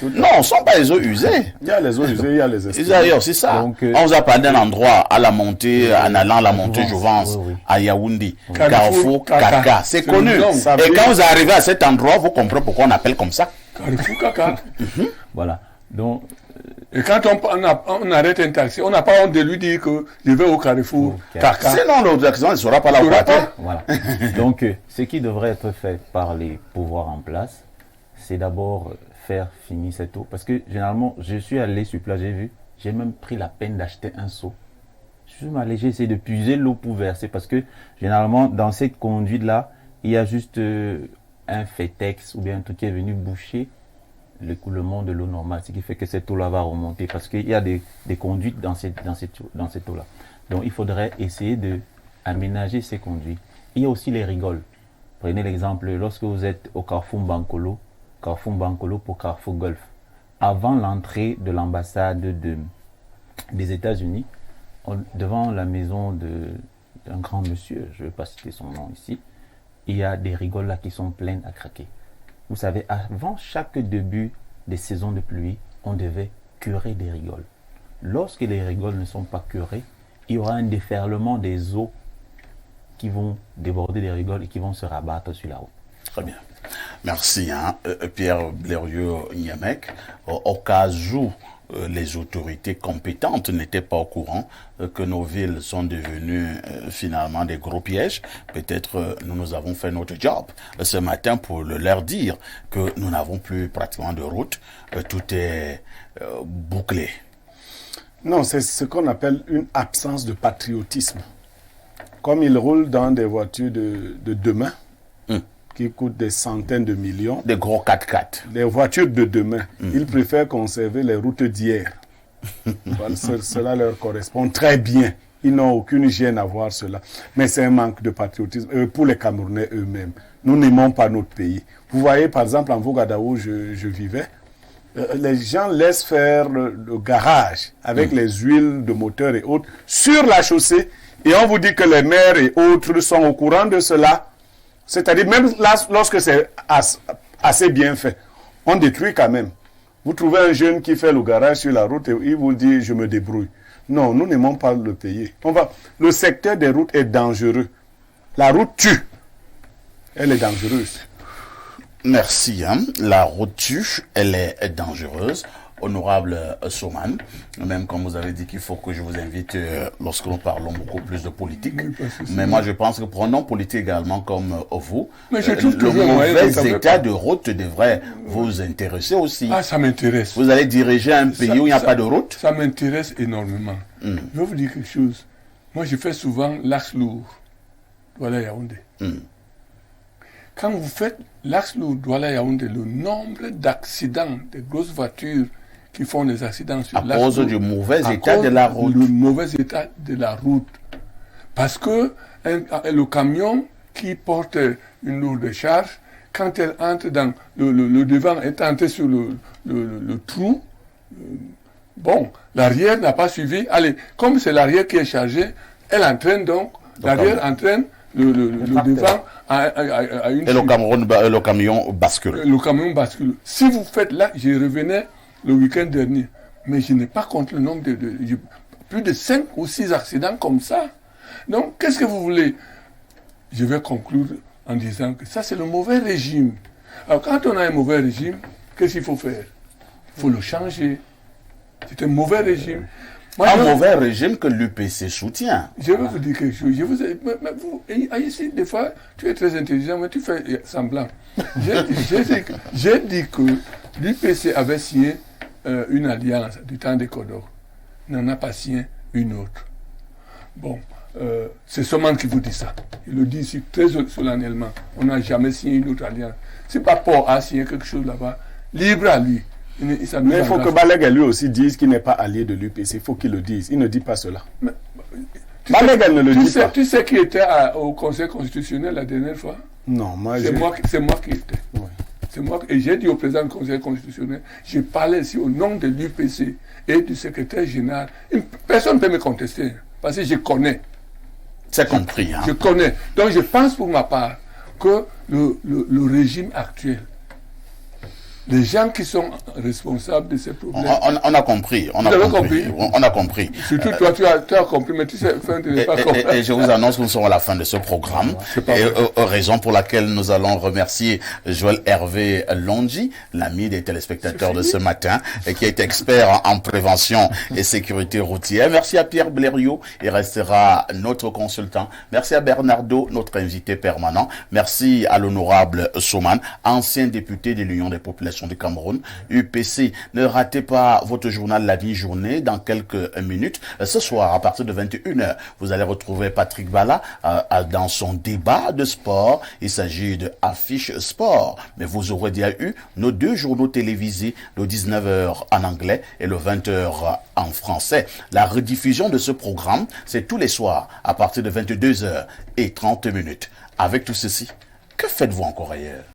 Non, ce ne sont pas des eaux usées. Il y a les eaux usées, il y a les excréments. D'ailleurs, c'est ça. Donc, on vous a parlé d'un endroit à la montée, en allant à la montée Jouvence, à Yaoundé. Carrefour Caca. C'est connu. Et quand vous arrivez à cet endroit, vous comprenez pourquoi on appelle comme ça. Carrefour Caca. Voilà. Donc, et quand on arrête un taxi, on n'a pas honte de lui dire que je vais au Carrefour Caca. Sinon, l'autre accident ne sera pas là. Voilà. Donc, ce qui devrait être fait par les pouvoirs en place, c'est d'abord faire finir cette eau. Parce que généralement, je suis allé sur place, j'ai vu, j'ai même pris la peine d'acheter un seau. Je suis allé, j'ai essayé de puiser l'eau pour verser. Parce que généralement, dans cette conduite-là, il y a juste un FedEx ou bien un truc qui est venu boucher l'écoulement de l'eau normale, ce qui fait que cette eau-là va remonter parce qu'il y a des conduites dans cette eau-là. Donc il faudrait essayer d'aménager ces conduits. Il y a aussi les rigoles. Prenez l'exemple, lorsque vous êtes au Carrefour Bankolo pour Carrefour Golf, avant l'entrée de l'ambassade des États-Unis, devant la maison d'un grand monsieur, je ne vais pas citer son nom ici, il y a des rigoles là qui sont pleines à craquer. Vous savez, avant chaque début des saisons de pluie, on devait curer des rigoles. Lorsque les rigoles ne sont pas curées, il y aura un déferlement des eaux qui vont déborder des rigoles et qui vont se rabattre sur la route. Très bien. Merci, Pierre Blériot-Niamec. Au cas où les autorités compétentes n'étaient pas au courant que nos villes sont devenues finalement des gros pièges. Peut-être nous avons fait notre job ce matin pour leur dire que nous n'avons plus pratiquement de route. Tout est bouclé. Non, c'est ce qu'on appelle une absence de patriotisme. Comme ils roulent dans des voitures de demain, qui coûtent des centaines de millions. Des gros 4x4. Les voitures de demain. Ils préfèrent conserver les routes d'hier. Cela leur correspond très bien. Ils n'ont aucune gêne à voir cela. Mais c'est un manque de patriotisme pour les Camerounais eux-mêmes. Nous n'aimons pas notre pays. Vous voyez, par exemple, en Vogada où je vivais, les gens laissent faire le garage avec les huiles de moteur et autres sur la chaussée. Et on vous dit que les maires et autres sont au courant de cela. C'est-à-dire, même là, lorsque c'est assez bien fait, on détruit quand même. Vous trouvez un jeune qui fait le garage sur la route et il vous dit « je me débrouille ». Non, nous n'aimons pas le payer. Le secteur des routes est dangereux. La route tue. Elle est dangereuse. Merci. La route tue, elle est dangereuse. Honorable Souman, même comme vous avez dit qu'il faut que je vous invite lorsque nous parlons beaucoup plus de politique. Mais moi, je pense que prenons politique également comme vous. Mais je trouve le mauvais état de route devrait vous intéresser aussi. Ah, ça m'intéresse. Vous allez diriger un pays où il n'y a pas de route? Ça m'intéresse énormément. Je vais vous dire quelque chose. Moi, je fais souvent l'axe lourd. Douala Yaoundé. Quand vous faites l'axe lourd Douala Yaoundé, le nombre d'accidents, de grosses voitures qui font des accidents sur l'axe lourd. À cause du mauvais état de la route. Le mauvais état de la route. Parce que le camion qui porte une lourde charge, quand elle entre dans le devant est entré sur le trou, bon, l'arrière n'a pas suivi. Allez, comme c'est l'arrière qui est chargé, elle entraîne donc, l'arrière entraîne le devant à une... Et le camion bascule. Le camion bascule. Si vous faites là, j'y revenais le week-end dernier, mais je n'ai pas compté le nombre plus de 5 ou 6 accidents comme ça. Donc, qu'est-ce que vous voulez? Je vais conclure en disant que ça, c'est le mauvais régime. Alors, quand on a un mauvais régime, qu'est-ce qu'il faut faire? Il faut le changer. C'est un mauvais régime. Moi, mauvais régime que l'UPC soutient. Je vais vous dire quelque chose. Mais vous, ici, des fois, tu es très intelligent, mais tu fais semblant. J'ai dit que l'UPC avait signé une alliance du temps des Kodor. Il n'en a pas signé une autre. Bon, c'est Soman qui vous dit ça. Il le dit ici très solennellement. On n'a jamais signé une autre alliance. Si Papo a signé quelque chose là-bas, libre à lui. Mais il faut que Balega lui aussi dise qu'il n'est pas allié de l'UPC. Il faut qu'il le dise. Il ne dit pas cela. Balega ne le dit pas. Tu sais qui était au Conseil constitutionnel la dernière fois? Non, moi c'est moi qui étais. Oui. C'est moi, et j'ai dit au président du Conseil constitutionnel, je parlais ici au nom de l'UPC et du secrétaire général. Personne ne peut me contester, parce que je connais. C'est compris. Hein? Je connais. Donc je pense pour ma part que le régime actuel, les gens qui sont responsables de ces problèmes... On a compris. On a compris. Surtout toi, tu as compris, mais tu sais, tu n'es pas compris. Et je vous annonce que nous sommes à la fin de ce programme. Raison pour laquelle nous allons remercier Joël Hervé Londji, l'ami des téléspectateurs de ce matin, et qui est expert en prévention et sécurité routière. Merci à Pierre Blériot, il restera notre consultant. Merci à Bernardo, notre invité permanent. Merci à l'honorable Soman, ancien député de l'Union des populations du Cameroun, UPC. Ne ratez pas votre journal La Vie Journée dans quelques minutes. Ce soir, à partir de 21h, vous allez retrouver Patrick Bala dans son débat de sport. Il s'agit de Affiche Sport. Mais vous aurez déjà eu nos 2 journaux télévisés, le 19h en anglais et le 20h en français. La rediffusion de ce programme, c'est tous les soirs à partir de 22h30. Avec tout ceci, que faites-vous encore ailleurs?